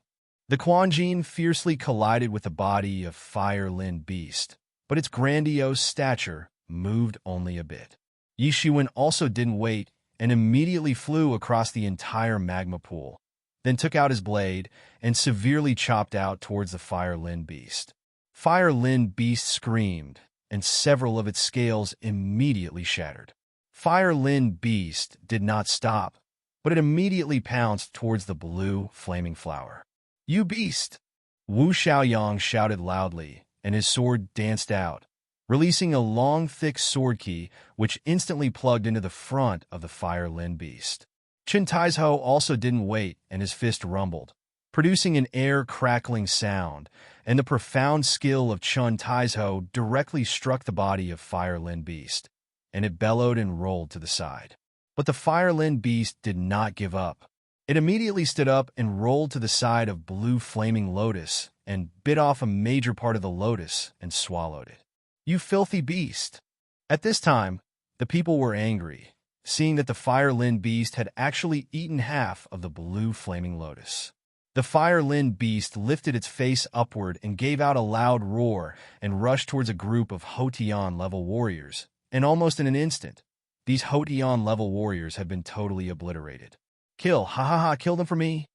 The Quan Jin fiercely collided with the body of Fire Lin Beast, but its grandiose stature moved only a bit. Yi Shiwen also didn't wait and immediately flew across the entire magma pool, then took out his blade and severely chopped out towards the Fire Lin Beast. Fire Lin Beast screamed, and several of its scales immediately shattered. Fire Lin Beast did not stop, but it immediately pounced towards the blue flaming flower. You beast! Wu Xiaoyang shouted loudly, and his sword danced out, releasing a long, thick sword key which instantly plugged into the front of the Fire Lin Beast. Chun Taizhou also didn't wait, and his fist rumbled, producing an air-crackling sound, and the profound skill of Chun Taizhou directly struck the body of Fire Lin Beast, and it bellowed and rolled to the side. But the Fire Lin Beast did not give up. It immediately stood up and rolled to the side of Blue Flaming Lotus and bit off a major part of the lotus and swallowed it. You filthy beast! At this time, the people were angry, seeing that the Fire Lin Beast had actually eaten half of the blue flaming lotus. The Fire Lin Beast lifted its face upward and gave out a loud roar and rushed towards a group of Hotian-level warriors, and almost in an instant, these Hotian-level warriors had been totally obliterated. Kill, ha ha ha, kill them for me!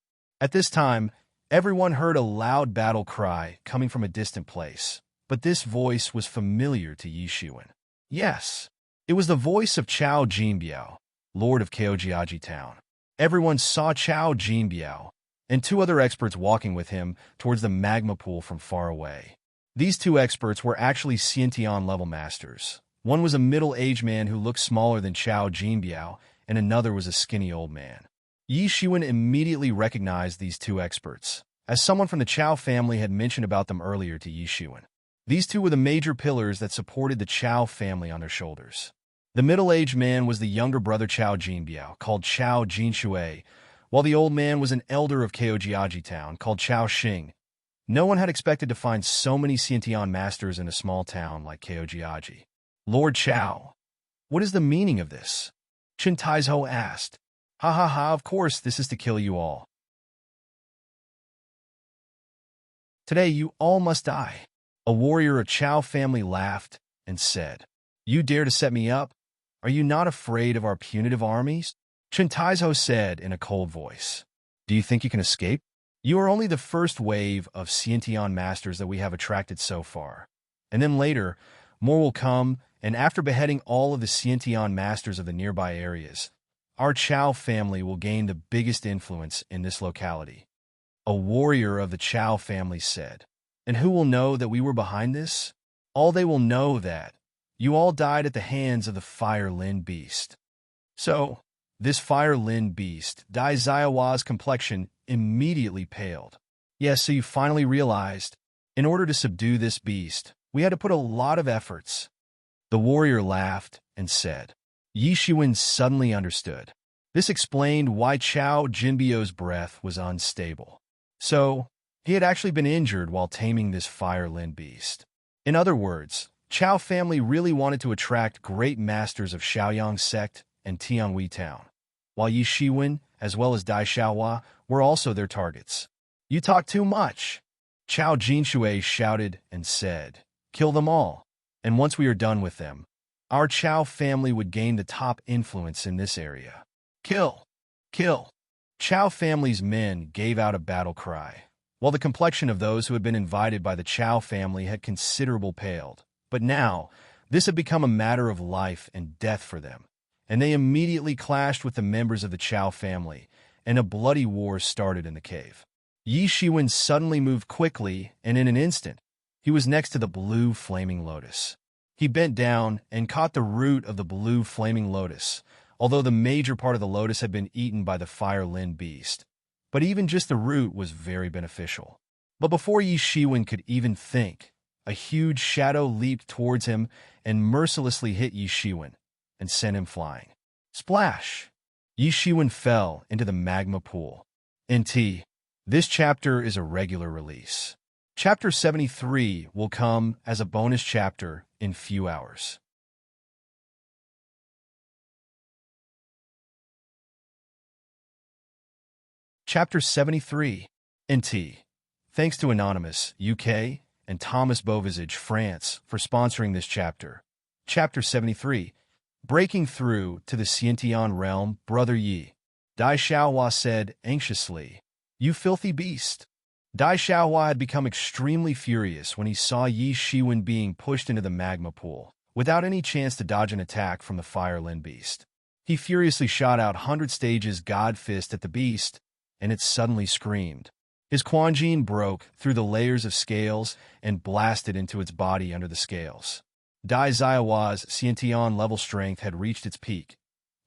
At this time, everyone heard a loud battle cry coming from a distant place, but this voice was familiar to Yi Shiwen. Yes! It was the voice of Chao Jinbiao, lord of Keojiaji town. Everyone saw Chao Jinbiao and two other experts walking with him towards the magma pool from far away. These two experts were actually Xiantian-level masters. One was a middle-aged man who looked smaller than Chao Jinbiao, and another was a skinny old man. Yi Shiwen immediately recognized these two experts, as someone from the Chao family had mentioned about them earlier to Yi Shiwen. These two were the major pillars that supported the Chao family on their shoulders. The middle-aged man was the younger brother Chao Jinbiao, called Chao Jinshui, while the old man was an elder of Keojiaji town, called Chao Xing. No one had expected to find so many Xiantian masters in a small town like Keojiaji. Lord Chao, what is the meaning of this? Chen Taizhou asked. Ha ha ha, of course this is to kill you all. Today you all must die. A warrior of Chao family laughed and said, You dare to set me up? Are you not afraid of our punitive armies? Chen Taizhou said in a cold voice. Do you think you can escape? You are only the first wave of Xiantian masters that we have attracted so far. And then later, more will come, and after beheading all of the Xiantian masters of the nearby areas, our Chao family will gain the biggest influence in this locality. A warrior of the Chao family said. And who will know that we were behind this? All they will know that you all died at the hands of the Fire Lin beast. So, this Fire Lin beast, Dai Ziawa's complexion immediately paled. Yes, so you finally realized, in order to subdue this beast, we had to put a lot of efforts. The warrior laughed and said. Yi Shiwen suddenly understood. This explained why Chao Jinbiao's breath was unstable. So, he had actually been injured while taming this Fire Lin beast. In other words, Chao family really wanted to attract great masters of Shaoyang sect and Tianhui town, while Yi Shiwen, as well as Dai Xiaohua, were also their targets. You talk too much, Chao Jinshui shouted and said. Kill them all, and once we are done with them, our Chao family would gain the top influence in this area. Kill! Kill! Chao family's men gave out a battle cry, while the complexion of those who had been invited by the Chao family had considerably paled. But now, this had become a matter of life and death for them, and they immediately clashed with the members of the Chao family, and a bloody war started in the cave. Yi Shiwen suddenly moved quickly, and in an instant, he was next to the blue flaming lotus. He bent down and caught the root of the blue flaming lotus, although the major part of the lotus had been eaten by the Fire Lin beast. But even just the root was very beneficial. But before Yi Shiwen could even think, a huge shadow leaped towards him and mercilessly hit Yi Shiwen and sent him flying. Splash! Yi Shiwen fell into the magma pool. NT, this chapter is a regular release. Chapter 73 will come as a bonus chapter in few hours. Chapter 73, NT. Thanks to Anonymous, UK, and Thomas Beauvisage, France, for sponsoring this chapter. Chapter 73, Breaking Through to the Xiantian Realm, Brother Yi. Dai Xiaohua said anxiously, You filthy beast. Dai Xiaohua had become extremely furious when he saw Yi Shiwen being pushed into the magma pool, without any chance to dodge an attack from the Fire Lin beast. He furiously shot out 100 stages God Fist at the beast, and it suddenly screamed. His Quanjin broke through the layers of scales and blasted into its body under the scales. Dai Ziawa's Xiantian level strength had reached its peak,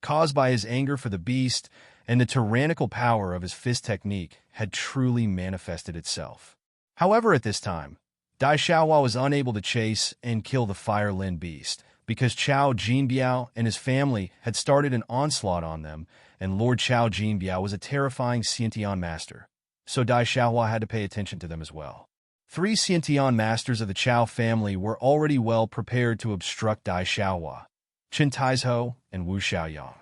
caused by his anger for the beast, and the tyrannical power of his fist technique had truly manifested itself. However, at this time, Dai Xiaohua was unable to chase and kill the Fire Lin beast, because Chao Jinbiao and his family had started an onslaught on them, and Lord Chao Jinbiao was a terrifying Xiantian master, so Dai Xiaohua had to pay attention to them as well. 3 Xiantian masters of the Chao family were already well prepared to obstruct Dai Xiaohua, Chen Taizhou, and Wu Xiaoyang.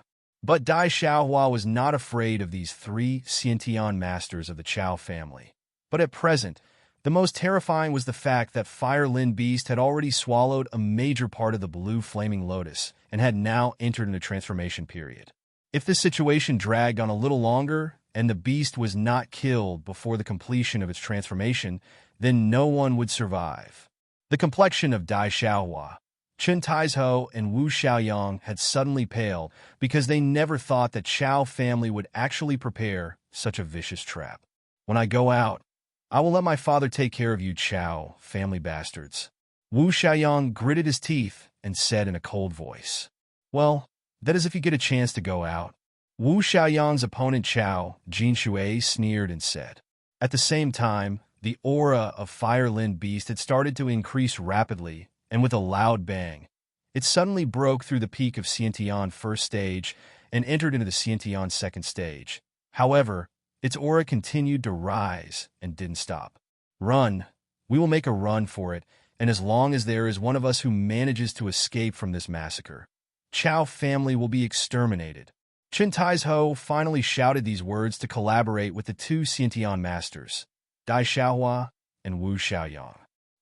But Dai Xiaohua was not afraid of these 3 Xiantian masters of the Chao family. But at present, the most terrifying was the fact that Fire Lin Beast had already swallowed a major part of the blue flaming lotus and had now entered into transformation period. If this situation dragged on a little longer and the beast was not killed before the completion of its transformation, then no one would survive. The complexion of Dai Xiaohua, Chen Taizhou, and Wu Xiaoyang had suddenly paled because they never thought that Chao family would actually prepare such a vicious trap. When I go out, I will let my father take care of you Chao family bastards. Wu Xiaoyang gritted his teeth and said in a cold voice. Well, that is if you get a chance to go out. Wu Xiaoyang's opponent Chao Jinshui sneered and said. At the same time, the aura of Fire Lin Beast had started to increase rapidly, and with a loud bang, it suddenly broke through the peak of Xiantian first stage and entered into the Xiantian second stage. However, its aura continued to rise and didn't stop. Run. We will make a run for it, and as long as there is one of us who manages to escape from this massacre, Chao family will be exterminated. Chen Taizhou finally shouted these words to collaborate with the two Xiantian masters, Dai Xiaohua and Wu Xiaoyang.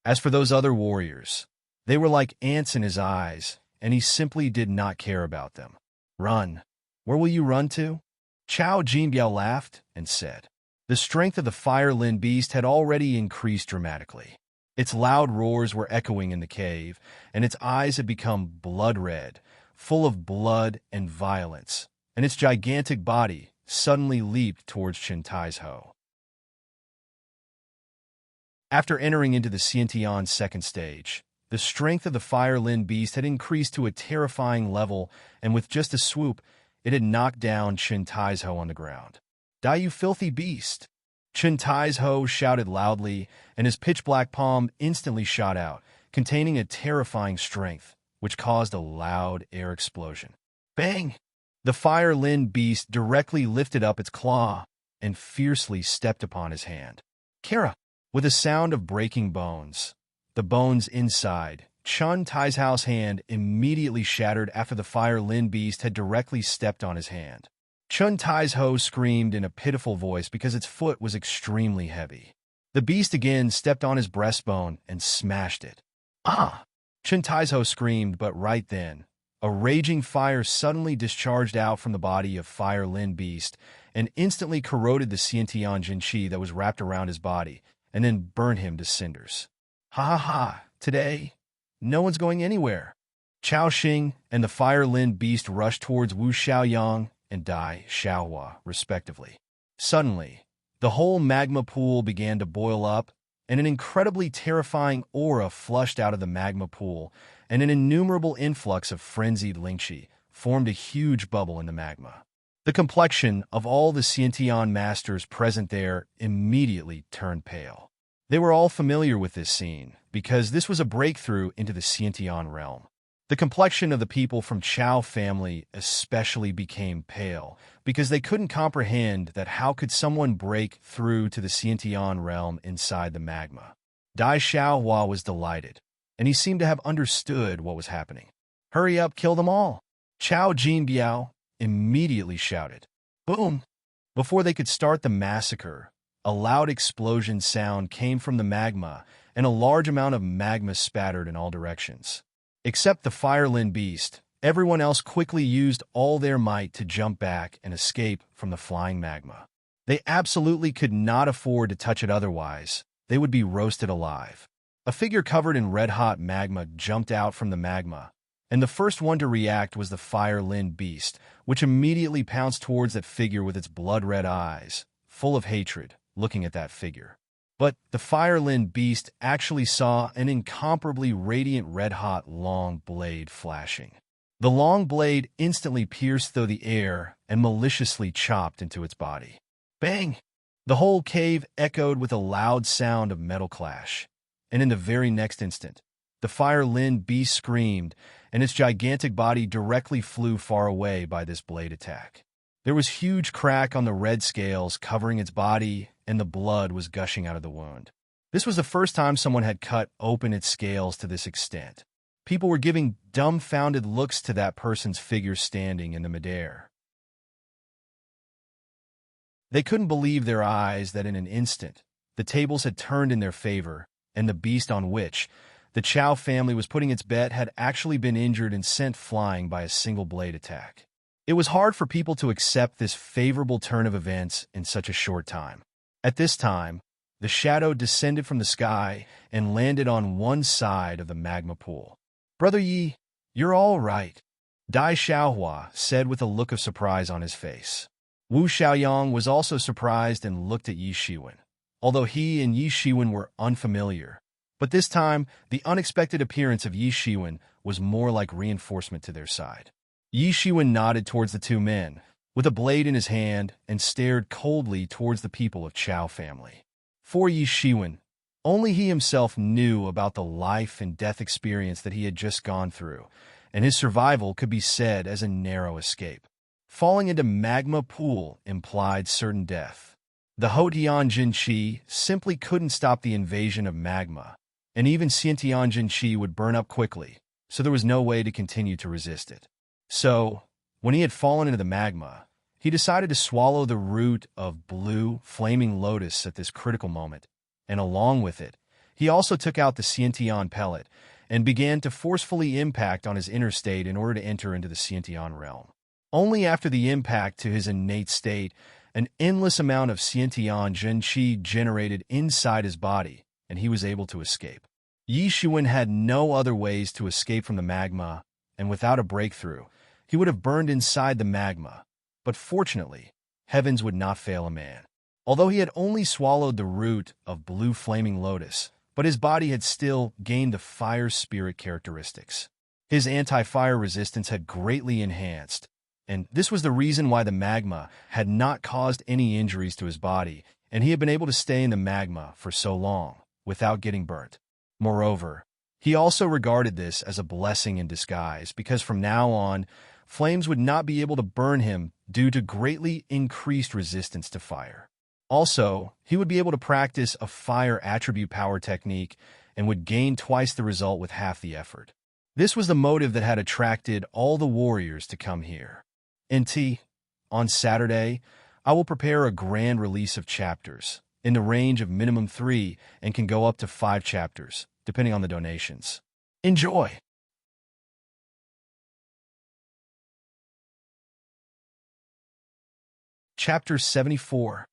As for those other warriors, they were like ants in his eyes, and he simply did not care about them. Run. Where will you run to? Chao Jinbiao laughed and said. The strength of the Fire Lin Beast had already increased dramatically. Its loud roars were echoing in the cave, and its eyes had become blood red, full of blood and violence, and its gigantic body suddenly leaped towards Chen Taizhou. After entering into the Xiantian second stage, the strength of the Fire Lin Beast had increased to a terrifying level, and with just a swoop, it had knocked down Chen Taizhou on the ground. Die, you filthy beast! Chen Taizhou shouted loudly, and his pitch-black palm instantly shot out, containing a terrifying strength, which caused a loud air explosion. Bang! The Fire Lin Beast directly lifted up its claw and fiercely stepped upon his hand. Kara! With a sound of breaking bones, the bones inside Chen Taizhou's hand immediately shattered after the Fire Lin Beast had directly stepped on his hand. Chen Taizhou screamed in a pitiful voice because its foot was extremely heavy. The beast again stepped on his breastbone and smashed it. Ah! Chen Taizhou screamed, but right then, a raging fire suddenly discharged out from the body of Fire Lin Beast and instantly corroded the Xiantian Jinqi that was wrapped around his body and then burned him to cinders. Ha ha ha! Today, no one's going anywhere. Chao Xing and the Fire Lin Beast rushed towards Wu Xiaoyang and Dai Xiaohua, respectively. Suddenly, the whole magma pool began to boil up, and an incredibly terrifying aura flushed out of the magma pool, and an innumerable influx of frenzied lingqi formed a huge bubble in the magma. The complexion of all the Xiantian masters present there immediately turned pale. They were all familiar with this scene, because this was a breakthrough into the Xiantian realm. The complexion of the people from Chao family especially became pale, because they couldn't comprehend that how could someone break through to the Xiantian realm inside the magma. Dai Xiaohua was delighted, and he seemed to have understood what was happening. Hurry up, kill them all! Chao Jinbiao immediately shouted. Boom! Before they could start the massacre, a loud explosion sound came from the magma, and a large amount of magma spattered in all directions. Except the Fire Lin Beast, everyone else quickly used all their might to jump back and escape from the flying magma. They absolutely could not afford to touch it otherwise. They would be roasted alive. A figure covered in red-hot magma jumped out from the magma, and the first one to react was the Fire Lin Beast, which immediately pounced towards that figure with its blood-red eyes, full of hatred, looking at that figure. But the Fire Lin Beast actually saw an incomparably radiant red-hot long blade flashing. The long blade instantly pierced through the air and maliciously chopped into its body. Bang! The whole cave echoed with a loud sound of metal clash, and in the very next instant, the Fire Lin Beast screamed, and its gigantic body directly flew far away by this blade attack. There was huge crack on the red scales covering its body, and the blood was gushing out of the wound. This was the first time someone had cut open its scales to this extent. People were giving dumbfounded looks to that person's figure standing in the midair. They couldn't believe their eyes that in an instant, the tables had turned in their favor, and the beast on which the Chao family was putting its bet had actually been injured and sent flying by a single blade attack. It was hard for people to accept this favorable turn of events in such a short time. At this time, the shadow descended from the sky and landed on one side of the magma pool. Brother Yi, you're all right, Dai Xiaohua said with a look of surprise on his face. Wu Xiaoyang was also surprised and looked at Yi Shiwen, although he and Yi Shiwen were unfamiliar. But this time, the unexpected appearance of Yi Shiwen was more like reinforcement to their side. Yi Shiwen nodded towards the two men, with a blade in his hand, and stared coldly towards the people of Chao family. For Yi Shiwen, only he himself knew about the life and death experience that he had just gone through, and his survival could be said as a narrow escape. Falling into magma pool implied certain death. The Houtian Jinqi simply couldn't stop the invasion of magma, and even Xiantian Jinqi would burn up quickly, so there was no way to continue to resist it. So, when he had fallen into the magma, he decided to swallow the root of blue, flaming lotus at this critical moment, and along with it, he also took out the Xiantian pellet and began to forcefully impact on his inner state in order to enter into the Xiantian realm. Only after the impact to his innate state, an endless amount of Xiantian Zhenqi generated inside his body, and he was able to escape. Yi Shiwen had no other ways to escape from the magma, and without a breakthrough, he would have burned inside the magma. But fortunately, heavens would not fail a man. Although he had only swallowed the root of blue flaming lotus, but his body had still gained the fire spirit characteristics. His anti-fire resistance had greatly enhanced, and this was the reason why the magma had not caused any injuries to his body, and he had been able to stay in the magma for so long, without getting burnt. Moreover, he also regarded this as a blessing in disguise, because from now on, flames would not be able to burn him due to greatly increased resistance to fire. Also, he would be able to practice a fire attribute power technique and would gain twice the result with half the effort. This was the motive that had attracted all the warriors to come here. On Saturday, I will prepare a grand release of chapters, in the range of minimum 3 and can go up to 5 chapters, depending on the donations. Enjoy! Chapter 74.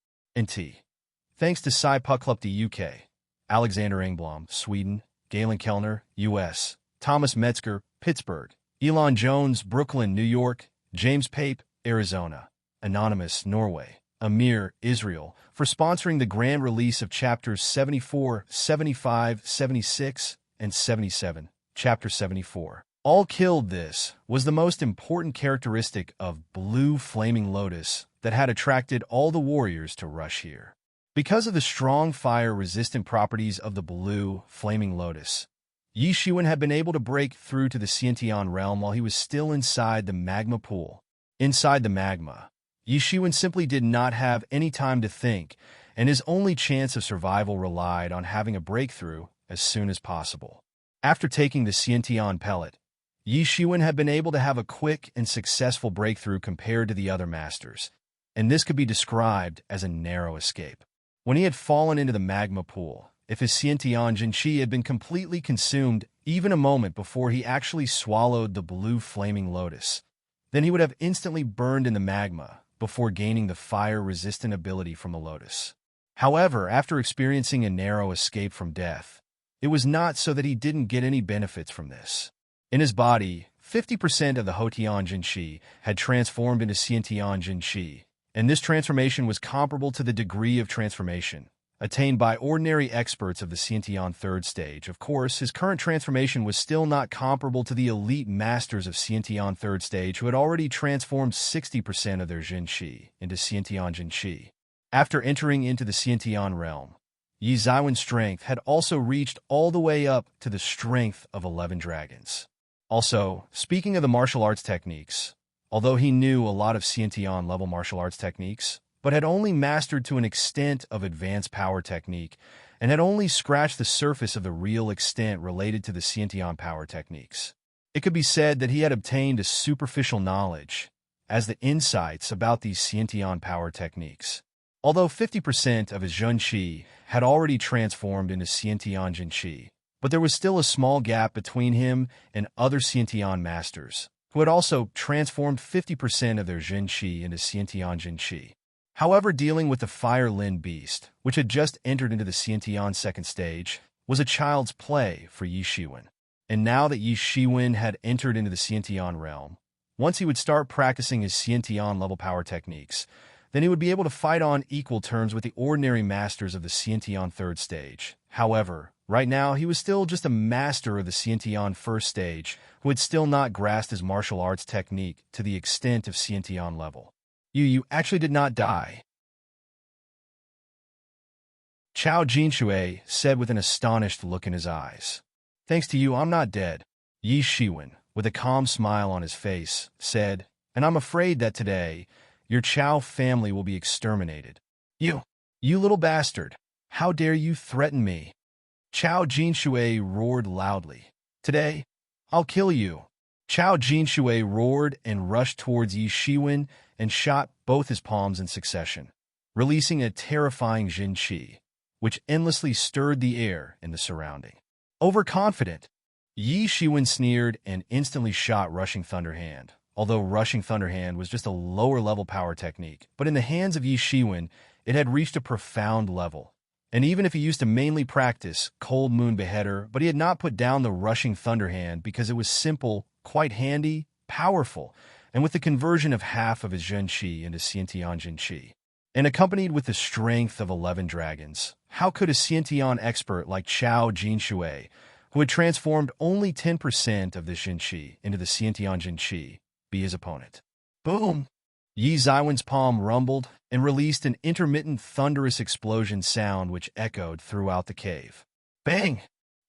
Thanks to Cy Pucklupty UK, Alexander Engblom, Sweden, Galen Kellner, US, Thomas Metzger, Pittsburgh, Elon Jones, Brooklyn, New York, James Pape, Arizona, Anonymous, Norway, Amir, Israel, for sponsoring the grand release of chapters 74, 75, 76, and 77. Chapter 74. All Killed. This was the most important characteristic of Blue Flaming Lotus that had attracted all the warriors to rush here. Because of the strong fire-resistant properties of the Blue Flaming Lotus, Yi Shiwen had been able to break through to the Xiantian realm while he was still inside the magma pool. Inside the magma, Yi Shiwen simply did not have any time to think, and his only chance of survival relied on having a breakthrough as soon as possible. After taking the Xiantian pellet, Yi Shiwen had been able to have a quick and successful breakthrough compared to the other masters, and this could be described as a narrow escape. When he had fallen into the magma pool, if his Xiantian Jinqi had been completely consumed even a moment before he actually swallowed the blue flaming lotus, then he would have instantly burned in the magma before gaining the fire-resistant ability from the lotus. However, after experiencing a narrow escape from death, it was not so that he didn't get any benefits from this. In his body, 50% of the Houtian Jinqi had transformed into Xiantian Jinqi, and this transformation was comparable to the degree of transformation attained by ordinary experts of the Xiantian third stage. Of course, his current transformation was still not comparable to the elite masters of Xiantian third stage who had already transformed 60% of their Jinqi into Xiantian Jinqi. After entering into the Xiantian realm, Yi Zaiwen's strength had also reached all the way up to the strength of 11 dragons. Also, speaking of the martial arts techniques, although he knew a lot of Xiantian level martial arts techniques, but had only mastered to an extent of advanced power technique, and had only scratched the surface of the real extent related to the Xiantian power techniques. It could be said that he had obtained a superficial knowledge as the insights about these Xiantian power techniques. Although 50% of his Zhenqi had already transformed into Xiantian Jinqi, but there was still a small gap between him and other Xiantian masters, who had also transformed 50% of their Zhenqi into Xiantian Jinqi. However, dealing with the Fire Lin beast, which had just entered into the Xiantian second stage, was a child's play for Yi Shiwen. And now that Yi Shiwen had entered into the Xiantian realm, once he would start practicing his Xiantian level power techniques, then he would be able to fight on equal terms with the ordinary masters of the Xiantian third stage. However, right now he was still just a master of the Xiantian first stage, who had still not grasped his martial arts technique to the extent of Xiantian level. You actually did not die. Chao Jinshui said with an astonished look in his eyes. Thanks to you, I'm not dead. Yi Shiwen, with a calm smile on his face, said, and I'm afraid that today, your Chao family will be exterminated. You little bastard, how dare you threaten me? Chao Jinshui roared loudly. Today, I'll kill you. Chao Jinshui roared and rushed towards Yi Shiwen and shot both his palms in succession, releasing a terrifying Jin Qi, which endlessly stirred the air in the surrounding. Overconfident, Yi Shiwen sneered and instantly shot Rushing Thunder Hand, although Rushing Thunder Hand was just a lower-level power technique. But in the hands of Yi Shiwen, it had reached a profound level. And even if he used to mainly practice Cold Moon Beheader, but he had not put down the Rushing Thunder Hand because it was simple, quite handy, powerful, and with the conversion of half of his Zhen Qi into Xiantian Jin Qi. And accompanied with the strength of 11 dragons, how could a Xiantian expert like Chao Jinshui, who had transformed only 10% of this Jin Qi into the Xiantian Jin Qi, be his opponent? Boom! Yi Zaiwen's palm rumbled and released an intermittent thunderous explosion sound which echoed throughout the cave. Bang!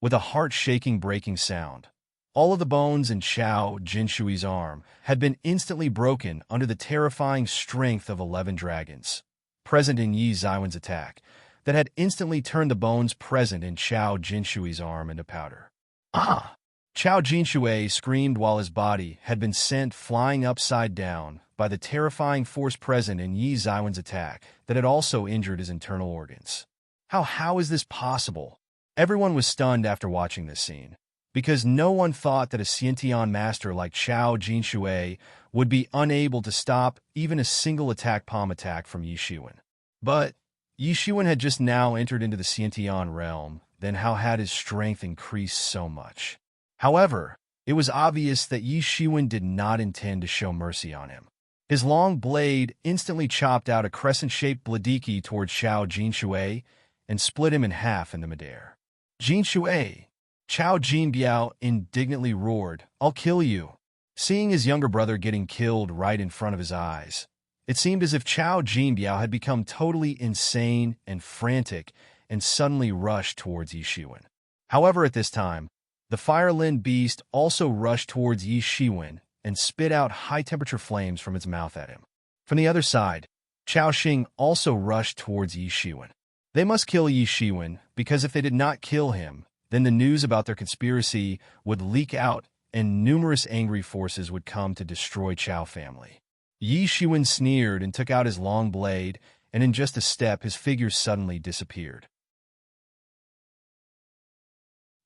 With a heart-shaking breaking sound. All of the bones in Chao Jinshui's arm had been instantly broken under the terrifying strength of 11 dragons, present in Yi Zaiwen's attack, that had instantly turned the bones present in Chao Jinshui's arm into powder. Ah! Chao Jinshui screamed while his body had been sent flying upside down by the terrifying force present in Yi Zaiwen's attack that had also injured his internal organs. How is this possible? Everyone was stunned after watching this scene, because no one thought that a Xiantian master like Chao Jinshui would be unable to stop even a single palm attack from Yi Shiwen. But Yi Shiwen had just now entered into the Xiantian realm, then how had his strength increased so much? However, it was obvious that Yi Shiwen did not intend to show mercy on him. His long blade instantly chopped out a crescent-shaped bladiki towards Chao Jinshui and split him in half in the midair. Jinshui! Chao Jinbiao indignantly roared, I'll kill you. Seeing his younger brother getting killed right in front of his eyes, it seemed as if Chao Jinbiao had become totally insane and frantic and suddenly rushed towards Yi Shiwen. However, at this time, the Fire Lin beast also rushed towards Yi Shiwen and spit out high-temperature flames from its mouth at him. From the other side, Chao Xing also rushed towards Yi Shiwen. They must kill Yi Shiwen, because if they did not kill him, then the news about their conspiracy would leak out and numerous angry forces would come to destroy Chao family. Yi Shiwen sneered and took out his long blade, and in just a step his figure suddenly disappeared.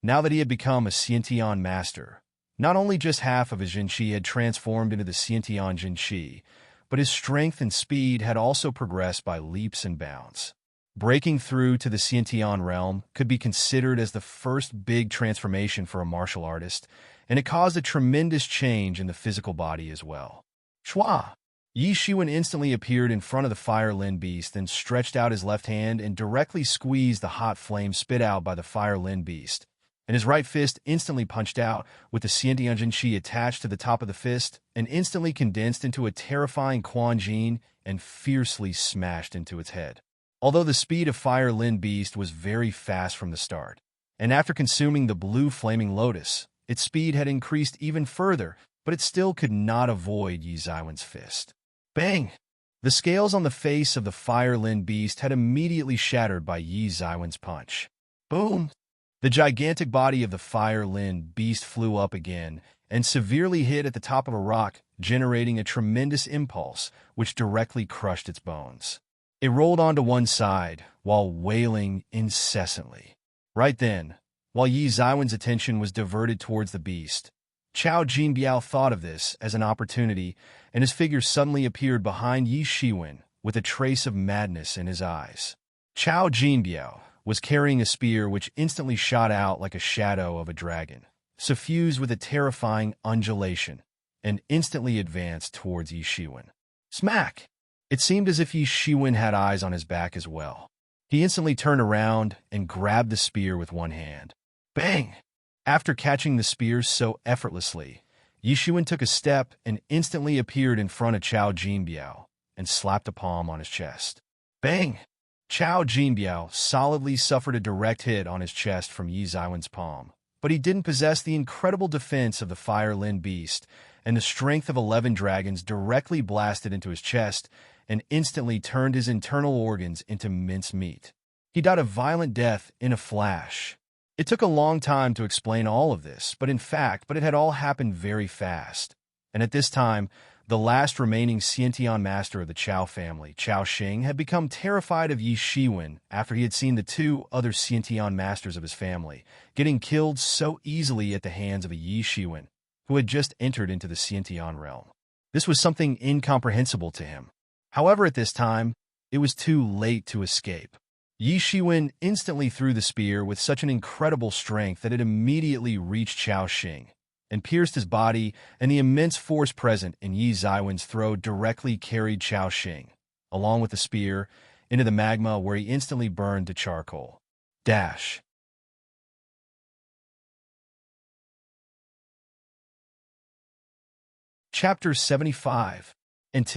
Now that he had become a Xiantian master, not only just half of his Jin Qi had transformed into the Xiantian Jin Qi, but his strength and speed had also progressed by leaps and bounds. Breaking through to the Xiantian realm could be considered as the first big transformation for a martial artist, and it caused a tremendous change in the physical body as well. Shua! Yi Shiwen instantly appeared in front of the Fire Lin beast and stretched out his left hand and directly squeezed the hot flame spit out by the Fire Lin beast, and his right fist instantly punched out with the Xiantian Jin Qi attached to the top of the fist and instantly condensed into a terrifying Quan Jin and fiercely smashed into its head. Although the speed of Fire Lin beast was very fast from the start, and after consuming the blue flaming lotus, its speed had increased even further, but it still could not avoid Yi Zaiwen's fist. Bang! The scales on the face of the Fire Lin beast had immediately shattered by Yi Zaiwen's punch. Boom! The gigantic body of the Fire Lin beast flew up again and severely hit at the top of a rock, generating a tremendous impulse which directly crushed its bones. It rolled onto one side while wailing incessantly. Right then, while Yi Zaiwen's attention was diverted towards the beast, Chao Jinbiao thought of this as an opportunity, and his figure suddenly appeared behind Yi Shiwen with a trace of madness in his eyes. Chao Jinbiao was carrying a spear which instantly shot out like a shadow of a dragon, suffused with a terrifying undulation, and instantly advanced towards Yi Shiwen. Smack! It seemed as if Yi Shiwen had eyes on his back as well. He instantly turned around and grabbed the spear with one hand. Bang! After catching the spear so effortlessly, Yi Shiwen took a step and instantly appeared in front of Chao Jinbiao and slapped a palm on his chest. Bang! Chao Jinbiao solidly suffered a direct hit on his chest from Yi Zaiwen's palm, but he didn't possess the incredible defense of the Fire Lin Beast, and the strength of 11 dragons directly blasted into his chest and instantly turned his internal organs into mincemeat. He died a violent death in a flash. It took a long time to explain all of this, but it had all happened very fast. And at this time, the last remaining Xiantian master of the Chao family, Chao Xing, had become terrified of Yi Shiwen after he had seen the 2 other Xiantian masters of his family getting killed so easily at the hands of a Yi Shiwen, who had just entered into the Xiantian realm. This was something incomprehensible to him. However, at this time, it was too late to escape. Yi Shiwen instantly threw the spear with such an incredible strength that it immediately reached Chao Xing and pierced his body, and the immense force present in Yi Zaiwen's throw directly carried Chao Xing, along with the spear, into the magma where he instantly burned to charcoal. Dash. Chapter 75. NT.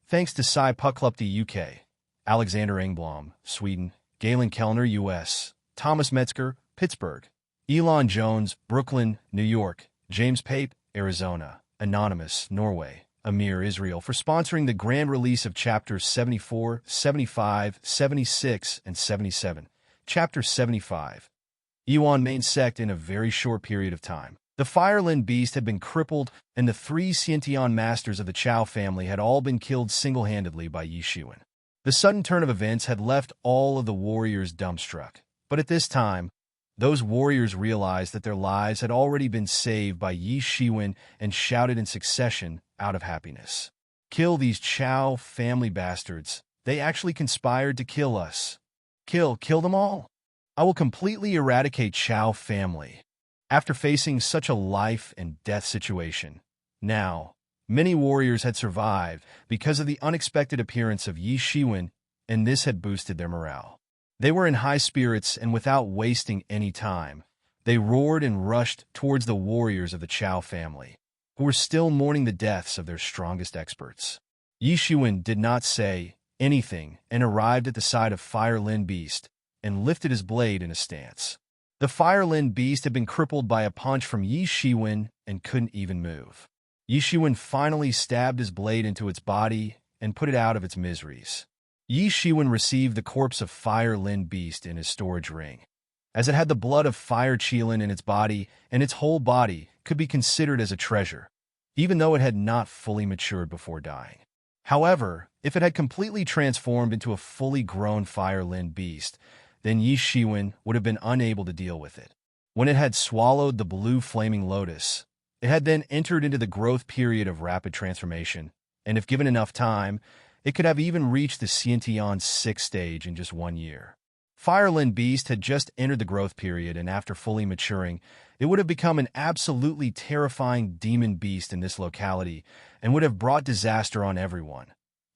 Thanks to Cy Pucklupty, UK, Alexander Engblom, Sweden, Galen Kellner, US, Thomas Metzger, Pittsburgh, Elon Jones, Brooklyn, New York, James Pape, Arizona, Anonymous, Norway, Amir, Israel, for sponsoring the grand release of Chapters 74, 75, 76, and 77. Chapter 75. Yuan main sect in a very short period of time. The Firelin beast had been crippled, and the 3 Xiantian masters of the Chao family had all been killed single-handedly by Yi Shiwen. The sudden turn of events had left all of the warriors dumbstruck, but at this time, those warriors realized that their lives had already been saved by Yi Shiwen and shouted in succession out of happiness. Kill these Chao family bastards. They actually conspired to kill us. Kill them all. I will completely eradicate Chao family. After facing such a life and death situation, now, many warriors had survived because of the unexpected appearance of Yi Shiwen, and this had boosted their morale. They were in high spirits, and without wasting any time, they roared and rushed towards the warriors of the Chao family, who were still mourning the deaths of their strongest experts. Yi Shiwen did not say anything and arrived at the side of Fire Lin Beast and lifted his blade in a stance. The Fire Lin Beast had been crippled by a punch from Yi Shiwen and couldn't even move. Yi Shiwen finally stabbed his blade into its body and put it out of its miseries. Yi Shiwen received the corpse of Fire Lin Beast in his storage ring, as it had the blood of Fire Qilin in its body, and its whole body could be considered as a treasure, even though it had not fully matured before dying. However, if it had completely transformed into a fully grown Fire Lin Beast, then Yi Shiwen would have been unable to deal with it. When it had swallowed the blue flaming lotus, it had then entered into the growth period of rapid transformation, and if given enough time, it could have even reached the Xiantian 6th stage in just 1 year. Firelin Beast had just entered the growth period, and after fully maturing, it would have become an absolutely terrifying demon beast in this locality and would have brought disaster on everyone.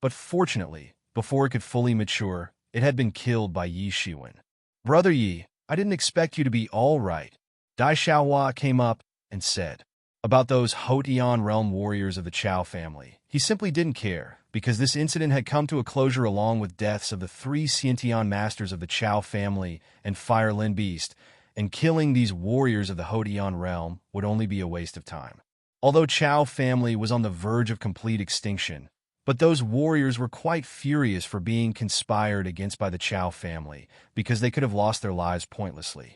But fortunately, before it could fully mature, it had been killed by Yi Shiwen. "Brother Yi, I didn't expect you to be all right." Dai Xiaohua came up and said. About those Houtian realm warriors of the Chao family, he simply didn't care, because this incident had come to a closure along with deaths of the 3 Xiantian masters of the Chao family and Fire Lin Beast, and killing these warriors of the Houtian realm would only be a waste of time. Although Chao family was on the verge of complete extinction, but those warriors were quite furious for being conspired against by the Chao family, because they could have lost their lives pointlessly.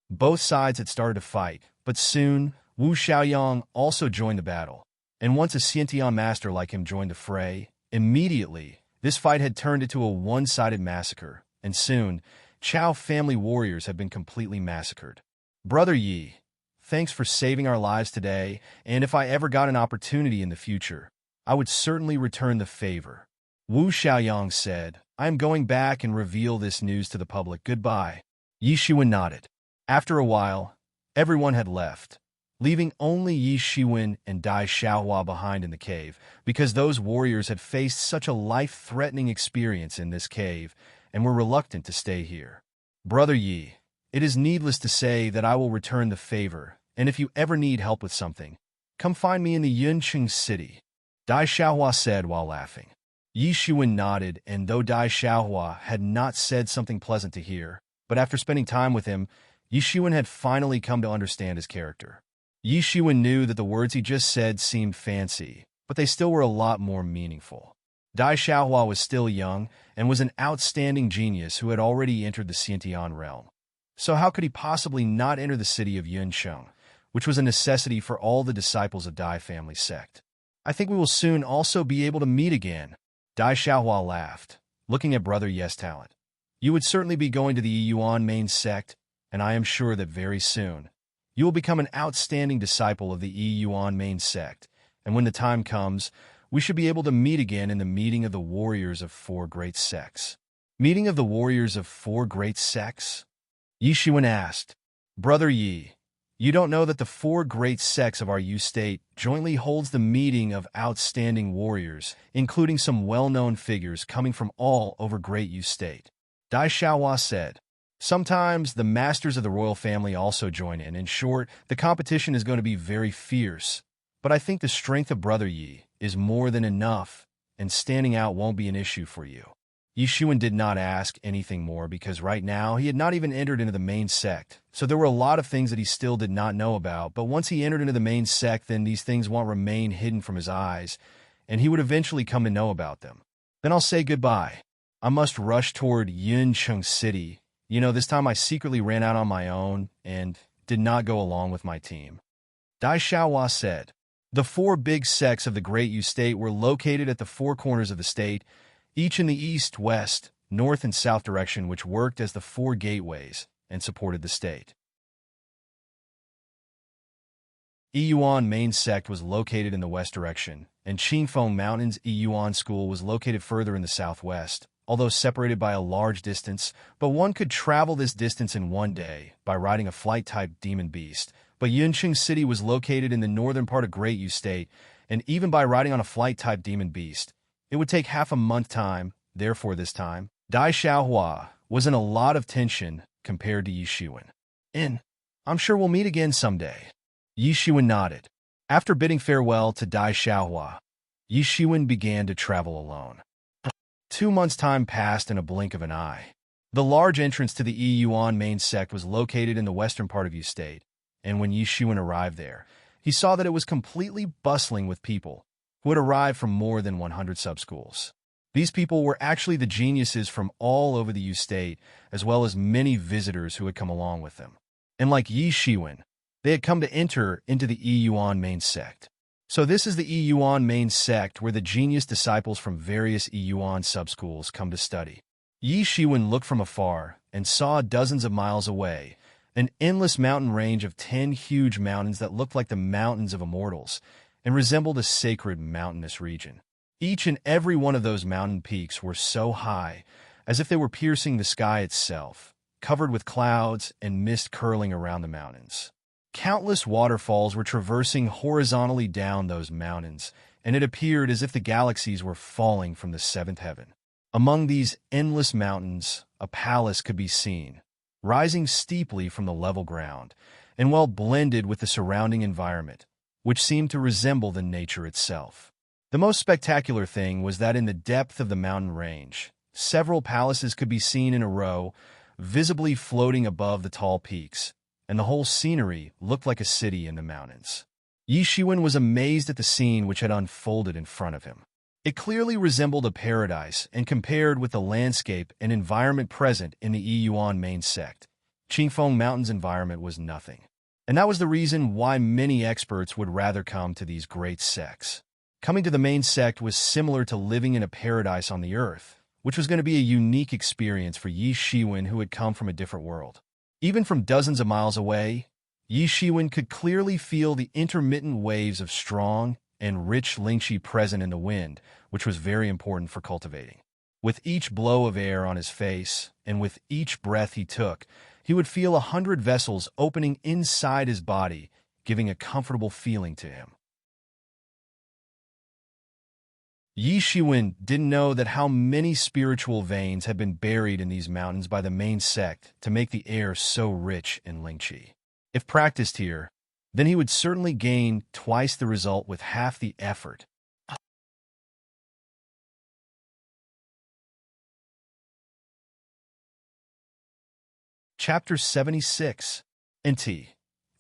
Both sides had started to fight, but soon, Wu Xiaoyang also joined the battle, and once a Xiantian master like him joined the fray, immediately, this fight had turned into a one-sided massacre, and soon, Chao family warriors had been completely massacred. "Brother Yi, thanks for saving our lives today, and if I ever got an opportunity in the future, I would certainly return the favor." Wu Xiaoyang said, "I am going back and reveal this news to the public. Goodbye." Yi Shiwen nodded. After a while, everyone had left, leaving only Yi Shiwen and Dai Xiaohua behind in the cave, because those warriors had faced such a life-threatening experience in this cave and were reluctant to stay here. "Brother Yi, it is needless to say that I will return the favor, and if you ever need help with something, come find me in the Yunqing city," Dai Xiaohua said while laughing. Yi Xuan nodded, and though Dai Xiaohua had not said something pleasant to hear, but after spending time with him, Yi Xuan had finally come to understand his character. Yi Xuan knew that the words he just said seemed fancy, but they still were a lot more meaningful. Dai Xiaohua was still young and was an outstanding genius who had already entered the Xiantian realm. So how could he possibly not enter the city of Yuncheng, which was a necessity for all the disciples of Dai family sect? I think we will soon also be able to meet again. Dai Xiaohua laughed, looking at Brother Yes Talent. You would certainly be going to the Yuan main sect, and I am sure that very soon you will become an outstanding disciple of the Yuan main sect, and when the time comes, we should be able to meet again in the meeting of the warriors of 4 great sects. Meeting of the warriors of 4 great sects? Yi Xuan asked. Brother Yi, you don't know that the 4 great sects of our Yu state jointly holds the meeting of outstanding warriors, including some well-known figures coming from all over Great Yu state. Dai Xiaohua said. Sometimes the masters of the royal family also join in. In short, the competition is going to be very fierce, but I think the strength of Brother Yi is more than enough, and standing out won't be an issue for you. Yi Xuan did not ask anything more because right now he had not even entered into the main sect, so there were a lot of things that he still did not know about, but once he entered into the main sect, then these things won't remain hidden from his eyes, and he would eventually come to know about them. Then I'll say goodbye. I must rush toward Yuncheng City. You know, this time I secretly ran out on my own and did not go along with my team. Dai Xiaohua said. The 4 big sects of the Great Yu state were located at the 4 corners of the state, each in the east, west, north, and south direction, which worked as the 4 gateways and supported the state. Yiyuan main sect was located in the west direction, and Qingfeng Mountains Yiyuan School was located further in the southwest, although separated by a large distance, but one could travel this distance in one day by riding a flight-type demon beast. But Yuncheng City was located in the northern part of Great Yu State, and even by riding on a flight-type demon beast, it would take half a month time. Therefore this time, Dai Xiaohua was in a lot of tension compared to Yi Xuan. I'm sure we'll meet again someday. Yi Xuan nodded. After bidding farewell to Dai Xiaohua, Yi Xuan began to travel alone. 2 months' time passed in a blink of an eye. The large entrance to the Yuan main sect was located in the western part of Yu State, and when Yi Xuan arrived there, he saw that it was completely bustling with people who had arrived from more than 100 subschools. These people were actually the geniuses from all over the Yu State, as well as many visitors who had come along with them. And like Yi Xuan, they had come to enter into the Yuan main sect. So this is the Yuan main sect where the genius disciples from various Yuan subschools come to study. Yi Xuan looked from afar and saw dozens of miles away an endless mountain range of 10 huge mountains that looked like the mountains of immortals and resembled a sacred mountainous region. Each and every one of those mountain peaks were so high, as if they were piercing the sky itself, covered with clouds and mist curling around the mountains. Countless waterfalls were traversing horizontally down those mountains, and it appeared as if the galaxies were falling from the 7th heaven. Among these endless mountains, a palace could be seen, rising steeply from the level ground, and well blended with the surrounding environment, which seemed to resemble the nature itself. The most spectacular thing was that in the depth of the mountain range, several palaces could be seen in a row, visibly floating above the tall peaks, and the whole scenery looked like a city in the mountains. Yi Xuan was amazed at the scene which had unfolded in front of him. It clearly resembled a paradise, and compared with the landscape and environment present in the Yuan main sect, Qingfeng Mountain's environment was nothing. And that was the reason why many experts would rather come to these great sects. Coming to the main sect was similar to living in a paradise on the earth, which was going to be a unique experience for Yi Xuan, who had come from a different world. Even from dozens of miles away, Yi Xuan could clearly feel the intermittent waves of strong and rich lingqi present in the wind, which was very important for cultivating. With each blow of air on his face, and with each breath he took, he would feel 100 vessels opening inside his body, giving a comfortable feeling to him. Yi Xuan didn't know that how many spiritual veins had been buried in these mountains by the main sect to make the air so rich in lingqi. If practiced here, then he would certainly gain twice the result with half the effort. Chapter 76. NT.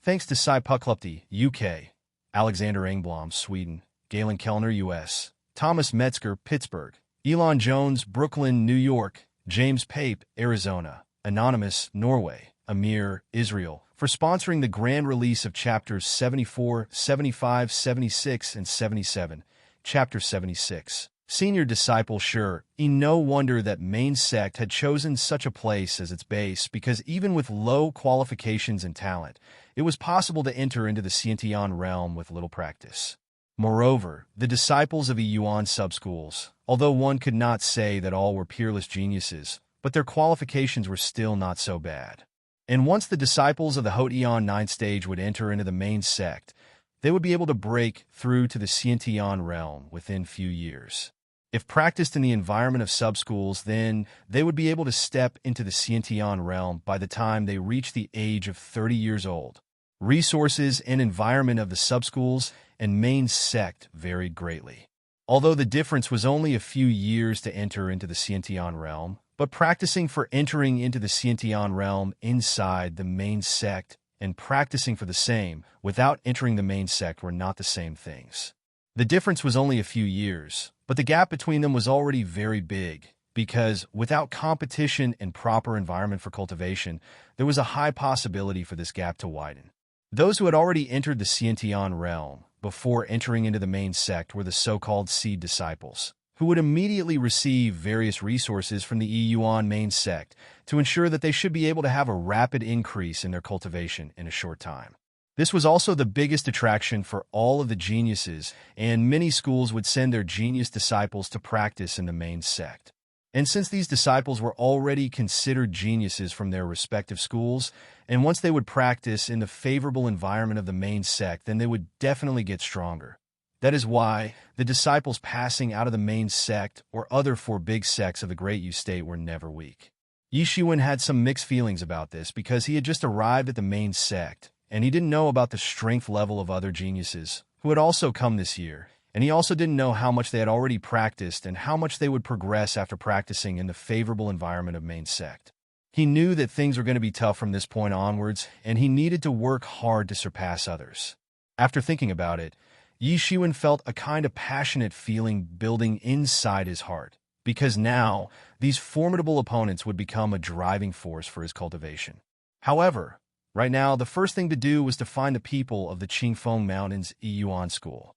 Thanks to Cy Pucklupty, UK, Alexander Engblom, Sweden, Galen Kellner, US, Thomas Metzger, Pittsburgh, Elon Jones, Brooklyn, New York, James Pape, Arizona, Anonymous, Norway, Amir, Israel, for sponsoring the grand release of Chapters 74, 75, 76, and 77. Chapter 76. Senior disciple sure, no wonder that main sect had chosen such a place as its base, because even with low qualifications and talent, it was possible to enter into the Sciention realm with little practice. Moreover, the disciples of the Yuan subschools, although one could not say that all were peerless geniuses, but their qualifications were still not so bad. And once the disciples of the Hoteon 9th stage would enter into the main sect, they would be able to break through to the Sciention realm within few years. If practiced in the environment of subschools, then they would be able to step into the Sciention realm by the time they reach the age of 30 years old. Resources and environment of the subschools and main sect varied greatly. Although the difference was only a few years to enter into the Sciention realm, but practicing for entering into the Sciention realm inside the main sect and practicing for the same without entering the main sect were not the same things. The difference was only a few years, but the gap between them was already very big, because without competition and proper environment for cultivation, there was a high possibility for this gap to widen. Those who had already entered the Sciention realm before entering into the main sect were the so-called seed disciples, who would immediately receive various resources from the Yuan main sect to ensure that they should be able to have a rapid increase in their cultivation in a short time. This was also the biggest attraction for all of the geniuses, and many schools would send their genius disciples to practice in the main sect. And since these disciples were already considered geniuses from their respective schools, and once they would practice in the favorable environment of the main sect, then they would definitely get stronger. That is why the disciples passing out of the main sect or other four big sects of the Great Yu State were never weak. Yi Shiwen had some mixed feelings about this because he had just arrived at the main sect, and he didn't know about the strength level of other geniuses who had also come this year, and he also didn't know how much they had already practiced and how much they would progress after practicing in the favorable environment of main sect. He knew that things were going to be tough from this point onwards, and he needed to work hard to surpass others. After thinking about it, Yi Shiwen felt a kind of passionate feeling building inside his heart, because now these formidable opponents would become a driving force for his cultivation. However, right now, the first thing to do was to find the people of the Qingfeng Mountains Yuan School.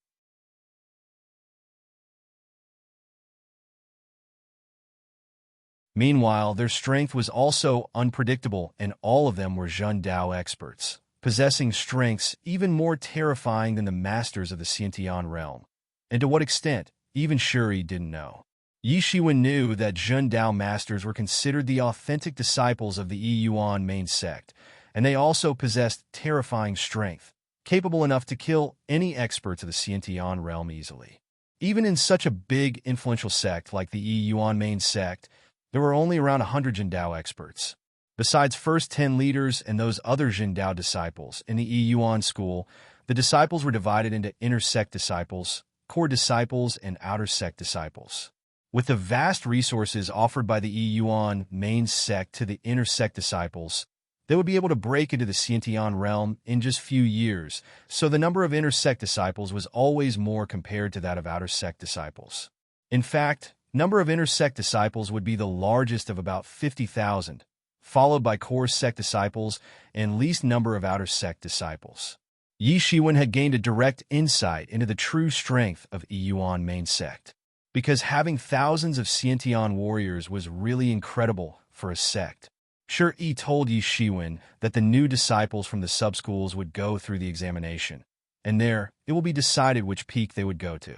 Meanwhile, their strength was also unpredictable, and all of them were Zhen Dao experts, possessing strengths even more terrifying than the masters of the Sciention realm. And to what extent, even Shuri didn't know. Yi Shiwen knew that Zhen Dao masters were considered the authentic disciples of the Yuan main sect, and they also possessed terrifying strength, capable enough to kill any experts of the Sciention realm easily. Even in such a big, influential sect like the Yuan main sect, there were only around 100 Zhen Dao experts. Besides first 10 leaders and those other Zhen Dao disciples in the Yuan school, the disciples were divided into inner sect disciples, core disciples, and outer sect disciples. With the vast resources offered by the Yuan main sect to the inner sect disciples, they would be able to break into the Sciention realm in just few years, so the number of inner sect disciples was always more compared to that of outer sect disciples. In fact, number of inner sect disciples would be the largest of about 50,000, followed by core sect disciples and least number of outer sect disciples. Yi Shiwen had gained a direct insight into the true strength of Yuan main sect, because having thousands of Sciention warriors was really incredible for a sect. Sure, Yi told Yi Shiwen that the new disciples from the subschools would go through the examination, and there it will be decided which peak they would go to.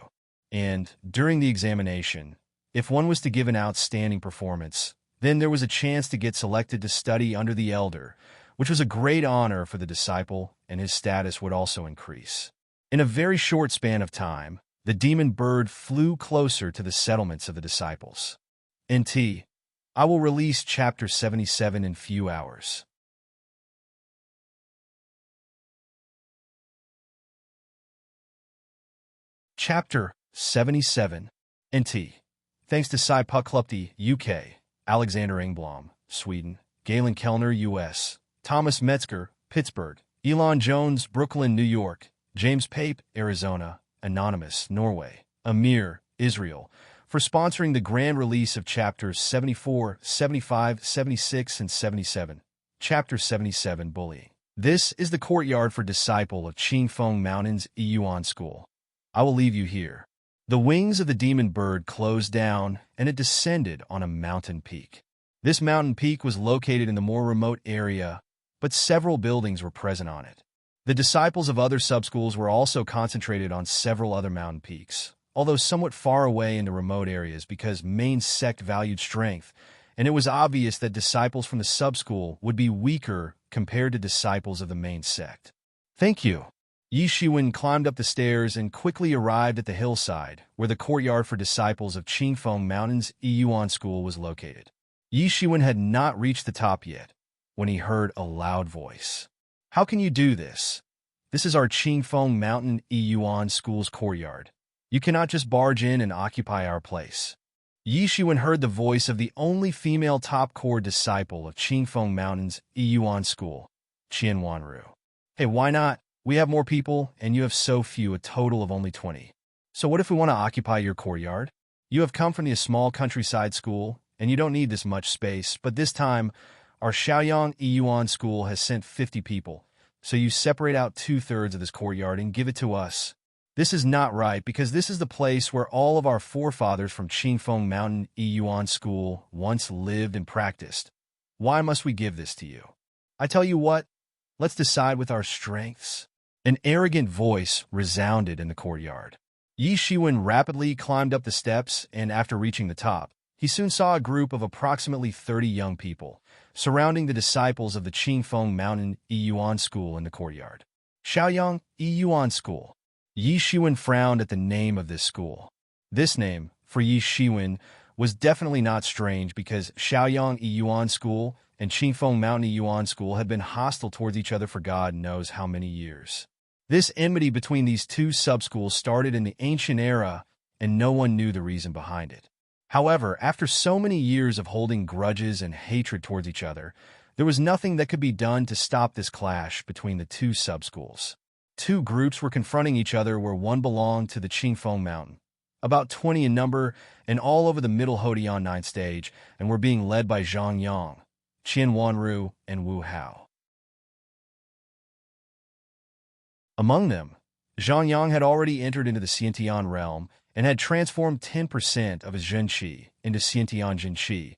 And during the examination, if one was to give an outstanding performance, then there was a chance to get selected to study under the elder, which was a great honor for the disciple, and his status would also increase. In a very short span of time, the demon bird flew closer to the settlements of the disciples. NT. I will release Chapter 77 in few hours. Chapter 77. NT. Thanks to Cy Pucklupty, UK, Alexander Engblom, Sweden, Galen Kellner, U.S., Thomas Metzger, Pittsburgh, Elon Jones, Brooklyn, New York, James Pape, Arizona, Anonymous, Norway, Amir, Israel, for sponsoring the grand release of chapters 74, 75, 76, and 77. Chapter 77, Bullying. This is the courtyard for disciple of Qingfeng Mountains Yuan School. I will leave you here. The wings of the demon bird closed down, and it descended on a mountain peak. This mountain peak was located in the more remote area, but several buildings were present on it. The disciples of other subschools were also concentrated on several other mountain peaks, although somewhat far away into remote areas because main sect valued strength, and it was obvious that disciples from the subschool would be weaker compared to disciples of the main sect. Thank you. Yi Shiwen climbed up the stairs and quickly arrived at the hillside, where the courtyard for disciples of Qingfeng Mountains Yuan School was located. Yi Shiwen had not reached the top yet, when he heard a loud voice. How can you do this? This is our Qingfeng Mountain Yuan School's courtyard. You cannot just barge in and occupy our place. Yi Shiwen heard the voice of the only female top core disciple of Qingfeng Mountains Yuan School, Qian Wanru. Hey, why not? We have more people, and you have so few, a total of only 20. So what if we want to occupy your courtyard? You have come from the small countryside school, and you don't need this much space, but this time, our Shaoyang Yuan School has sent 50 people, so you separate out 2/3 of this courtyard and give it to us. This is not right, because this is the place where all of our forefathers from Qingfeng Mountain Yuan School once lived and practiced. Why must we give this to you? I tell you what, let's decide with our strengths. An arrogant voice resounded in the courtyard. Yi Shiwen rapidly climbed up the steps, and after reaching the top, he soon saw a group of approximately 30 young people surrounding the disciples of the Qingfeng Mountain Yuan School in the courtyard. Shaoyang Yuan School. Yi Shiwen frowned at the name of this school. This name, for Yi Shiwen, was definitely not strange because Shaoyang Yuan School and Qingfeng Mountain Yuan School had been hostile towards each other for God knows how many years. This enmity between these two subschools started in the ancient era, and no one knew the reason behind it. However, after so many years of holding grudges and hatred towards each other, there was nothing that could be done to stop this clash between the two subschools. Two groups were confronting each other where one belonged to the Qingfeng Mountain, about 20 in number and all over the middle Hodian 9th stage, and were being led by Zhang Yang, Qian Wanru, and Wu Hao. Among them, Zhang Yang had already entered into the Xiantian realm and had transformed 10% of his Zhenqi into Xiantian Zhenqi,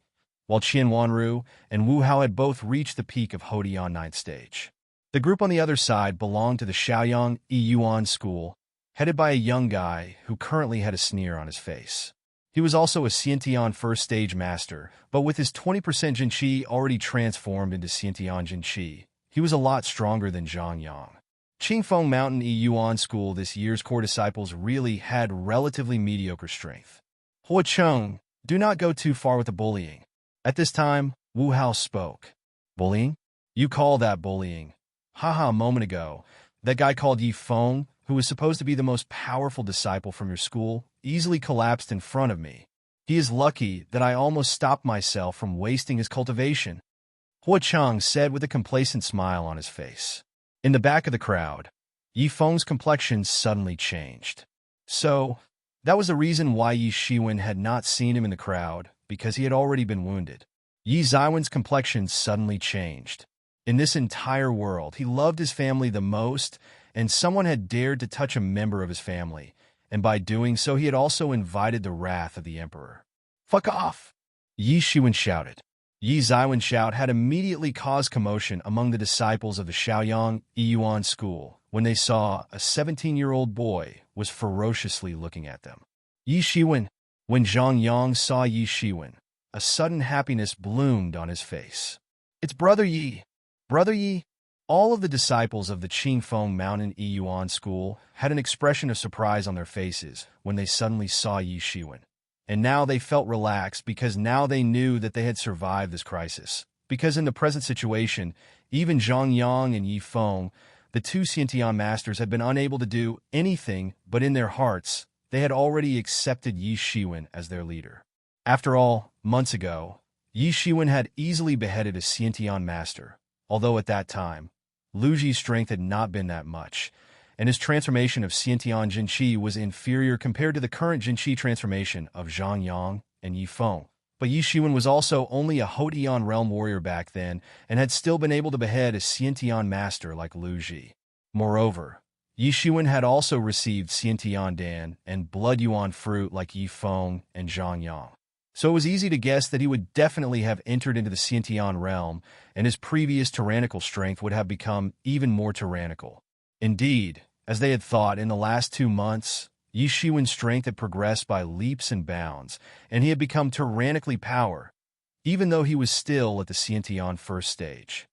while Qian Wanru and Wu Hao had both reached the peak of Hodian 9th stage. The group on the other side belonged to the Shaoyang Yuan School, headed by a young guy who currently had a sneer on his face. He was also a Xiantian first stage master, but with his 20% Zhenqi already transformed into Xiantian Zhenqi, he was a lot stronger than Zhang Yang. Qingfeng Mountain Yuan School this year's core disciples really had relatively mediocre strength. Hua Cheng, do not go too far with the bullying. At this time, Wu Hao spoke. Bullying? You call that bullying? Haha, a moment ago, that guy called Yi Feng, who was supposed to be the most powerful disciple from your school, easily collapsed in front of me. He is lucky that I almost stopped myself from wasting his cultivation. Hua Cheng said with a complacent smile on his face. In the back of the crowd, Yi Feng's complexion suddenly changed. So, that was the reason why Yi Shiwen had not seen him in the crowd, because he had already been wounded. Yi Ziwen's complexion suddenly changed. In this entire world, he loved his family the most, and someone had dared to touch a member of his family, and by doing so he had also invited the wrath of the emperor. Fuck off! Yi Shiwen shouted. Yi Ziwen's shout had immediately caused commotion among the disciples of the Shaoyang Yuan School when they saw a 17-year-old boy was ferociously looking at them. Yi Shiwen, when Zhang Yang saw Yi Shiwen, a sudden happiness bloomed on his face. It's Brother Yi! Brother Yi! All of the disciples of the Qingfeng Mountain Yuan School had an expression of surprise on their faces when they suddenly saw Yi Shiwen. And now they felt relaxed because now they knew that they had survived this crisis. Because in the present situation, even Zhang Yang and Yi Feng, the two Xiantian masters, had been unable to do anything, but in their hearts, they had already accepted Yi Shiwen as their leader. After all, months ago, Yi Shiwen had easily beheaded a Xiantian master, although at that time, Lu Ji's strength had not been that much, and his transformation of Xiantian Jinqi was inferior compared to the current Jinqi transformation of Zhang Yang and Yi Feng. But Yi Shiwen was also only a Haute-Eon realm warrior back then and had still been able to behead a Xiantian master like Lu Ji. Moreover, Yi Shiwen had also received Xiantian Dan and Blood Yuan fruit like Yi Feng and Zhang Yang. So it was easy to guess that he would definitely have entered into the Xiantian realm, and his previous tyrannical strength would have become even more tyrannical. Indeed, as they had thought, in the last 2 months, Yi Shiwen's strength had progressed by leaps and bounds, and he had become tyrannically power, even though he was still at the Xiantian first stage.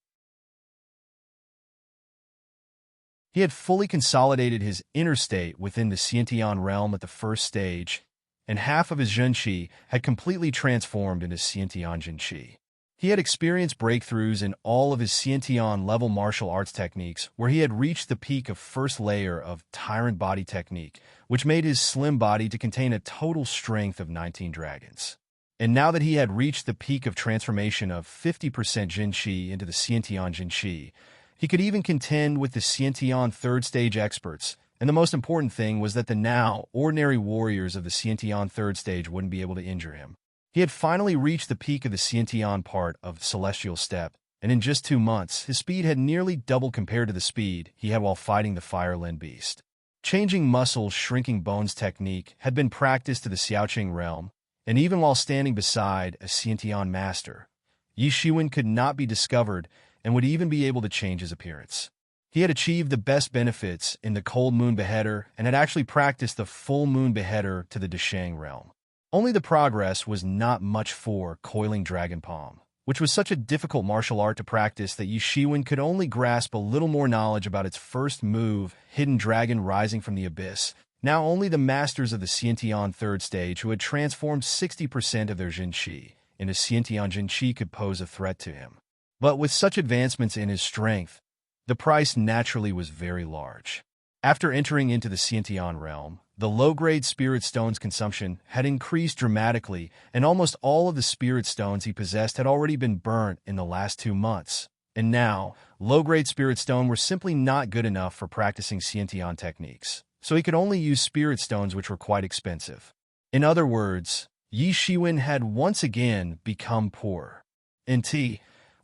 He had fully consolidated his inner state within the Xiantian realm at the first stage, and half of his Zhenqi had completely transformed into Xiantian Jinqi. He had experienced breakthroughs in all of his Xiantian-level martial arts techniques, where he had reached the peak of first layer of Tyrant Body Technique, which made his slim body to contain a total strength of 19 dragons. And now that he had reached the peak of transformation of 50% Jinqi into the Xiantian Jinqi, he could even contend with the Xiantian third-stage experts, and the most important thing was that the now ordinary warriors of the Xiantian third stage wouldn't be able to injure him. He had finally reached the peak of the Xiantian part of Celestial Step, and in just 2 months, his speed had nearly doubled compared to the speed he had while fighting the Firelin Beast. Changing muscles, shrinking bones technique had been practiced to the Xiaoqing realm, and even while standing beside a Xiantian master, Yi Shiwen could not be discovered and would even be able to change his appearance. He had achieved the best benefits in the Cold Moon Beheader and had actually practiced the Full Moon Beheader to the Deshang realm. Only the progress was not much for Coiling Dragon Palm, which was such a difficult martial art to practice that Yi Shiwen could only grasp a little more knowledge about its first move, Hidden Dragon Rising from the Abyss. Now only the masters of the Xiantian third stage who had transformed 60% of their Jinqi into Xiantian Jinqi could pose a threat to him. But with such advancements in his strength, the price naturally was very large. After entering into the Xiantian realm, the low-grade spirit stones consumption had increased dramatically, and almost all of the spirit stones he possessed had already been burnt in the last 2 months. And now, low-grade spirit stone were simply not good enough for practicing Xiantian techniques, so he could only use spirit stones which were quite expensive. In other words, Yi Shiwen had once again become poor.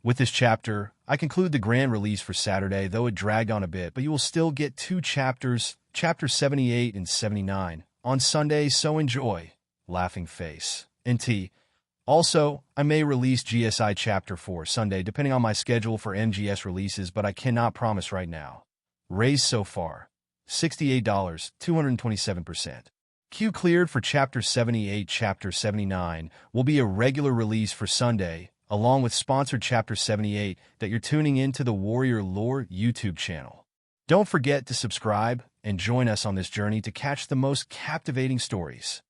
With this chapter, I conclude the grand release for Saturday, though it dragged on a bit, but you will still get 2 chapters, chapter 78 and 79, on Sunday, so enjoy. Laughing face. Also, I may release GSI Chapter 4 Sunday, depending on my schedule for MGS releases, but I cannot promise right now. Raised so far, $68, 227%. Queue cleared for Chapter 78. Chapter 79 will be a regular release for Sunday, along with sponsored Chapter 78 that you're tuning in to the Warrior Lore YouTube channel. Don't forget to subscribe and join us on this journey to catch the most captivating stories.